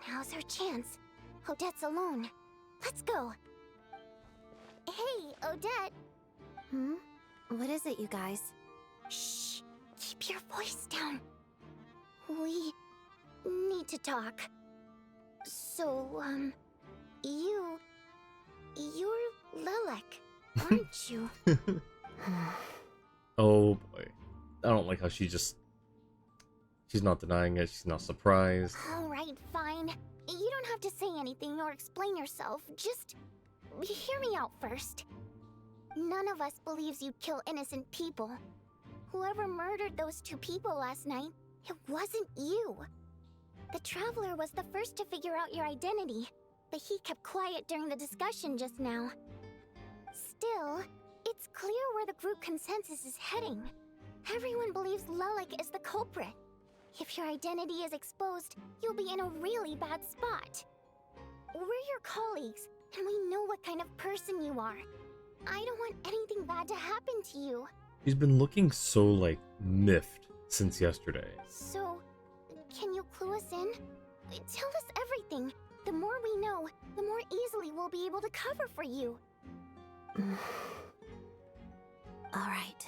Now's her chance. Odette's alone. Let's go. Hey, Odette. What is it, you guys? Shh. Keep your voice down. We need to talk. So, you're Lelik, aren't you? Oh boy. I don't like how she's not denying it, she's not surprised. Alright, fine. You don't have to say anything or explain yourself, just hear me out first. None of us believes you kill innocent people. Whoever murdered those 2 people last night, it wasn't you. The Traveler was the first to figure out your identity, but he kept quiet during the discussion just now. Still, it's clear where the group consensus is heading. Everyone believes Lelik is the culprit. If your identity is exposed, you'll be in a really bad spot. We're your colleagues, and we know what kind of person you are. I don't want anything bad to happen to you. She's been looking so, like, miffed since yesterday. So, can you clue us in? Tell us everything. The more we know, the more easily we'll be able to cover for you. Alright.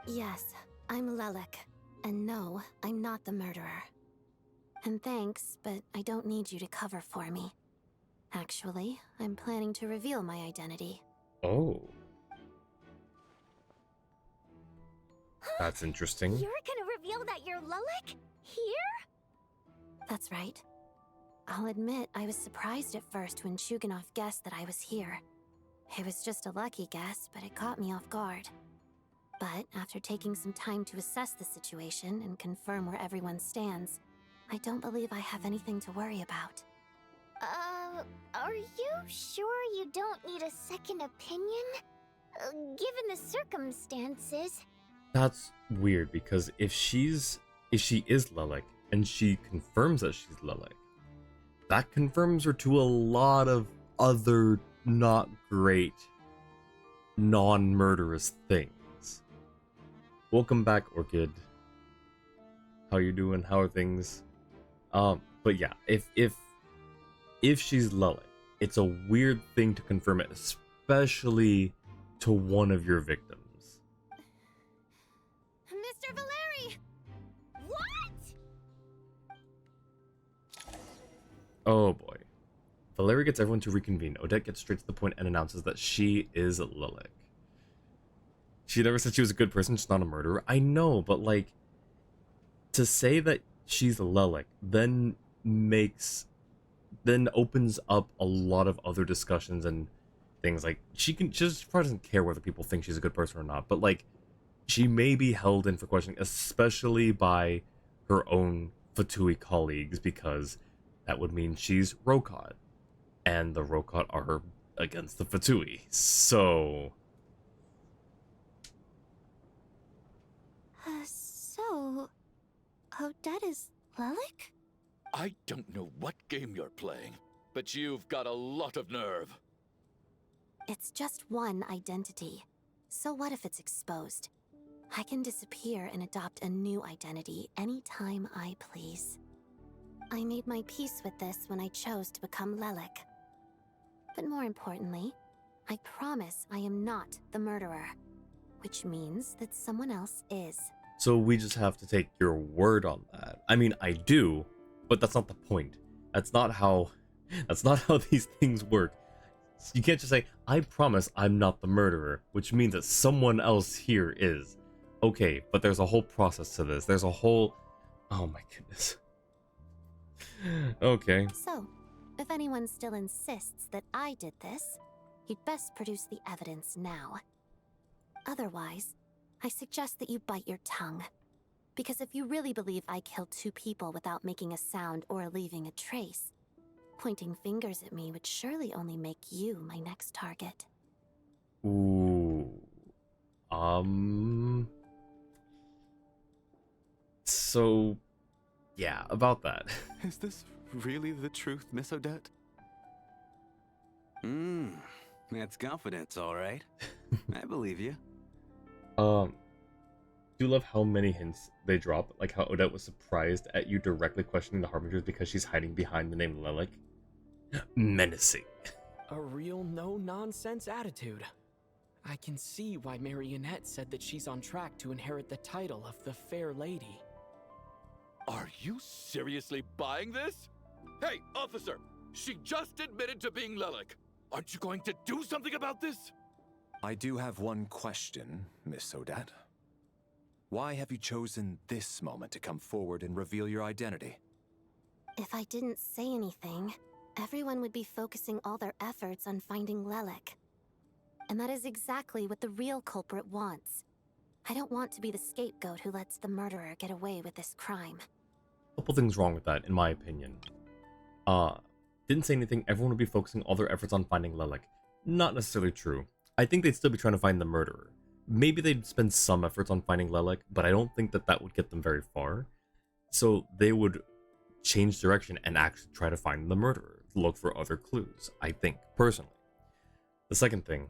Yes, I'm Lelik. And no, I'm not the murderer. And thanks, but I don't need you to cover for me. Actually, I'm planning to reveal my identity. Oh. That's interesting. You're gonna reveal that you're Lelik? Here? That's right. I'll admit I was surprised at first when Chuganov guessed that I was here. It was just a lucky guess, but it caught me off guard. But after taking some time to assess the situation and confirm where everyone stands, I don't believe I have anything to worry about. Are you sure you don't need a second opinion? Given the circumstances. That's weird because if she is Lilac and she confirms that she's Lilac, that confirms her to a lot of other not great non-murderous things. Welcome back, Orchid. How you doing? How are things? But yeah, if she's Lilac, it's a weird thing to confirm it, especially to one of your victims. Mr. Valeri! What? Oh boy. Valeri gets everyone to reconvene. Odette gets straight to the point and announces that she is Lilac. She never said she was a good person, just not a murderer. I know, but like, to say that she's Lilac then opens up a lot of other discussions and things. Like, she just probably doesn't care whether people think she's a good person or not, but like, she may be held in for questioning, especially by her own Fatui colleagues, because that would mean she's Rokot, and the Rokot are against the Fatui. So So, Odette is Lilac? I don't know what game you're playing, but you've got a lot of nerve. It's just one identity. So what if it's exposed? I can disappear and adopt a new identity anytime I please. I made my peace with this when I chose to become Lilac. But more importantly, I promise I am not the murderer, which means that someone else is. So we just have to take your word on that. I mean, I do, but that's not the point. That's not how these things work. You can't just say, I promise I'm not the murderer, which means that someone else here is. Okay, but there's a whole process to this. There's a whole... Oh my goodness. Okay. So, if anyone still insists that I did this, you'd best produce the evidence now. Otherwise, I suggest that you bite your tongue. Because if you really believe I killed 2 people without making a sound or leaving a trace, pointing fingers at me would surely only make you my next target. Ooh. So, yeah, about that. Is this really the truth, Miss Odette? That's confidence, all right. I believe you. Do love how many hints they drop, like how Odette was surprised at you directly questioning the Harbingers because she's hiding behind the name Lilac. Menacing. A real no-nonsense attitude. I can see why Marionette said that she's on track to inherit the title of the Fair Lady. Are you seriously buying this? Hey, officer! She just admitted to being Lilac. Aren't you going to do something about this? I do have one question, Miss Odette. Why have you chosen this moment to come forward and reveal your identity? If I didn't say anything, everyone would be focusing all their efforts on finding Lilac. And that is exactly what the real culprit wants. I don't want to be the scapegoat who lets the murderer get away with this crime. A couple things wrong with that, in my opinion. Didn't say anything, everyone would be focusing all their efforts on finding Lilac. Not necessarily true. I think they'd still be trying to find the murderer. Maybe they'd spend some efforts on finding Lilac, but I don't think that would get them very far. So they would change direction and actually try to find the murderer. Look for other clues, I think, personally. The second thing,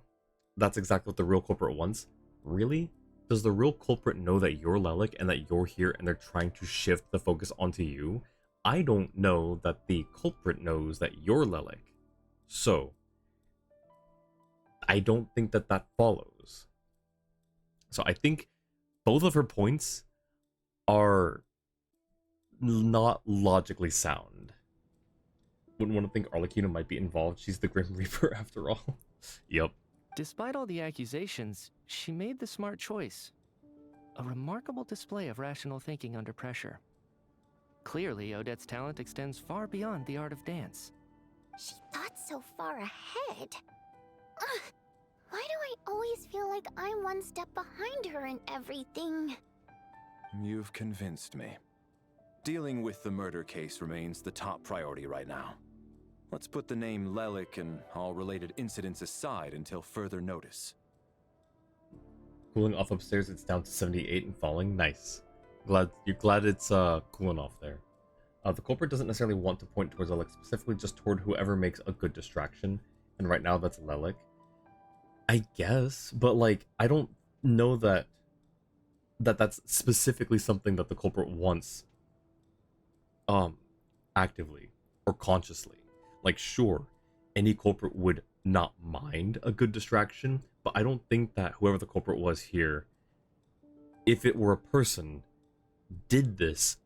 that's exactly what the real culprit wants. Really? Does the real culprit know that you're Lilac and that you're here and they're trying to shift the focus onto you? I don't know that the culprit knows that you're Lilac. So, I don't think that follows. So I think both of her points are not logically sound. Wouldn't want to think Arlecchino might be involved. She's the Grim Reaper after all. Yep. Despite all the accusations, she made the smart choice. A remarkable display of rational thinking under pressure. Clearly, Odette's talent extends far beyond the art of dance. She thought so far ahead. always feel like I'm one step behind her in everything. You've convinced me. Dealing with the murder case remains the top priority right now. Let's put the name Lelik and all related incidents aside until further notice. Cooling off upstairs, it's down to 78 and falling. Nice. You're glad it's cooling off there. The culprit doesn't necessarily want to point towards Lelik, specifically just toward whoever makes a good distraction. And right now that's Lelik. I guess, but like I don't know that's specifically something that the culprit wants actively or consciously. Like sure, any culprit would not mind a good distraction, but I don't think that whoever the culprit was here, if it were a person, did this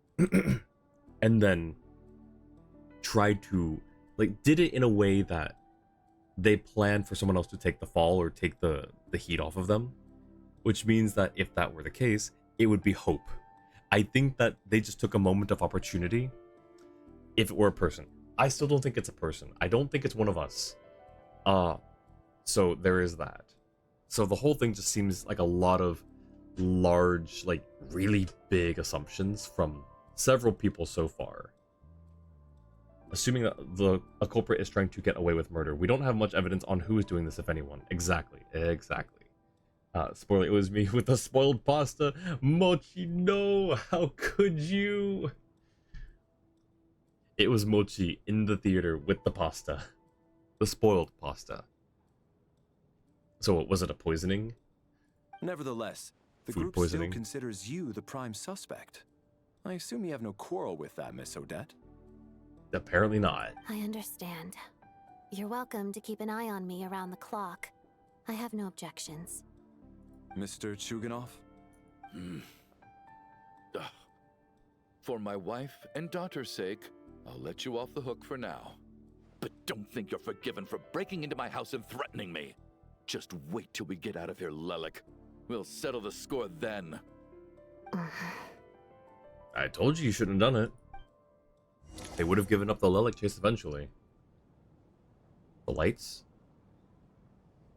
and then tried to did it in a way that they planned for someone else to take the fall or take the heat off of them, which means that if that were the case, it would be hope. I think that they just took a moment of opportunity. If it were a person, I still don't think it's a person. I don't think it's one of us. So there is that. So the whole thing just seems like a lot of large, like really big assumptions from several people so far. Assuming that a culprit is trying to get away with murder. We don't have much evidence on who is doing this, if anyone. Exactly. Spoiler, it was me with the spoiled pasta. Mochi, no! How could you? It was Mochi in the theater with the pasta. The spoiled pasta. So what, was it a poisoning? Nevertheless, the Food group poisoning? still considers you the prime suspect. I assume you have no quarrel with that, Miss Odette? Apparently not. I understand. You're welcome to keep an eye on me around the clock. I have no objections. Mr. Chuganov? For my wife and daughter's sake, I'll let you off the hook for now. But don't think you're forgiven for breaking into my house and threatening me. Just wait till we get out of here, Lelik. We'll settle the score then. I told you shouldn't have done it. They would have given up the Lelik chase eventually. The lights?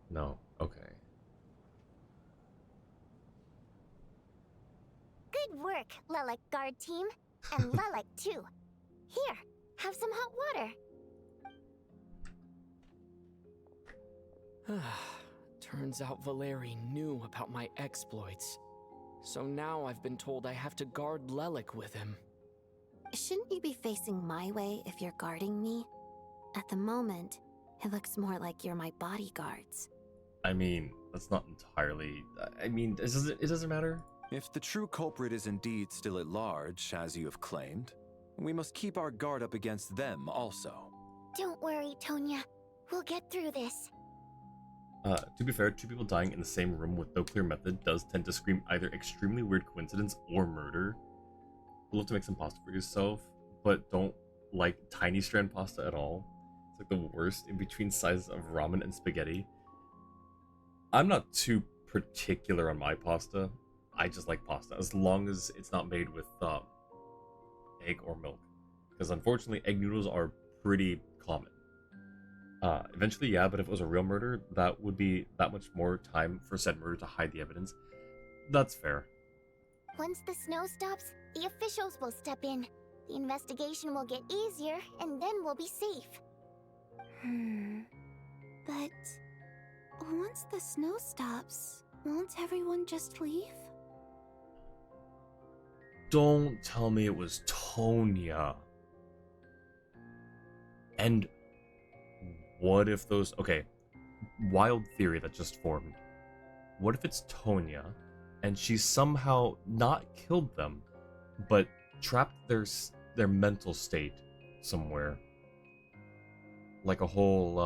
No. Okay. Good work, Lelik guard team. And Lelik too. Here, have some hot water. Turns out Valeri knew about my exploits. So now I've been told I have to guard Lelik with him. Shouldn't you be facing my way if you're guarding me? At the moment, it looks more like you're my bodyguards. I mean, that's not entirely... I mean, it doesn't matter. If the true culprit is indeed still at large, as you have claimed, we must keep our guard up against them also. Don't worry, Tonya. We'll get through this. To be fair, two people dying in the same room with no clear method does tend to scream either extremely weird coincidence or murder. You'll have to make some pasta for yourself, but don't like tiny strand pasta at all. It's like the worst in between sizes of ramen and spaghetti. I'm not too particular on my pasta. I just like pasta, as long as it's not made with egg or milk. Because unfortunately, egg noodles are pretty common. Eventually, yeah, but if it was a real murder, that would be that much more time for said murder to hide the evidence. That's fair. Once the snow stops, the officials will step in. The investigation will get easier, and then we'll be safe. But once the snow stops, won't everyone just leave? Don't tell me it was Tonya. And what if those... Okay, wild theory that just formed. What if it's Tonya, and she somehow not killed them, but trapped their mental state somewhere? Like a whole...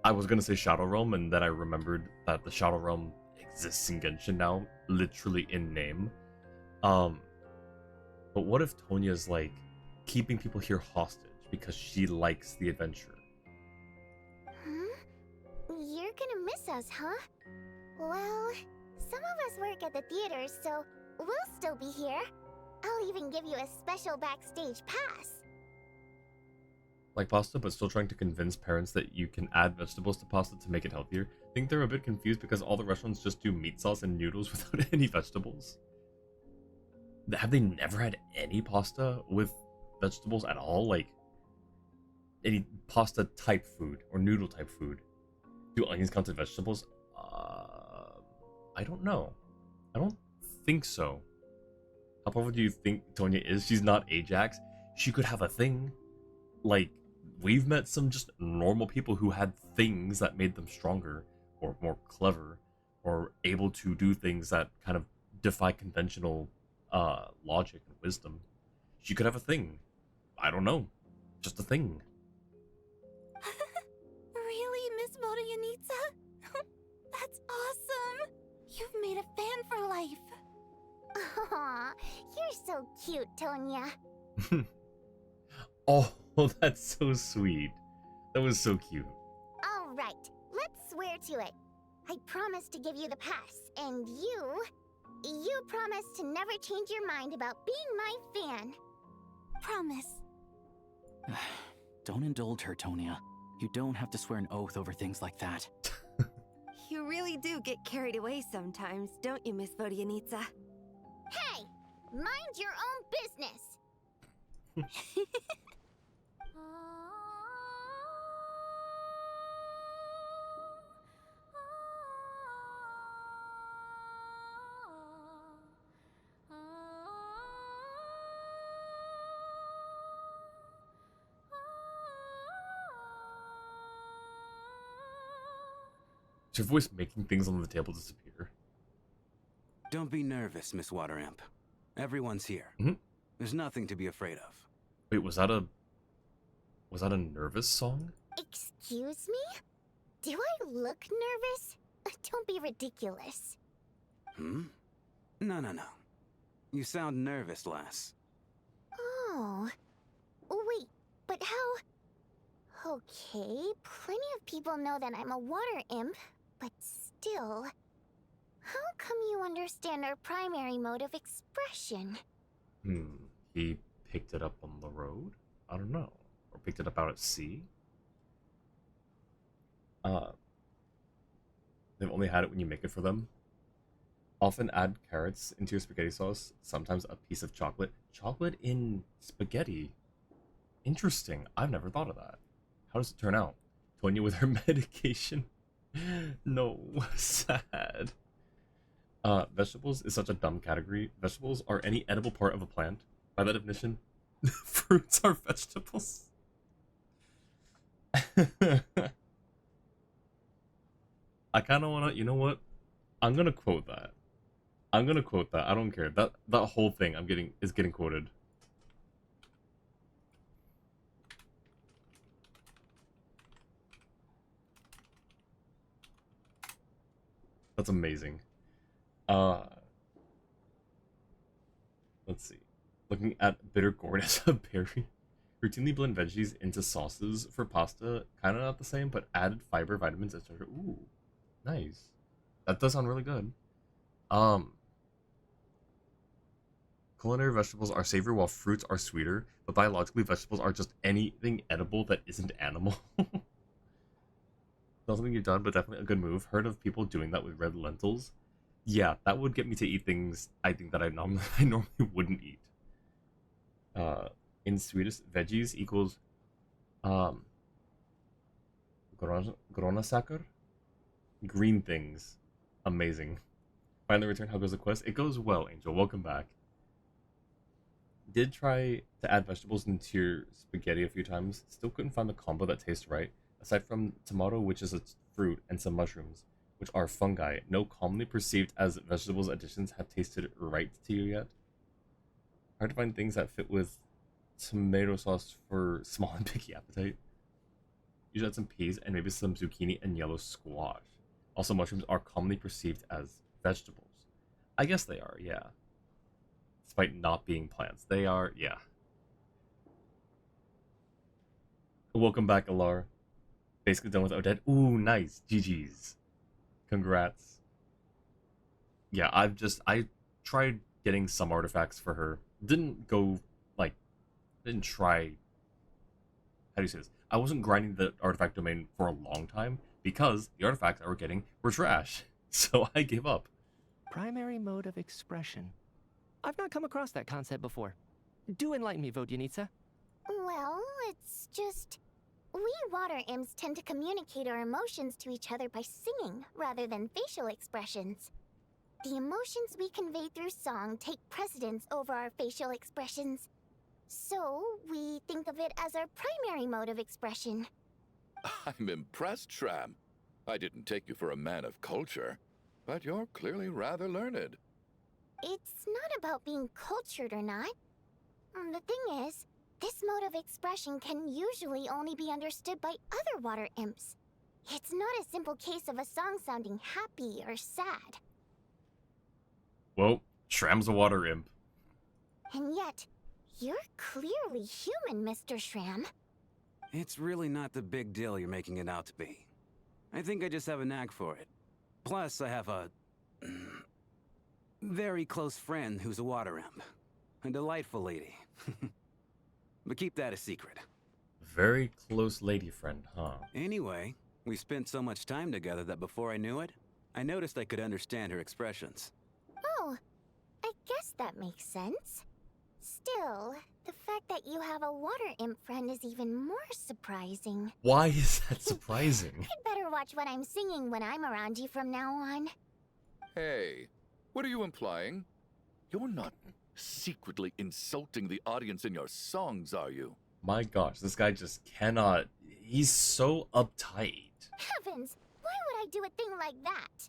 I was gonna say Shadow Realm, and then I remembered that the Shadow Realm exists in Genshin now, literally in name. But what if Tonya's like keeping people here hostage because she likes the adventure? You're gonna miss us, huh? Well, some of us work at the theater, so we'll still be here. I'll even give you a special backstage pass. like pasta, but still trying to convince parents that you can add vegetables to pasta to make it healthier. I think they're a bit confused because all the restaurants just do meat sauce and noodles without any vegetables. Have they never had any pasta with vegetables at all? Like, any pasta type food or noodle type food? Do onions count as vegetables? I don't know. I don't think so. How powerful do you think Tonya is? She's not Ajax. She could have a thing. Like, we've met some just normal people who had things that made them stronger or more clever or able to do things that kind of defy conventional logic and wisdom. She could have a thing. I don't know. Just a thing. Really, Miss Vodyanitsa? That's awesome! You've made a fan for life. Aw, you're so cute, Tonya. Oh, that's so sweet. That was so cute. All right, let's swear to it. I promise to give you the pass, and you promise to never change your mind about being my fan. Promise. Don't indulge her, Tonya. You don't have to swear an oath over things like that. You really do get carried away sometimes, don't you, Miss Vodyanitsa? Hey! Mind your own business! Is your voice making things on the table disappear? Don't be nervous, Miss Water Imp. Everyone's here. There's nothing to be afraid of. Wait, was that a nervous song? Excuse me? Do I look nervous? Don't be ridiculous. No. You sound nervous, lass. Oh. Wait, but how... Okay, plenty of people know that I'm a water imp, but still... How come you understand our primary mode of expression? He picked it up on the road? I don't know. Or picked it up out at sea? They've only had it when you make it for them. Often add carrots into your spaghetti sauce, sometimes a piece of chocolate. Chocolate in spaghetti? Interesting. I've never thought of that. How does it turn out? Tonya with her medication? No, sad. Vegetables is such a dumb category. Vegetables are any edible part of a plant. By that definition, fruits are vegetables. I kind of want to, you know what? I'm going to quote that. I don't care. That whole thing is getting quoted. That's amazing. Let's see. Looking at bitter gourd as a berry. Routinely blend veggies into sauces for pasta. Kind of not the same, but added fiber, vitamins, etc. Ooh, nice. That does sound really good. Culinary vegetables are savory while fruits are sweeter, but biologically vegetables are just anything edible that isn't animal. Not something you've done, but definitely a good move. Heard of people doing that with red lentils? Yeah, that would get me to eat things I think that I normally wouldn't eat. In Swedish, veggies equals gröna green things. Amazing. Finally returned. How goes the quest? It goes well, Angel. Welcome back. Did try to add vegetables into your spaghetti a few times. Still couldn't find the combo that tastes right. Aside from tomato, which is a fruit, and some mushrooms, which are fungi, no commonly perceived as vegetables additions have tasted right to you yet. Hard to find things that fit with tomato sauce for small and picky appetite. Usually add some peas and maybe some zucchini and yellow squash. Also, mushrooms are commonly perceived as vegetables. I guess they are, yeah. Despite not being plants. They are, yeah. Welcome back, Alar. Basically done with Odette. Ooh, nice. GG's. Congrats. Yeah, I tried getting some artifacts for her. Didn't try how do you say this? I wasn't grinding the artifact domain for a long time because the artifacts I were getting were trash. So I gave up. Primary mode of expression. I've not come across that concept before. Do enlighten me, Vodyanica. Well, it's just... We water imps tend to communicate our emotions to each other by singing rather than facial expressions. The emotions we convey through song take precedence over our facial expressions. So, we think of it as our primary mode of expression. I'm impressed, Shram. I didn't take you for a man of culture, but you're clearly rather learned. It's not about being cultured or not. The thing is, this mode of expression can usually only be understood by other water imps. It's not a simple case of a song sounding happy or sad. Well, Shram's a water imp. And yet, you're clearly human, Mr. Shram. It's really not the big deal you're making it out to be. I think I just have a knack for it. Plus, I have a... very close friend who's a water imp. A delightful lady. But keep that a secret. Very close lady friend, huh? Anyway, we spent so much time together that before I knew it, I noticed I could understand her expressions. Oh, I guess that makes sense. Still, the fact that you have a water imp friend is even more surprising. Why is that surprising? I'd better watch what I'm singing when I'm around you from now on. Hey, what are you implying? You're not secretly insulting the audience in your songs, are you? My gosh, this guy just cannot... He's so uptight. Heavens, why would I do a thing like that?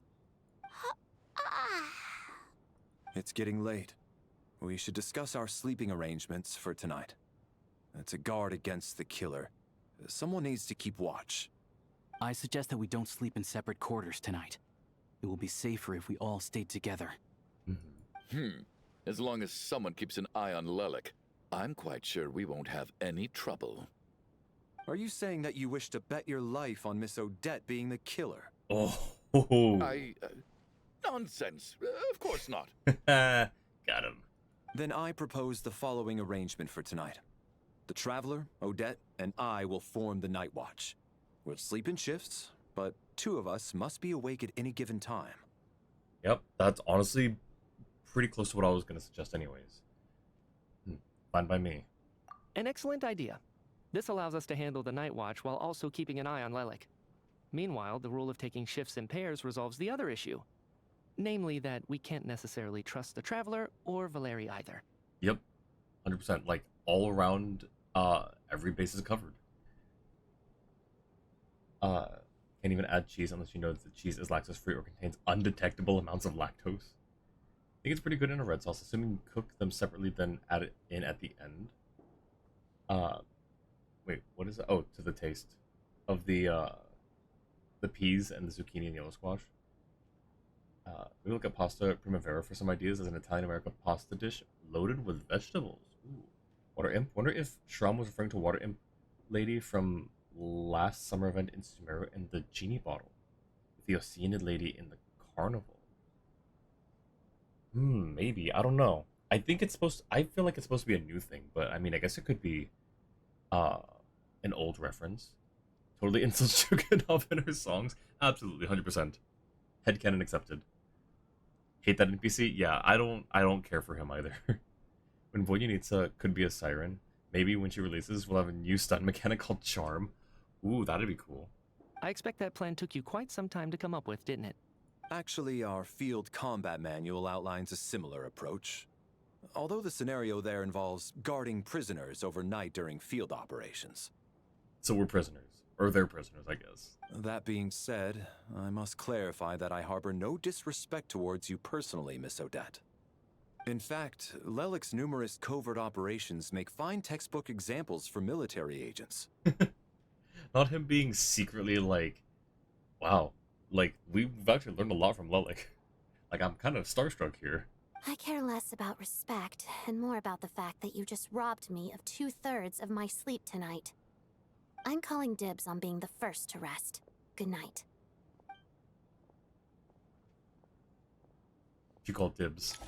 It's getting late. We should discuss our sleeping arrangements for tonight. To guard against the killer, someone needs to keep watch. I suggest that we don't sleep in separate quarters tonight. It will be safer if we all stay together. As long as someone keeps an eye on Lelik, I'm quite sure we won't have any trouble. Are you saying that you wish to bet your life on Miss Odette being the killer? Oh. Nonsense. Of course not. Got him. Then I propose the following arrangement for tonight. The Traveler, Odette, and I will form the Night Watch. We'll sleep in shifts, but two of us must be awake at any given time. Yep, that's honestly pretty close to what I was going to suggest anyways. Fine by me. An excellent idea. This allows us to handle the night watch while also keeping an eye on Lelik. Meanwhile, the rule of taking shifts in pairs resolves the other issue. Namely that we can't necessarily trust the Traveler or Valeri either. Yep, 100%. Like, all around, every base is covered. Can't even add cheese unless you know that the cheese is lactose-free or contains undetectable amounts of lactose. I think it's pretty good in a red sauce, assuming you cook them separately, then add it in at the end. Wait, what is it? Oh, to the taste of the peas and the zucchini and yellow squash. We look at pasta primavera for some ideas as an Italian-American pasta dish loaded with vegetables. Ooh. Water imp. Wonder if Shram was referring to water imp lady from last summer event in Sumeru and the genie bottle. The Oceanid lady in the carnival. Maybe. I don't know. I think it's supposed to, I feel like it's supposed to be a new thing, but I mean, I guess it could be an old reference. Totally insults Chuganov in her songs. Absolutely, 100%. Headcanon accepted. Hate that NPC? Yeah, I don't care for him either. When Vodyanica could be a siren, maybe when she releases, we'll have a new stun mechanic called Charm. Ooh, that'd be cool. I expect that plan took you quite some time to come up with, didn't it? Actually, our field combat manual outlines a similar approach. Although the scenario there involves guarding prisoners overnight during field operations. So we're prisoners. Or they're prisoners, I guess. That being said, I must clarify that I harbor no disrespect towards you personally, Miss Odette. In fact, Lelik's numerous covert operations make fine textbook examples for military agents. Not him being secretly like, wow, like, we've actually learned a lot from Lelik. Like, I'm kind of starstruck here. I care less about respect and more about the fact that you just robbed me of 2/3 of my sleep tonight. I'm calling dibs on being the first to rest. Good night. You call dibs.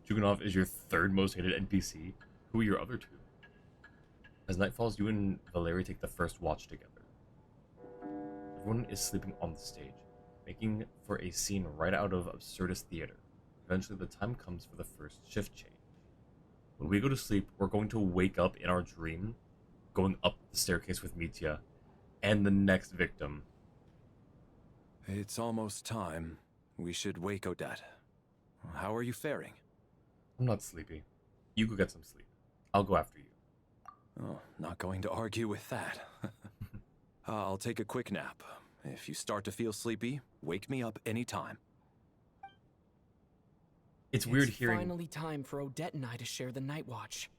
Chuganov is your third most hated NPC. Who are your other two? As night falls, you and Valerie take the first watch together. Everyone is sleeping on the stage, making for a scene right out of absurdist theater. Eventually, the time comes for the first shift change. When we go to sleep, we're going to wake up in our dream, going up the staircase with Mitya, and the next victim. It's almost time. We should wake Odette. How are you faring? I'm not sleepy. You go get some sleep. I'll go after you. Oh, not going to argue with that. I'll take a quick nap. If you start to feel sleepy, wake me up anytime. It's weird hearing... It's finally time for Odette and I to share the night watch.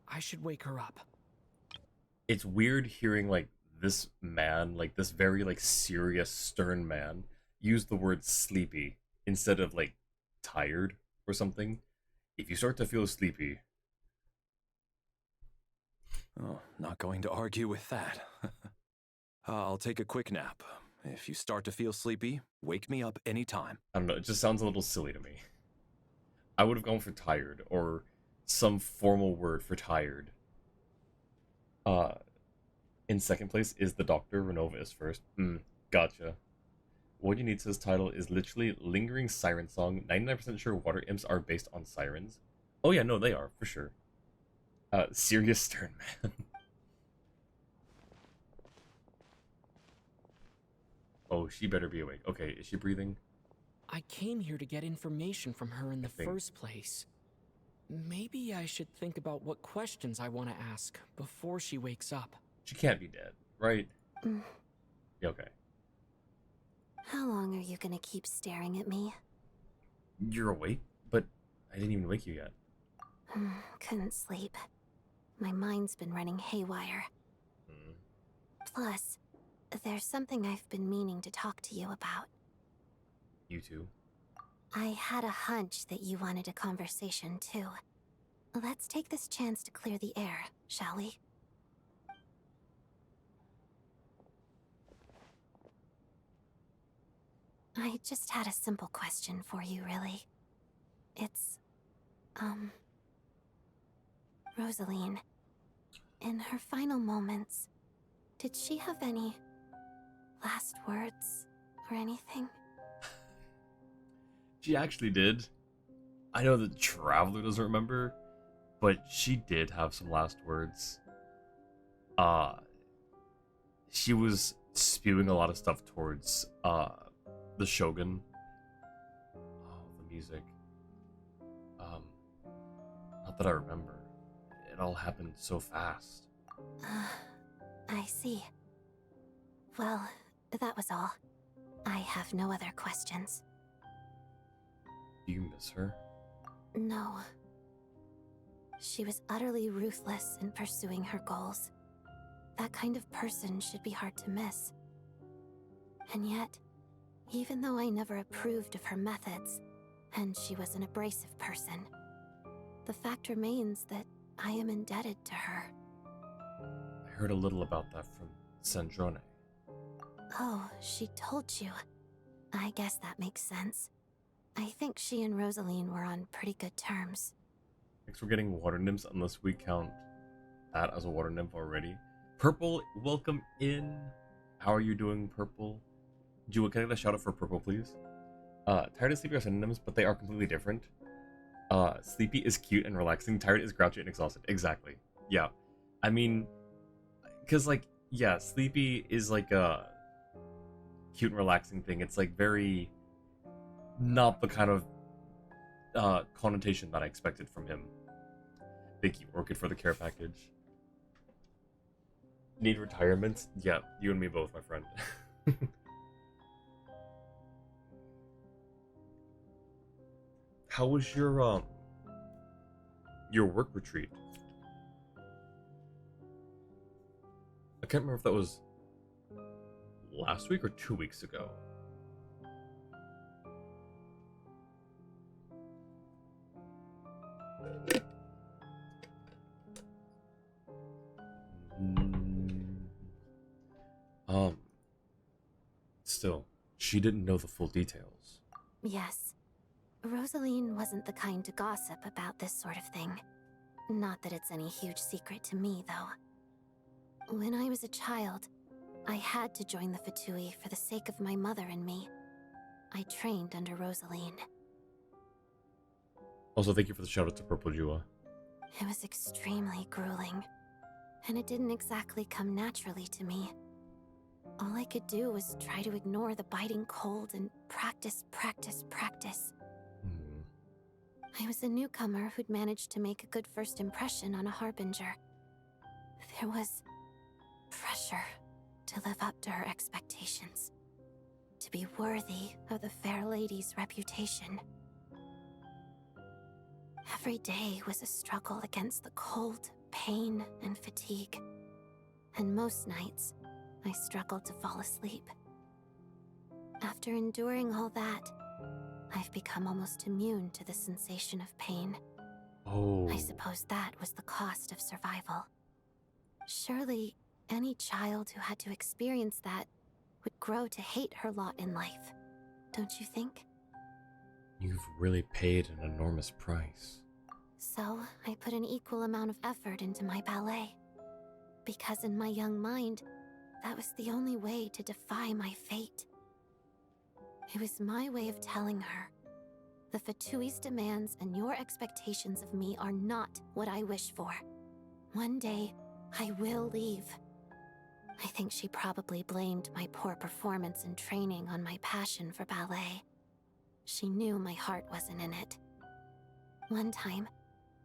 I should wake her up. It's weird hearing, like, this man, like, this very, like, serious, stern man, use the word sleepy instead of, like, tired or something. If you start to feel sleepy... Oh, not going to argue with that. I'll take a quick nap. If you start to feel sleepy, wake me up anytime. I don't know, it just sounds a little silly to me. I would have gone for tired, or some formal word for tired. In second place is the Doctor. Renova is first. Gotcha. What You Need says title is literally Lingering Siren Song. 99% sure water imps are based on sirens. Oh yeah, no, they are, for sure. Serious stern man. Oh, she better be awake. Okay, is she breathing? I came here to get information from her in the first place. Maybe I should think about what questions I want to ask before she wakes up. She can't be dead, right? Yeah, okay. How long are you gonna keep staring at me? You're awake? But I didn't even wake you yet. Couldn't sleep. My mind's been running haywire. Plus, there's something I've been meaning to talk to you about. You too? I had a hunch that you wanted a conversation too. Let's take this chance to clear the air, shall we? I just had a simple question for you, really. It's, Rosaline. In her final moments, did she have any last words or anything? She actually did. I know the Traveler doesn't remember, but she did have some last words. She was spewing a lot of stuff towards, the Shogun. Oh, the music. Not that I remember. It all happened so fast. I see. Well, that was all. I have no other questions. Do you miss her? No. She was utterly ruthless in pursuing her goals. That kind of person should be hard to miss. And yet, even though I never approved of her methods, and she was an abrasive person, the fact remains that I am indebted to her. I heard a little about that from Sandrone. Oh, she told you. I guess that makes sense. I think she and Rosaline were on pretty good terms. Thanks for getting water nymphs, unless we count that as a water nymph already. Purple, welcome in. How are you doing, Purple? Jewel, can I get a shout out for Purple, please? Tired and sleepy are synonyms, but they are completely different. Sleepy is cute and relaxing. Tired is grouchy and exhausted. Exactly. Yeah. I mean, because, like, yeah, sleepy is like a cute and relaxing thing. It's, like, very not the kind of connotation that I expected from him. Thank you, Orchid, for the care package. Need retirement? Yeah, you and me both, my friend. How was your work retreat? I can't remember if that was last week or 2 weeks ago. Still, she didn't know the full details. Yes. Rosaline wasn't the kind to gossip about this sort of thing. Not that it's any huge secret to me, though. When I was a child, I had to join the Fatui for the sake of my mother and me. I trained under Rosaline. Also, thank you for the shout out to Purple Jua. It was extremely grueling, and it didn't exactly come naturally to me. All I could do was try to ignore the biting cold and practice. I was a newcomer who'd managed to make a good first impression on a harbinger. There was pressure to live up to her expectations, to be worthy of the fair lady's reputation. Every day was a struggle against the cold, pain, and fatigue. And most nights, I struggled to fall asleep. After enduring all that, I've become almost immune to the sensation of pain. Oh. I suppose that was the cost of survival. Surely, any child who had to experience that would grow to hate her lot in life, don't you think? You've really paid an enormous price. So, I put an equal amount of effort into my ballet. Because in my young mind, that was the only way to defy my fate. It was my way of telling her, the Fatui's demands and your expectations of me are not what I wish for. One day, I will leave. I think she probably blamed my poor performance in training on my passion for ballet. She knew my heart wasn't in it. One time,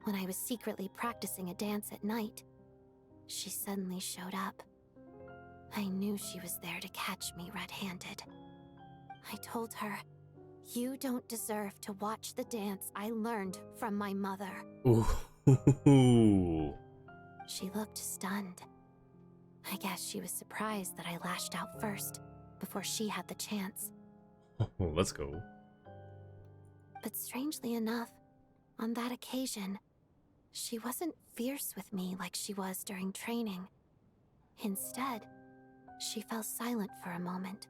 when I was secretly practicing a dance at night, she suddenly showed up. I knew she was there to catch me red-handed. I told her, "You don't deserve to watch the dance I learned from my mother." Ooh. She looked stunned. I guess she was surprised that I lashed out first, before she had the chance. Let's go. But strangely enough, on that occasion, she wasn't fierce with me like she was during training. Instead, she fell silent for a moment,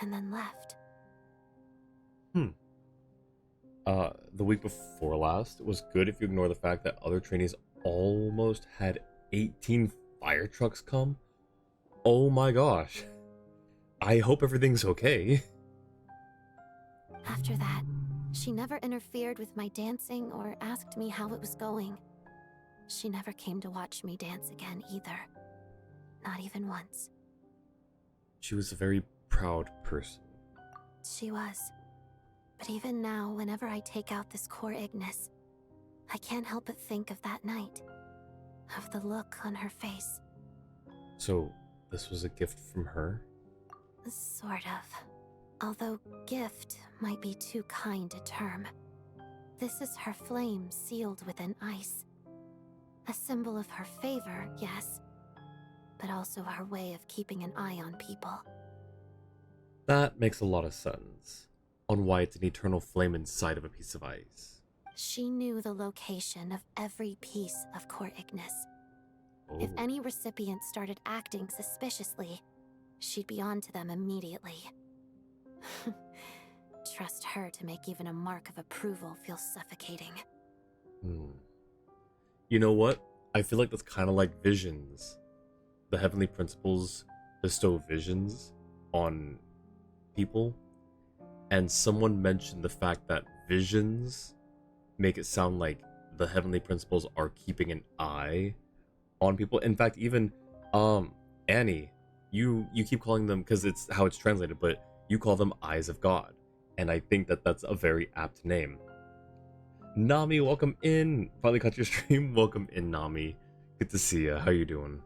and then left. The week before last was good if you ignore the fact that other trainees almost had 18 fire trucks come. Oh my gosh. I hope everything's okay. After that, she never interfered with my dancing or asked me how it was going. She never came to watch me dance again either. Not even once. She was a very proud person. She was. But even now, whenever I take out this core Ignis, I can't help but think of that night. Of the look on her face. So, this was a gift from her? Sort of. Although gift might be too kind a term. This is her flame sealed within ice. A symbol of her favor, yes, but also her way of keeping an eye on people. That makes a lot of sense. On why it's an eternal flame inside of a piece of ice. She knew the location of every piece of core Ignis. Oh. If any recipient started acting suspiciously, she'd be on to them immediately. Trust her to make even a mark of approval feel suffocating. You know what? I feel like that's kind of like visions. The heavenly principles bestow visions on people. And someone mentioned the fact that visions make it sound like the heavenly principles are keeping an eye on people. In fact, even Annie, you keep calling them, because it's how it's translated, but you call them eyes of God. And I think that that's a very apt name. Nami, welcome in. Finally caught your stream. Welcome in, Nami. Good to see you. How you doing?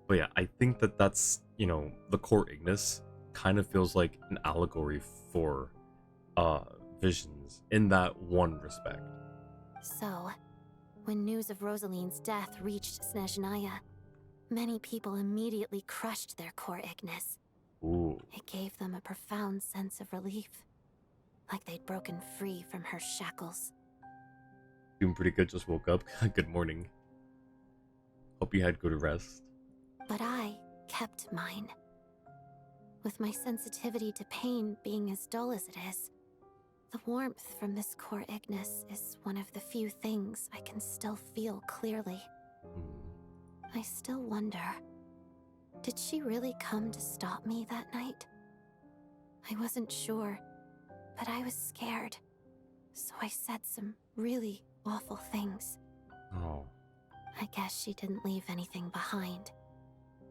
But yeah, I think that that's, you know, the core Ignis kind of feels like an allegory for visions in that one respect. So, when news of Rosaline's death reached Snezhnaya, many people immediately crushed their core Ignis. Ooh. It gave them a profound sense of relief, like they'd broken free from her shackles. Doing pretty good, just woke up. Good morning. Hope you had good rest. But I kept mine. With my sensitivity to pain being as dull as it is, the warmth from this core Ignis is one of the few things I can still feel clearly. I still wonder, did she really come to stop me that night? I wasn't sure, but I was scared, so I said some really awful things. Oh. I guess she didn't leave anything behind.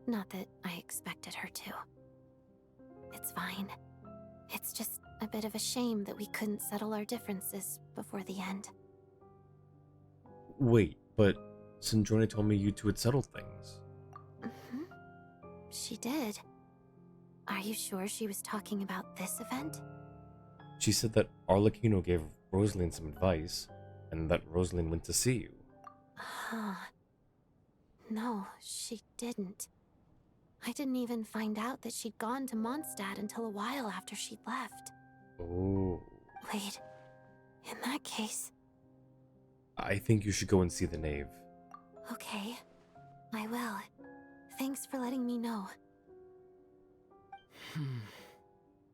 Not that I expected her to. It's fine. It's just a bit of a shame that we couldn't settle our differences before the end. Wait, but Sandrone told me you two had settled things. She did. Are you sure she was talking about this event? She said that Arlecchino gave Rosaline some advice, and that Rosaline went to see you. Huh. No, she didn't. I didn't even find out that she'd gone to Mondstadt until a while after she'd left. Oh. Wait, in that case... I think you should go and see the Knave. Okay, I will. Thanks for letting me know.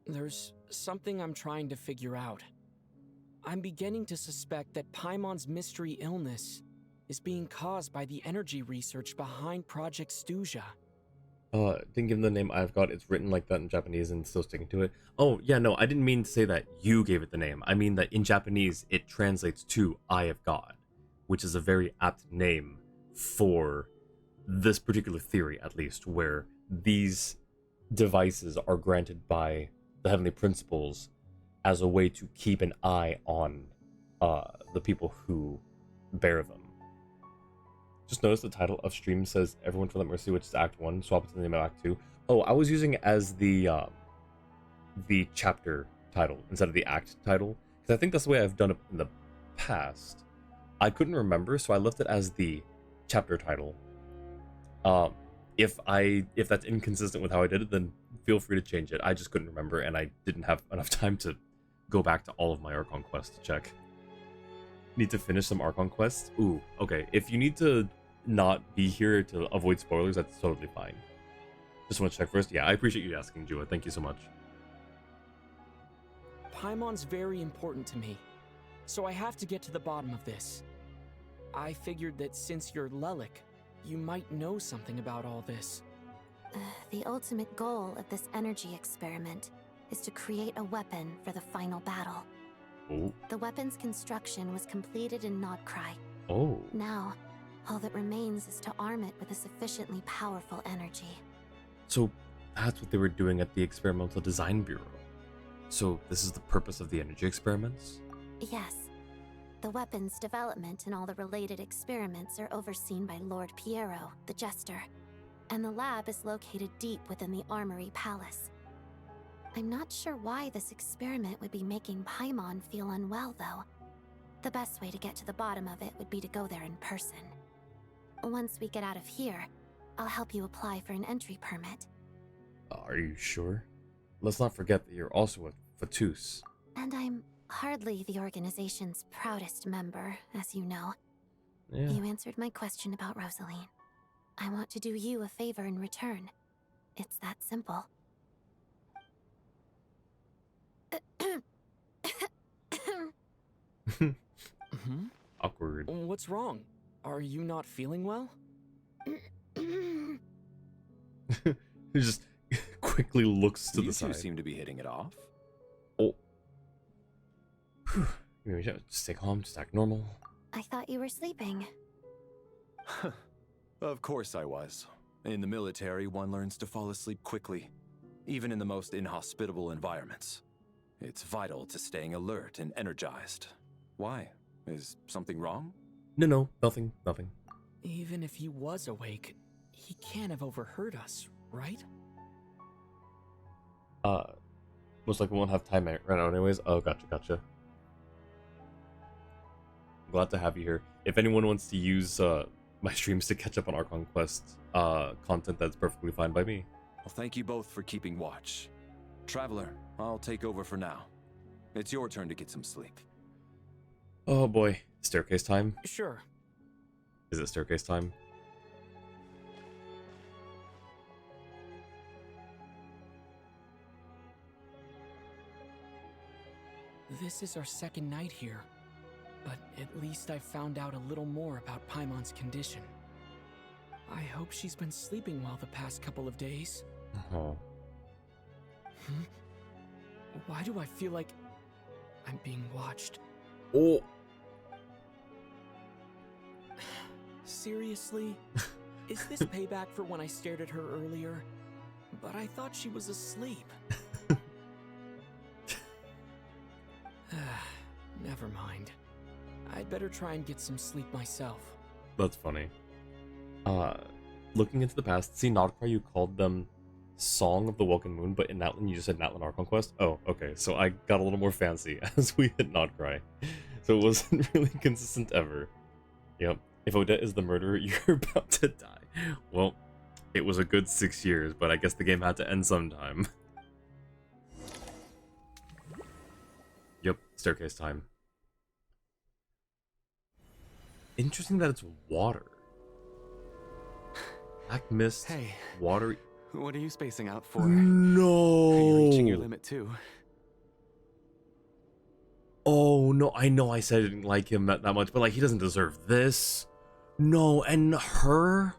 There's something I'm trying to figure out. I'm beginning to suspect that Paimon's mystery illness is being caused by the energy research behind Project Stuja. Didn't give him the name I've got. It's written like that in Japanese and still sticking to it. Oh, yeah, no, I didn't mean to say that you gave it the name. I mean that in Japanese, it translates to Eye of God, which is a very apt name for this particular theory, at least, where these devices are granted by the Heavenly Principles as a way to keep an eye on the people who bear them. Just notice the title of stream says Everwinter Let Mercy, which is Act 1. Swap it to the name of Act 2. Oh, I was using it as the chapter title instead of the act title, because I think that's the way I've done it in the past. I couldn't remember, so I left it as the chapter title. If that's inconsistent with how I did it, then feel free to change it. I just couldn't remember, and I didn't have enough time to go back to all of my Archon quests to check. Need to finish some Archon quests? Ooh, okay. If you need to not be here to avoid spoilers, that's totally fine. Just want to check first. Yeah, I appreciate you asking, Jua. Thank you so much. Paimon's very important to me, so I have to get to the bottom of this. I figured that since you're Lelik, you might know something about all this. The ultimate goal of this energy experiment is to create a weapon for the final battle. Oh. The weapon's construction was completed in Nodcry. Oh. Now, all that remains is to arm it with a sufficiently powerful energy. So that's what they were doing at the Experimental Design Bureau. So this is the purpose of the energy experiments? Yes. The weapon's development and all the related experiments are overseen by Lord Piero, the Jester, and the lab is located deep within the Armory Palace. I'm not sure why this experiment would be making Paimon feel unwell, though. The best way to get to the bottom of it would be to go there in person. Once we get out of here, I'll help you apply for an entry permit. Are you sure? Let's not forget that you're also a Fatus. And I'm hardly the organization's proudest member, as you know. Yeah. You answered my question about Rosaline. I want to do you a favor in return. It's that simple. Awkward. What's wrong? Are you not feeling well? He just quickly looks to You the two side. seem to be hitting it off. Oh. Maybe we should just stay calm, just act normal. I thought you were sleeping. Of course I was. In the military, one learns to fall asleep quickly, even in the most inhospitable environments. It's vital to staying alert and energized. Why? Is something wrong? No, nothing. Even if he was awake, he can't have overheard us, right? Most likely won't have time right now anyways. Oh, gotcha. Glad to have you here. If anyone wants to use my streams to catch up on Archon Quest content, that's perfectly fine by me. Well, thank you both for keeping watch. Traveler, I'll take over for now. It's your turn to get some sleep. Oh boy, staircase time? Sure. Is it staircase time? This is our second night here, but at least I found out a little more about Paimon's condition. I hope she's been sleeping well the past couple of days. Oh. Why do I feel like I'm being watched? Oh. Seriously? Is this payback for when I stared at her earlier? But I thought she was asleep. Never mind. I'd better try and get some sleep myself. That's funny. Looking into the past, see Nodcry, you called them Song of the Welcome Moon, but in Natlan you just said Natlan Archon Quest? Oh, okay, so I got a little more fancy as we hit Nodcry. So it wasn't really consistent ever. Yep. If Odette is the murderer, you're about to die. Well, it was a good 6 years, but I guess the game had to end sometime. Yep, staircase time. Interesting that it's water. Black mist, Hey, water. what are you spacing out for? No! Are you reaching your limit too? Oh, no, I know I said I didn't like him that much, but like, he doesn't deserve this. No, and her?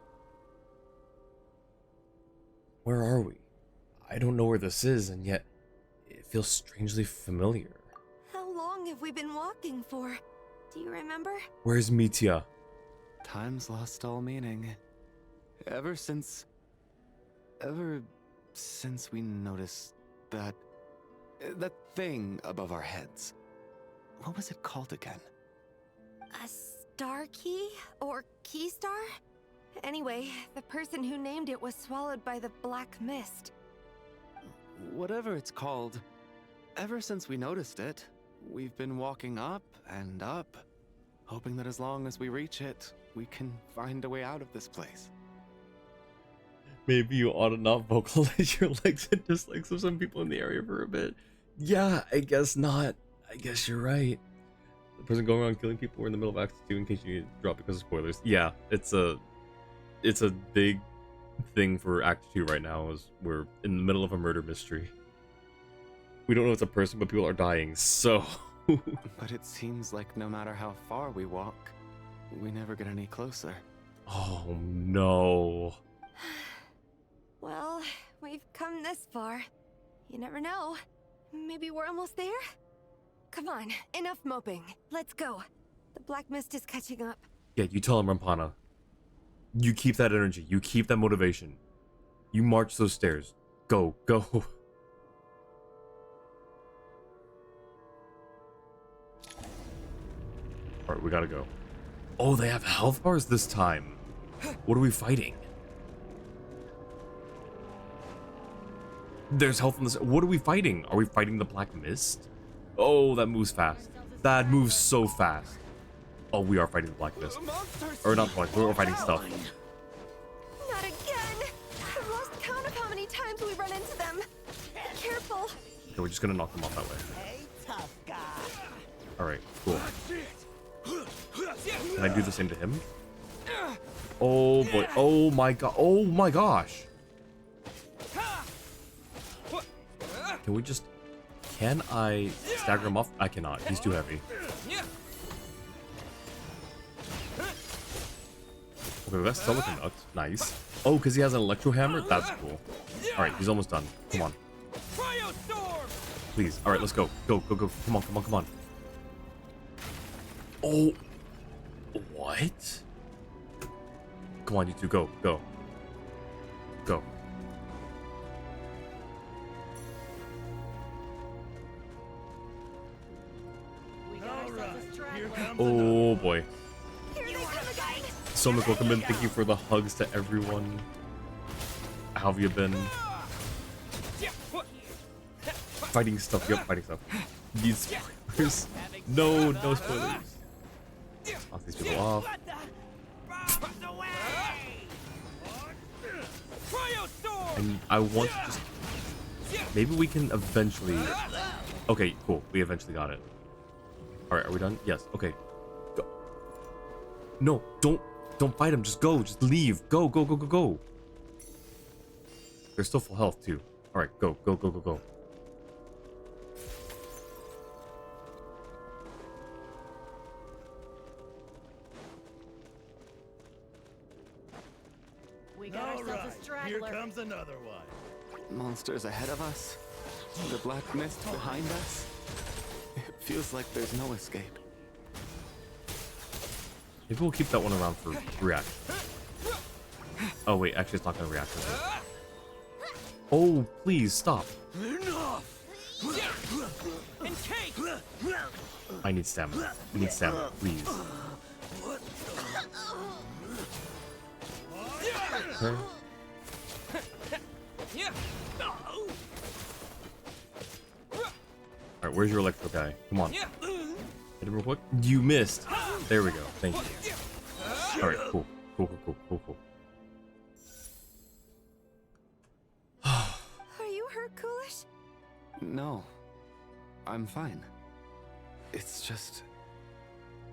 Where are we? I don't know where this is, and yet it feels strangely familiar. How long have we been walking for? Do you remember? Where's Mitya? Time's lost all meaning. Ever since we noticed that thing above our heads. What was it called again? A star key? Or key star? Anyway, the person who named it was swallowed by the black mist. Whatever it's called, ever since we noticed it, we've been walking up and up, hoping that as long as we reach it, we can find a way out of this place. Maybe you ought to not vocalize your likes and dislikes of some people in the area for a bit. Yeah, I guess not. I guess you're right. The person going around killing people, we're in the middle of Act 2 in case you need to drop because of spoilers. Yeah, it's a big thing for Act 2 right now, is we're in the middle of a murder mystery. We don't know it's a person, but people are dying, so... But it seems like no matter how far we walk, we never get any closer. Oh no. Well, we've come this far. You never know. Maybe we're almost there? Come on, enough moping. Let's go. The black mist is catching up. Yeah, you tell him, Rampana. You keep that energy. You keep that motivation. You march those stairs. Go, go. Alright, we gotta go. Oh, they have health bars this time. What are we fighting? There's health in this. What are we fighting? Are we fighting the black mist? Oh, that moves fast. That moves so fast. Oh, we are fighting the black mist. Or not black, we're fighting stuff. Not again! I've lost count of how many times we run into them. Be careful. Okay, we're just gonna knock them off that way. Hey, tough guy. Alright, cool. Can I do the same to him? Oh boy. Oh my god. Oh my gosh. Can we just... Can I stagger him off? I cannot. He's too heavy. Okay, that's Silicon Nut. Nice. Oh, because he has an electro hammer? That's cool. Alright, he's almost done. Come on. Please. Alright, let's go. Go, go, go. Come on, come on, come on. Oh. What? Come on, you two. Go, go. Go. Oh boy. So much welcome in. Thank you for the hugs to everyone. How have you been? Fighting stuff. Yep, fighting stuff. These spoilers. No, no spoilers. Knock these people off. And I want to just... Maybe we can eventually... Okay, cool. We eventually got it. Alright, are we done? Yes. Okay. Go. No, don't fight him. Just go. Just leave. Go, go, go, go, go. They're still full health, too. Alright, go, go, go, go, go. We got ourselves a straggler. Here comes another one. Monsters ahead of us. The black mist behind us. It feels like there's no escape. Maybe we'll keep that one around for reaction. Oh wait, actually it's not gonna react. Is it? Oh, please stop. I need stamina. I need stamina, please. Okay. Alright, where's your electro guy? Come on. Hit him real quick. You missed. There we go. Thank you. Alright, cool. Cool. Are you hurt, Coolish? No, I'm fine. It's just...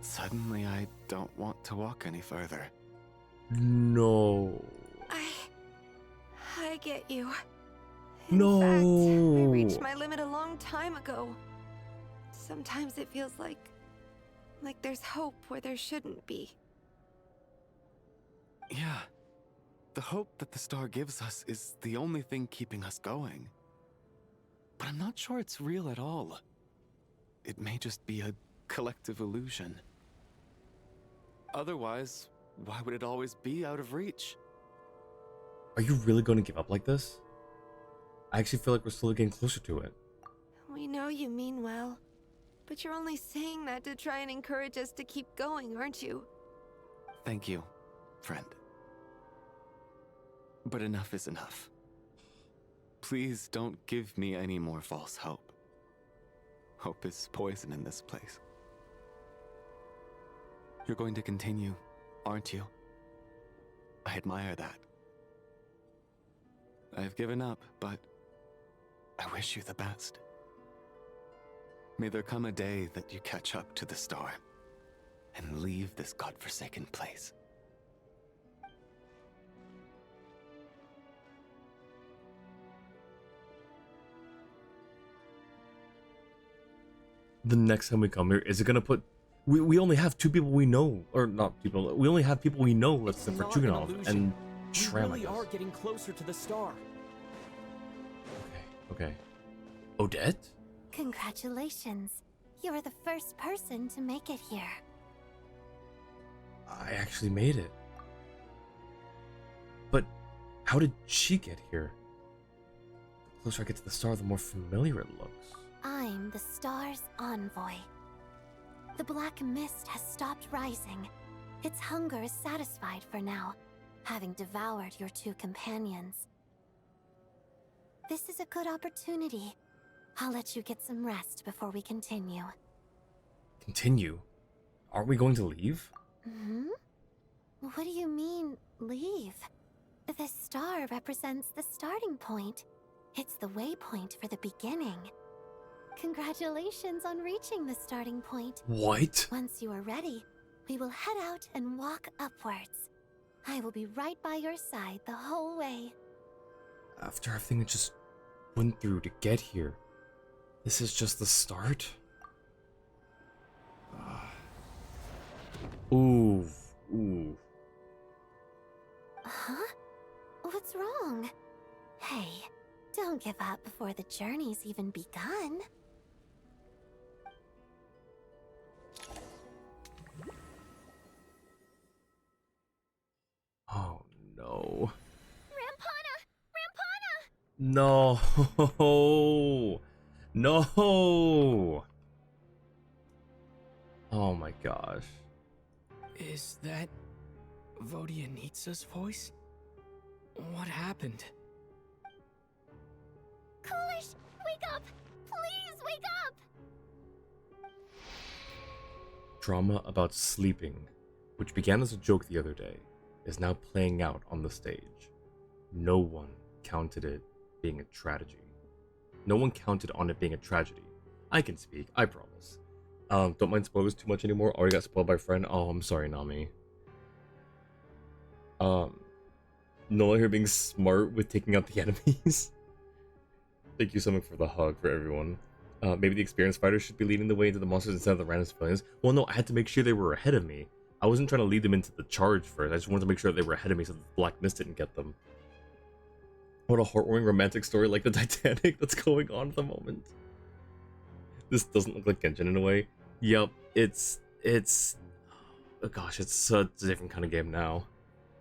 suddenly I don't want to walk any further. No. I get you. No. I reached my limit a long time ago. Sometimes it feels like there's hope where there shouldn't be. Yeah. The hope that the star gives us is the only thing keeping us going. But I'm not sure it's real at all. It may just be a collective illusion. Otherwise, why would it always be out of reach? Are you really going to give up like this? I actually feel like we're slowly getting closer to it. We know you mean well, but you're only saying that to try and encourage us to keep going, aren't you? Thank you, friend. But enough is enough. Please don't give me any more false hope. Hope is poison in this place. You're going to continue, aren't you? I admire that. I've given up, but I wish you the best. May there come a day that you catch up to the star and leave this godforsaken place. The next time we come here, is it gonna put... We only have two people we know, or not people, we only have people we know left for Chuganov and Shram, We really are getting closer to the star. Okay. Odette? Congratulations. You're the first person to make it here. I actually made it. But how did she get here? The closer I get to the star, the more familiar it looks. I'm the star's envoy. The black mist has stopped rising. Its hunger is satisfied for now, having devoured your two companions. This is a good opportunity. I'll let you get some rest before we continue. Continue? Aren't we going to leave? What do you mean, leave? The star represents the starting point. It's the waypoint for the beginning. Congratulations on reaching the starting point. What? Once you are ready, we will head out and walk upwards. I will be right by your side the whole way. After everything I just went through to get here, this is just the start? Ooh. Huh? What's wrong? Hey, don't give up before the journey's even begun. Oh no. Rampana! No. No. Oh my gosh. Is that Vodyanitsa's voice? What happened? Coolish, wake up! Please wake up! Drama about sleeping, which began as a joke the other day, is now playing out on the stage. No one counted it being a tragedy. No one counted on it being a tragedy. I can speak, I promise. Don't mind spoilers too much anymore. Already got spoiled by a friend. Oh, I'm sorry, Nami. Nola here being smart with taking out the enemies. Thank you so much for the hug for everyone. Maybe the experienced fighters should be leading the way into the monsters instead of the random civilians. Well, no, I had to make sure they were ahead of me. I wasn't trying to lead them into the charge first. I just wanted to make sure that they were ahead of me so the Black Mist didn't get them. What a heartwarming romantic story like the Titanic that's going on at the moment. This doesn't look like Genshin in a way. Yep, it's oh gosh, it's such a different kind of game now.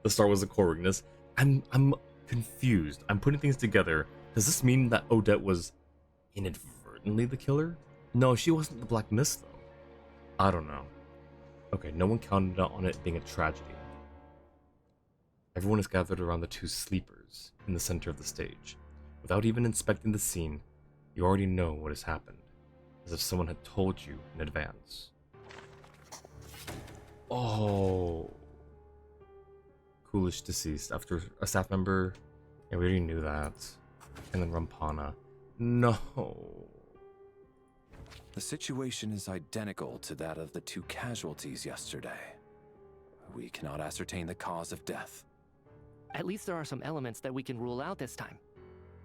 The start was the core weakness. I'm confused. I'm putting things together. Does this mean that Odette was inadvertently the killer? No, she wasn't the Black Mist though. I don't know. Okay, no one counted on it being a tragedy. Everyone is gathered around the two sleepers in the center of the stage. Without even inspecting the scene, you already know what has happened, as if someone had told you in advance. Oh. Coolish deceased after a staff member. Yeah, we already knew that. And then Rampana. No. The situation is identical to that of the two casualties yesterday. We cannot ascertain the cause of death. At least there are some elements that we can rule out this time.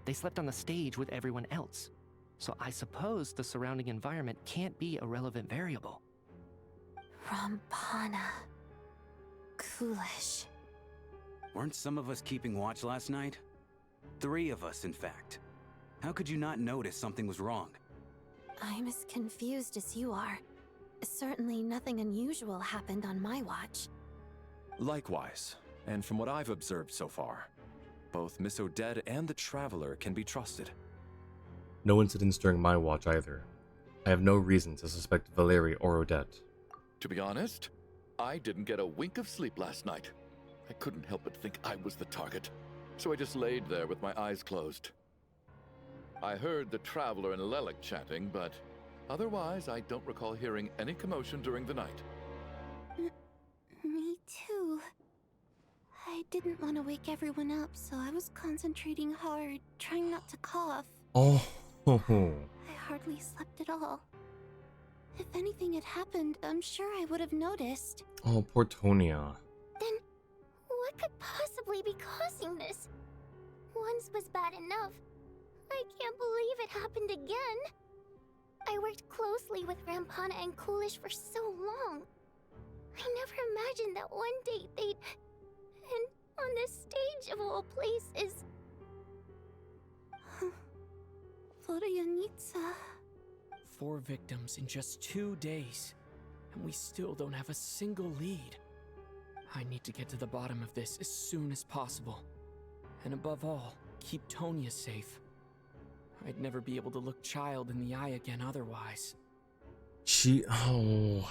They slept on the stage with everyone else. So I suppose the surrounding environment can't be a relevant variable. Rampana. Coolish. Weren't some of us keeping watch last night? 3 of us, in fact. How could you not notice something was wrong? I'm as confused as you are. Certainly nothing unusual happened on my watch. Likewise, and from what I've observed so far, both Miss Odette and the Traveler can be trusted. No incidents during my watch either. I have no reason to suspect Valerie or Odette. To be honest, I didn't get a wink of sleep last night. I couldn't help but think I was the target, so I just laid there with my eyes closed. I heard the Traveler and Lelik chatting, but otherwise I don't recall hearing any commotion during the night. Me too. I didn't want to wake everyone up, so I was concentrating hard, trying not to cough. Oh. I hardly slept at all. If anything had happened, I'm sure I would have noticed. Oh, poor Tonia. Then, what could possibly be causing this? Once was bad enough. I can't believe it happened again. I worked closely with Rampana and Coolish for so long. I never imagined that one day they'd... And on the stage of all places... Vodyanitsa. 4 victims in just 2 days, and we still don't have a single lead. I need to get to the bottom of this as soon as possible. And above all, keep Tonya safe. I'd never be able to look Child in the eye again otherwise. Oh.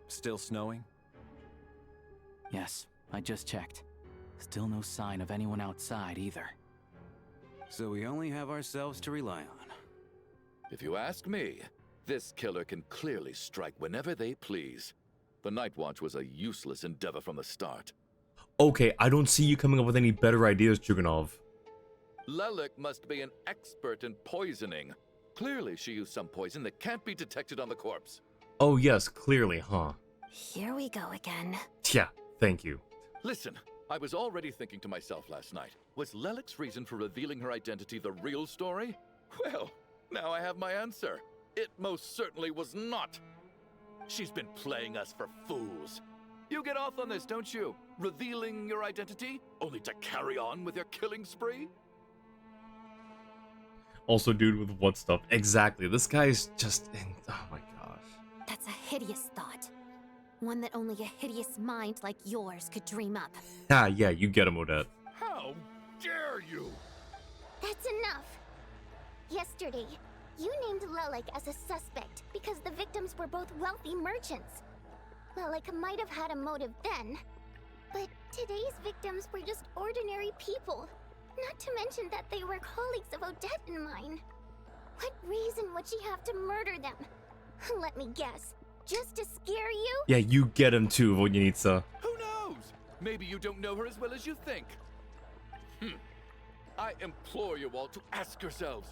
Still snowing? Yes, I just checked. Still no sign of anyone outside either. So we only have ourselves to rely on. If you ask me, this killer can clearly strike whenever they please. The Night Watch was a useless endeavor from the start. Okay, I don't see you coming up with any better ideas, Chuganov. Lelik must be an expert in poisoning. Clearly she used some poison that can't be detected on the corpse. Oh yes, clearly, huh? Here we go again. Yeah, thank you. Listen, I was already thinking to myself last night, was Lelik's reason for revealing her identity the real story? Well, now I have my answer. It most certainly was not. She's been playing us for fools. You get off on this, don't you? Revealing your identity, only to carry on with your killing spree? Also, dude, with what stuff? Exactly, this guy's just oh my gosh. That's a hideous thought. One that only a hideous mind like yours could dream up. Ah, yeah, you get him, Odette. How dare you? That's enough. Yesterday, you named Lelik as a suspect because the victims were both wealthy merchants. Lelik might have had a motive then, but today's victims were just ordinary people. Not to mention that they were colleagues of Odette and mine. What reason would she have to murder them? Let me guess. Just to scare you? Yeah, you get him too, Vodyanitsa. Who knows? Maybe you don't know her as well as you think. I implore you all to ask yourselves,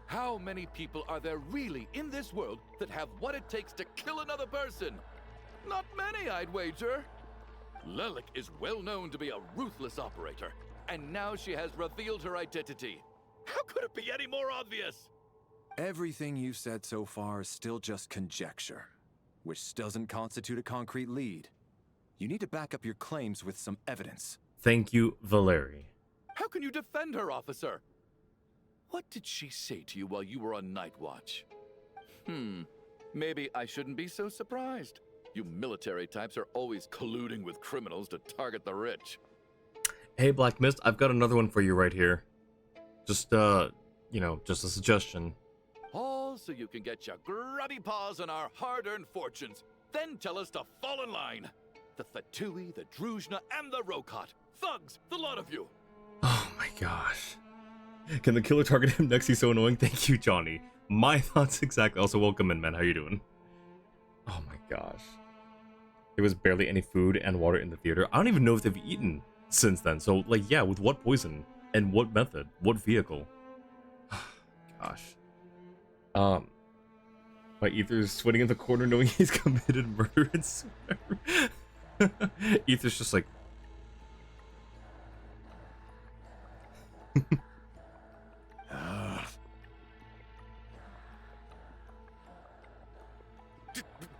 how many people are there really in this world that have what it takes to kill another person? Not many, I'd wager. Lelik is well known to be a ruthless operator, and now she has revealed her identity. How could it be any more obvious? Everything you've said so far is still just conjecture. which doesn't constitute a concrete lead. You need to back up your claims with some evidence. Thank you, Valeri. How can you defend her, officer? What did she say to you while you were on night watch? Maybe I shouldn't be so surprised. You military types are always colluding with criminals to target the rich. Hey, Black Mist, I've got another one for you right here. Just, just a suggestion. All so you can get your grubby paws on our hard-earned fortunes, then tell us to fall in line. The Fatui, the Druzhna, and the Rokot. Thugs, the lot of you. Oh my gosh. Can the killer target him next? He's so annoying. Thank you, Johnny. My thoughts exactly. Also, welcome in, man. How you doing? Oh my gosh. There was barely any food and water in the theater. I don't even know if they've eaten since then. So, like, yeah, with what poison? And what method? What vehicle? Gosh. My Ether's sweating in the corner knowing he's committed murder and swear. Ether's just like...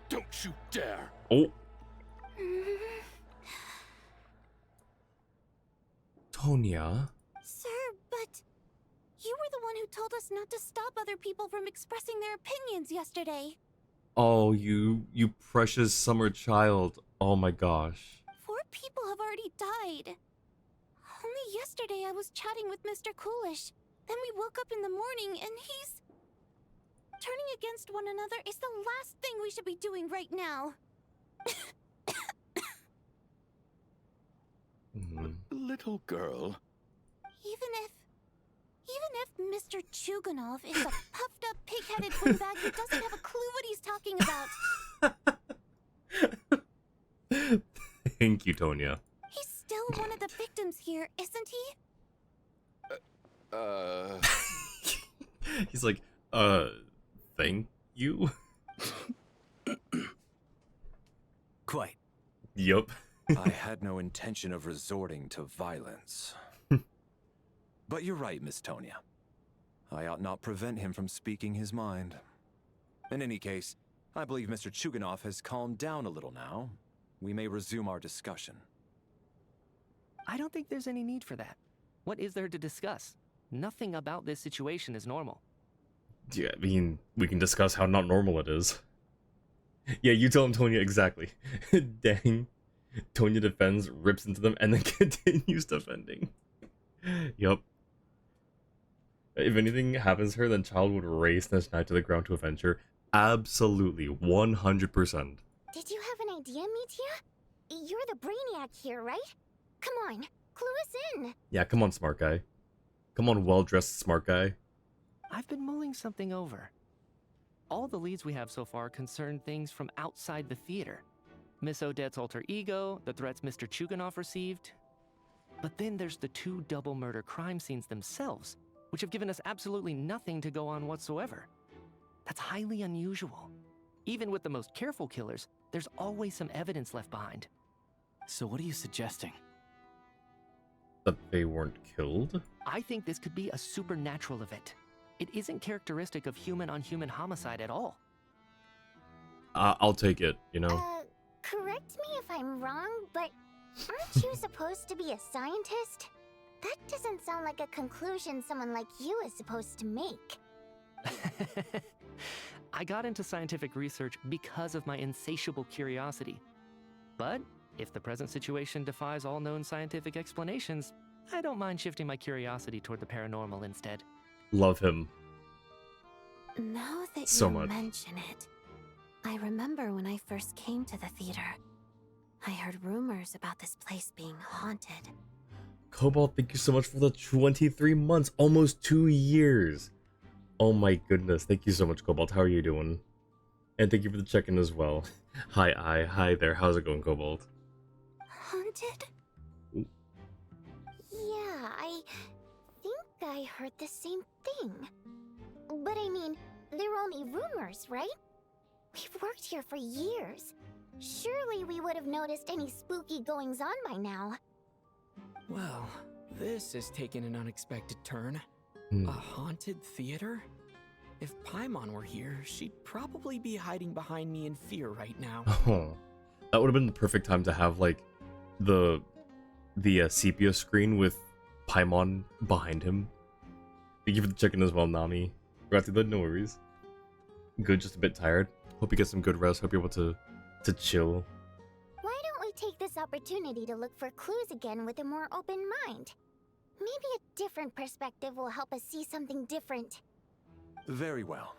Don't you dare! Oh. Tonya? Sir, but you were the one who told us not to stop other people from expressing their opinions yesterday. Oh, you precious summer child. Oh my gosh. 4 people have already died. Only yesterday I was chatting with Mr. Coolish. Then we woke up in the morning and he's... Turning against one another is the last thing we should be doing right now. Little girl. Even if Mr. Chuganov is a puffed up pig-headed windbag who doesn't have a clue what he's talking about. Thank you, Tonya. He's still one of the victims here, isn't he? He's like, thank you? Quite. Yup. I had no intention of resorting to violence. But you're right, Miss Tonya. I ought not prevent him from speaking his mind. In any case, I believe Mr. Chuganov has calmed down a little now. We may resume our discussion. I don't think there's any need for that. What is there to discuss? Nothing about this situation is normal. Yeah, I mean, we can discuss how not normal it is. Yeah, you tell him, Tonya, exactly. Dang. Tonya defends, rips into them, and then continues defending. Yup. If anything happens to her, then Child would race this knight to the ground to avenge her. Absolutely. 100%. Did you have an idea, Mitya? You're the brainiac here, right? Come on, clue us in. Yeah, come on, smart guy. Come on, well-dressed smart guy. I've been mulling something over. All the leads we have so far concern things from outside the theater. Miss Odette's alter ego, the threats Mr. Chuganov received. But then there's the 2 double murder crime scenes themselves, which have given us absolutely nothing to go on whatsoever. That's highly unusual. Even with the most careful killers, there's always some evidence left behind. So what are you suggesting? That they weren't killed? I think this could be a supernatural event. It isn't characteristic of human-on-human homicide at all. I'll take it, you know? Correct me if I'm wrong, but aren't you supposed to be a scientist? That doesn't sound like a conclusion someone like you is supposed to make. I got into scientific research because of my insatiable curiosity. But if the present situation defies all known scientific explanations, I don't mind shifting my curiosity toward the paranormal instead. Love him. Now that so you much. mention it, I remember when I first came to the theater. I heard rumors about this place being haunted. Cobalt, thank you so much for the 23 months, almost 2 years. Oh my goodness, thank you so much, Cobalt. How are you doing? And thank you for the check-in as well. Hi there. How's it going, Cobalt? Haunted? Yeah, I think I heard the same thing. But I mean, they're only rumors, right? We've worked here for years. Surely we would have noticed any spooky goings-on by now. Well, this has taken an unexpected turn. A haunted theater? If Paimon were here, she'd probably be hiding behind me in fear right now. Oh, that would have been the perfect time to have like the sepia screen with Paimon behind him. Thank you for the check-in as well, Nami. Forgot to do that, no worries. Good, just a bit tired. Hope you get some good rest. Hope you're able to chill. Why don't we take this opportunity to look for clues again with a more open mind? Maybe a different perspective will help us see something different. Very well.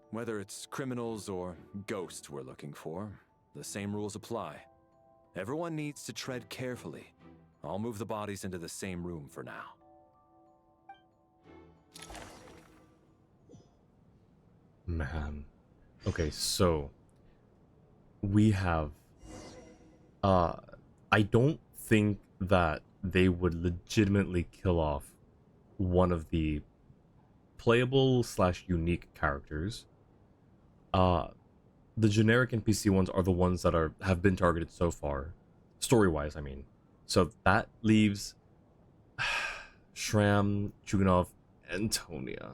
Whether it's criminals or ghosts we're looking for, the same rules apply. Everyone needs to tread carefully. I'll move the bodies into the same room for now. Man. Okay, so we have I don't think that they would legitimately kill off one of the playable / unique characters. The generic NPC ones are the ones that have been targeted so far, story-wise, I mean. So that leaves Shram, Chuganov, and Tonya,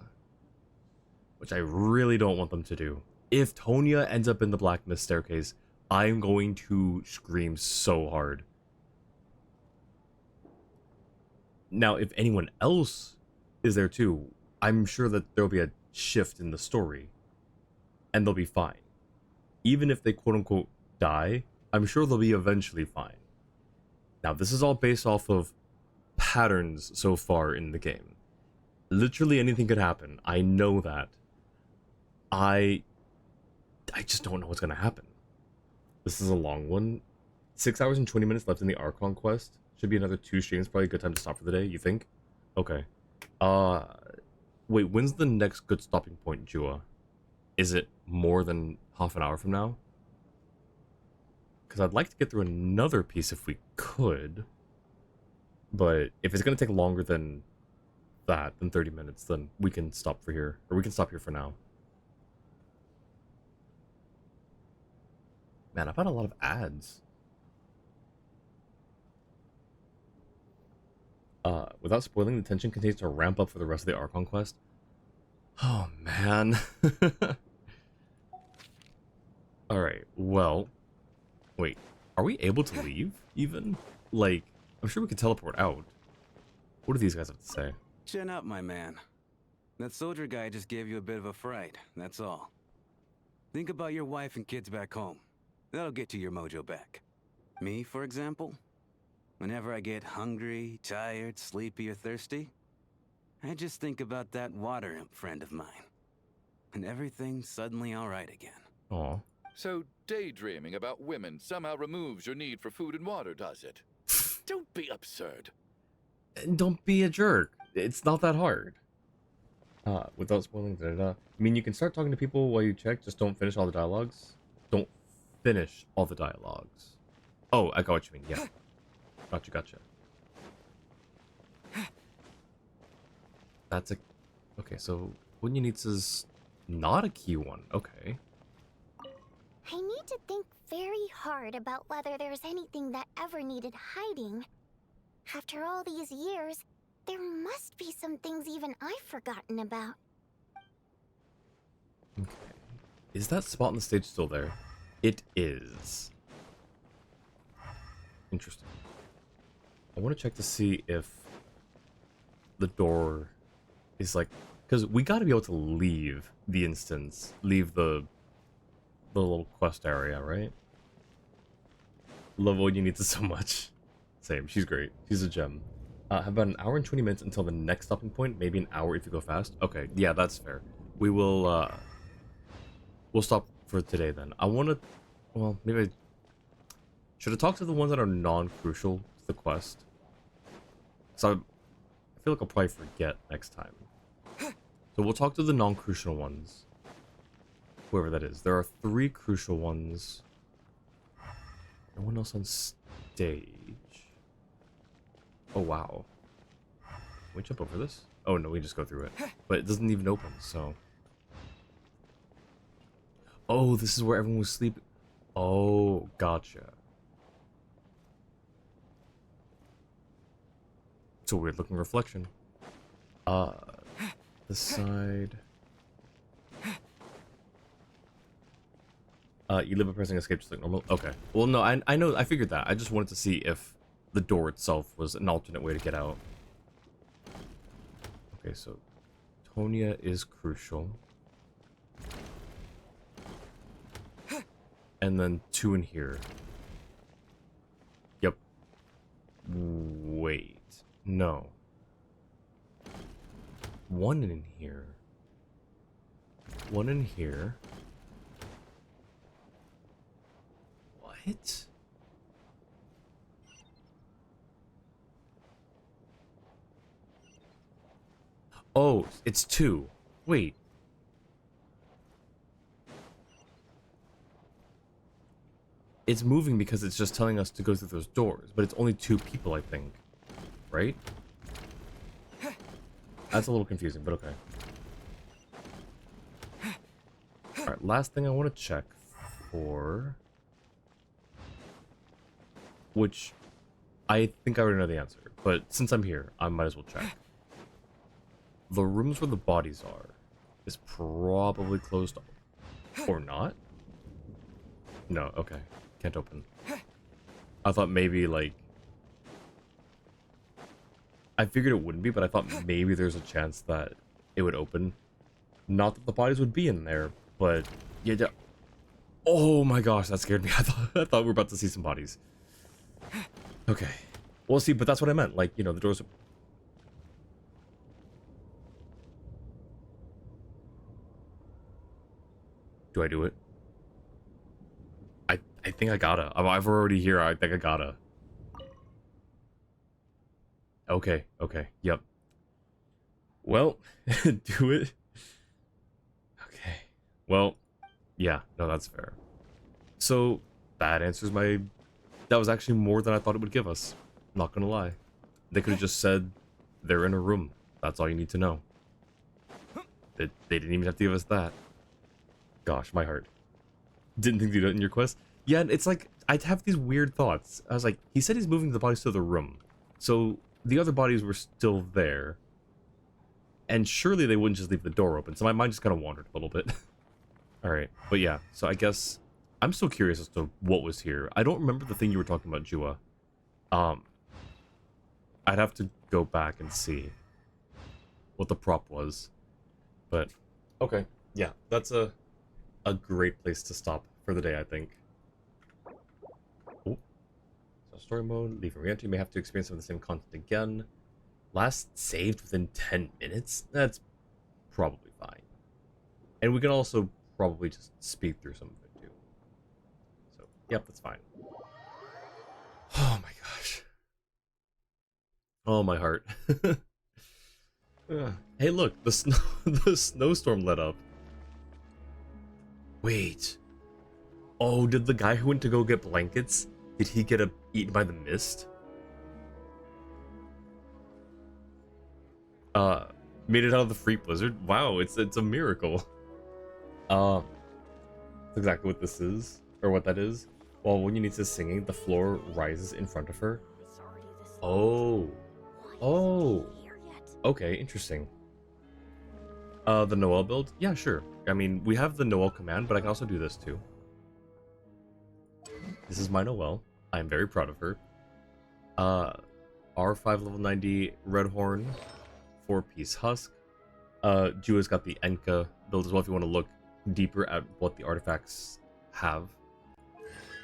which I really don't want them to do. If Tonya ends up in the Black Mist Staircase, I'm going to scream so hard. Now, if anyone else is there too, I'm sure that there'll be a shift in the story, and they'll be fine. Even if they quote-unquote die, I'm sure they'll be eventually fine. Now, this is all based off of patterns so far in the game. Literally anything could happen. I know that. I just don't know what's going to happen. This is a long one. 6 hours and 20 minutes left in the Archon quest. Should be another 2 streams. Probably a good time to stop for the day, you think? Okay. Wait, when's the next good stopping point, Jua? Is it more than half an hour from now? Because I'd like to get through another piece if we could. But if it's going to take longer than that, than 30 minutes, then we can stop for here. Or we can stop here for now. Man, I've had a lot of ads. Without spoiling, the tension continues to ramp up for the rest of the Archon quest. Oh, man. Alright, well... Wait, are we able to leave, even? Like, I'm sure we could teleport out. What do these guys have to say? Chin up, my man. That soldier guy just gave you a bit of a fright, that's all. Think about your wife and kids back home. That'll get you your mojo back. Me, for example? Whenever I get hungry, tired, sleepy, or thirsty, I just think about that water imp friend of mine. And everything's suddenly alright again. Aw. So daydreaming about women somehow removes your need for food and water, does it? Don't be absurd. Don't be a jerk. It's not that hard. Without spoiling, I mean, you can start talking to people while you check, just don't finish all the dialogues. Don't finish all the dialogues. Oh, I got what you mean, yeah. Gotcha. That's a... Okay, so what you need is not a key one. Okay. I need to think very hard about whether there's anything that ever needed hiding. After all these years, there must be some things even I've forgotten about. Okay. Is that spot on the stage still there? It is. Interesting. I want to check to see if the door is like... Because we got to be able to leave the instance. Leave the little quest area, right? Love what you need so much. Same. She's great. She's a gem. Have about an hour and 20 minutes until the next stopping point. Maybe an hour if you go fast. Okay. Yeah, that's fair. We will... We'll stop for today then. I want to... Well, maybe I... Should I talk to the ones that are non-crucial to the quest? So I feel like I'll probably forget next time. So we'll talk to the non-crucial ones. Whoever that is. There are 3 crucial ones. No one else on stage. Oh, wow. Can we jump over this? Oh, no, we just go through it. But it doesn't even open, so... Oh, this is where everyone was sleeping. Oh, gotcha. It's a weird looking reflection. This side. You live by pressing escape just like normal. Okay. Well, no, I know. I figured that. I just wanted to see if the door itself was an alternate way to get out. Okay, so Tonya is crucial. And then 2 in here. Yep. Wait. No. 1 in here. 1 in here. What? Oh, it's 2. Wait. It's moving because it's just telling us to go through those doors, but it's only 2 people, I think. Right? That's a little confusing, but okay. Alright, last thing I want to check for... Which, I think I already know the answer, but since I'm here, I might as well check. The rooms where the bodies are is probably closed off. Or not? No, okay. Can't open. I thought maybe, like... I figured it wouldn't be, but I thought maybe there's a chance that it would open. Not that the bodies would be in there, but... Yeah, oh my gosh, that scared me. I thought we were about to see some bodies. Okay. Well, see, but that's what I meant. Like, you know, the doors... Do I do it? I think I gotta. I've already here. I think I gotta. Okay. Okay. Yep. Well, do it. Okay. Well, yeah. No, that's fair. So, that answers my... That was actually more than I thought it would give us. Not gonna lie. They could have just said, they're in a room. That's all you need to know. They didn't even have to give us that. Gosh, my heart. Didn't think you'd do it in your quest? Yeah, and it's like, I'd have these weird thoughts. I was like, he said he's moving the bodies to the room. So, the other bodies were still there. And surely they wouldn't just leave the door open. So my mind just kind of wandered a little bit. Alright, but yeah. So I guess, I'm still curious as to what was here. I don't remember the thing you were talking about, Jua. I'd have to go back and see what the prop was. But, okay. Yeah, that's a great place to stop for the day, I think. Oh. So story mode, leave and re-enter. You may have to experience some of the same content again. Last saved within 10 minutes? That's probably fine. And we can also probably just speed through some of it too. So, yep, that's fine. Oh my gosh. Oh, my heart. Hey, look, the snowstorm let up. Wait. Oh, did the guy who went to go get blankets, did he get eaten by the mist? Made it out of the free blizzard? Wow, it's a miracle. That's exactly what this is, or what that is. While when Unita's singing, the floor rises in front of her. Oh. Oh. Okay, interesting. The Noel build? Yeah, sure. I mean, we have the Noel command, but I can also do this too. This is my Noel. I am very proud of her. R5 level 90 Red Horn, 4-piece Husk. Jua's got the Enka build as well if you want to look deeper at what the artifacts have.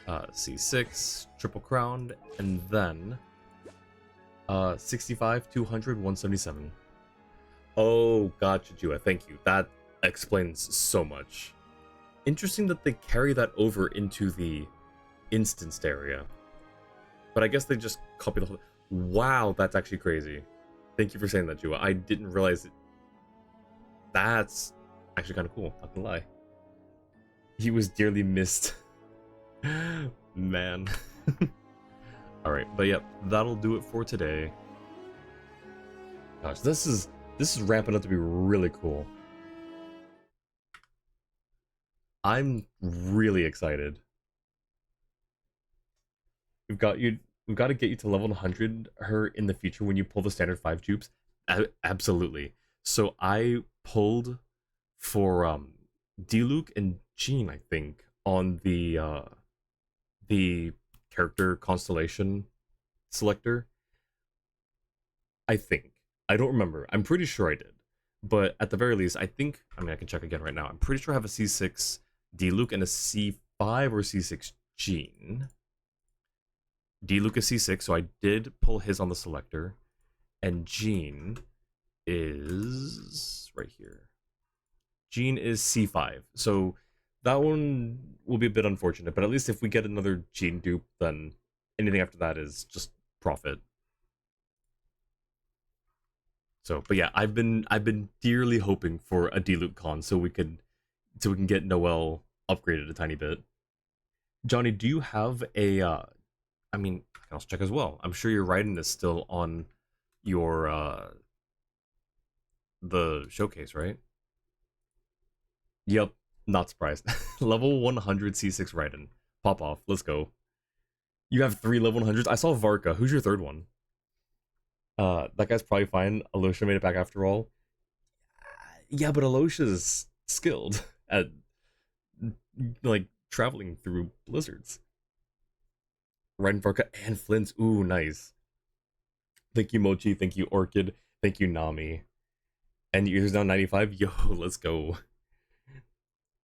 C6, Triple Crowned, and then 65, 200, 177. Oh, gotcha, Jua. Thank you. That explains so much. Interesting that they carry that over into the instanced area. But I guess they just copy the whole... Wow, that's actually crazy. Thank you for saying that, Jua. I didn't realize it. That's actually kind of cool, not gonna lie. He was dearly missed. Man. Alright, but yep, that'll do it for today. Gosh, this is ramping up to be really cool. I'm really excited. We've got to get you to level 100 her in the future when you pull the standard 5 dupes. Absolutely. So I pulled for Diluc and Jean, I think, on the character constellation selector. I think. I don't remember. I'm pretty sure I did. But at the very least, I think, I mean, I can check again right now. I'm pretty sure I have a C6 D-Luke and a C5 or C6 Jean. D-Luke is C6, so I did pull his on the selector. And Jean is right here. Jean is C5. So that one will be a bit unfortunate, but at least if we get another Jean dupe, then anything after that is just profit. So, but yeah, I've been dearly hoping for a D-Luke con so we can get Noelle upgraded a tiny bit. Johnny, do you have a I mean, I can also check as well. I'm sure your writing is still on your the showcase, right? Yep, not surprised. Level 100 C6 Raiden. Pop off, let's go. You have 3 level 100s. I saw Varka. Who's your third one? That guy's probably fine. Alosha made it back after all. Yeah, but Alosha's skilled at like traveling through blizzards. Raiden, Varka, and Flint. Ooh, nice. Thank you, Mochi. Thank you, Orchid. Thank you, Nami. And users now 95. Yo, let's go.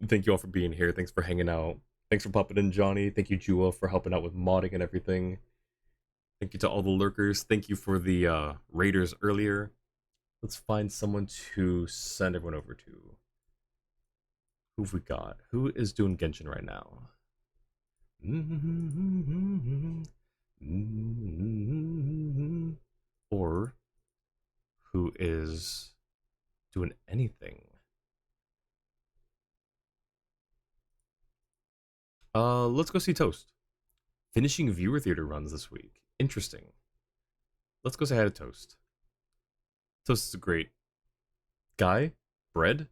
Thank you all for being here. Thanks for hanging out. Thanks for popping in, Johnny. Thank you, Jua, for helping out with modding and everything. Thank you to all the lurkers. Thank you for the raiders earlier. Let's find someone to send everyone over to. Who've we got? Who is doing Genshin right now? Or who is doing anything? Let's go see Toast. Finishing viewer theater runs this week. Interesting. Let's go say hi to Toast. Toast is a great guy. Bread.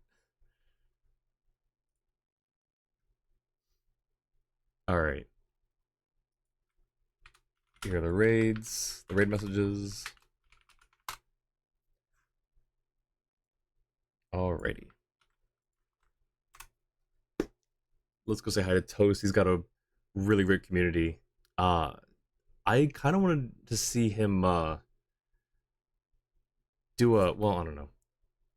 Alright. Here are the raids. The raid messages. Alrighty. Let's go say hi to Toast. He's got a really great community. I kind of wanted to see him do a, well, I don't know.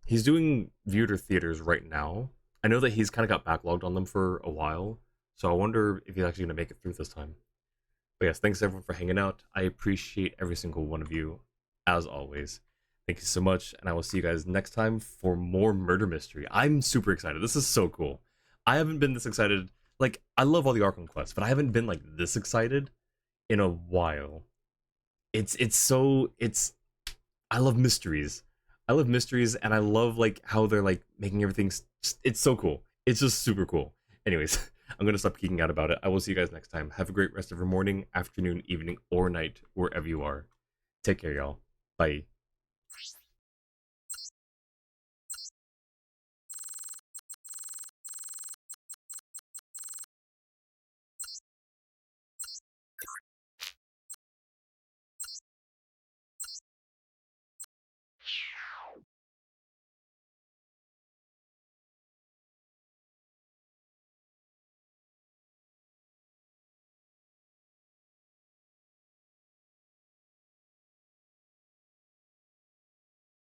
He's doing viewer theaters right now. I know that he's kind of got backlogged on them for a while, so I wonder if he's actually going to make it through this time. But yes, thanks everyone for hanging out. I appreciate every single one of you, as always. Thank you so much, and I will see you guys next time for more murder mystery. I'm super excited. This is so cool. I haven't been this excited. Like, I love all the Archon quests, but I haven't been like this excited in a while. I love mysteries. I love mysteries, and I love like how they're like making everything. It's so cool. It's just super cool. Anyways, I'm gonna stop geeking out about it. I will see you guys next time. Have a great rest of your morning, afternoon, evening, or night, wherever you are. Take care, y'all. Bye.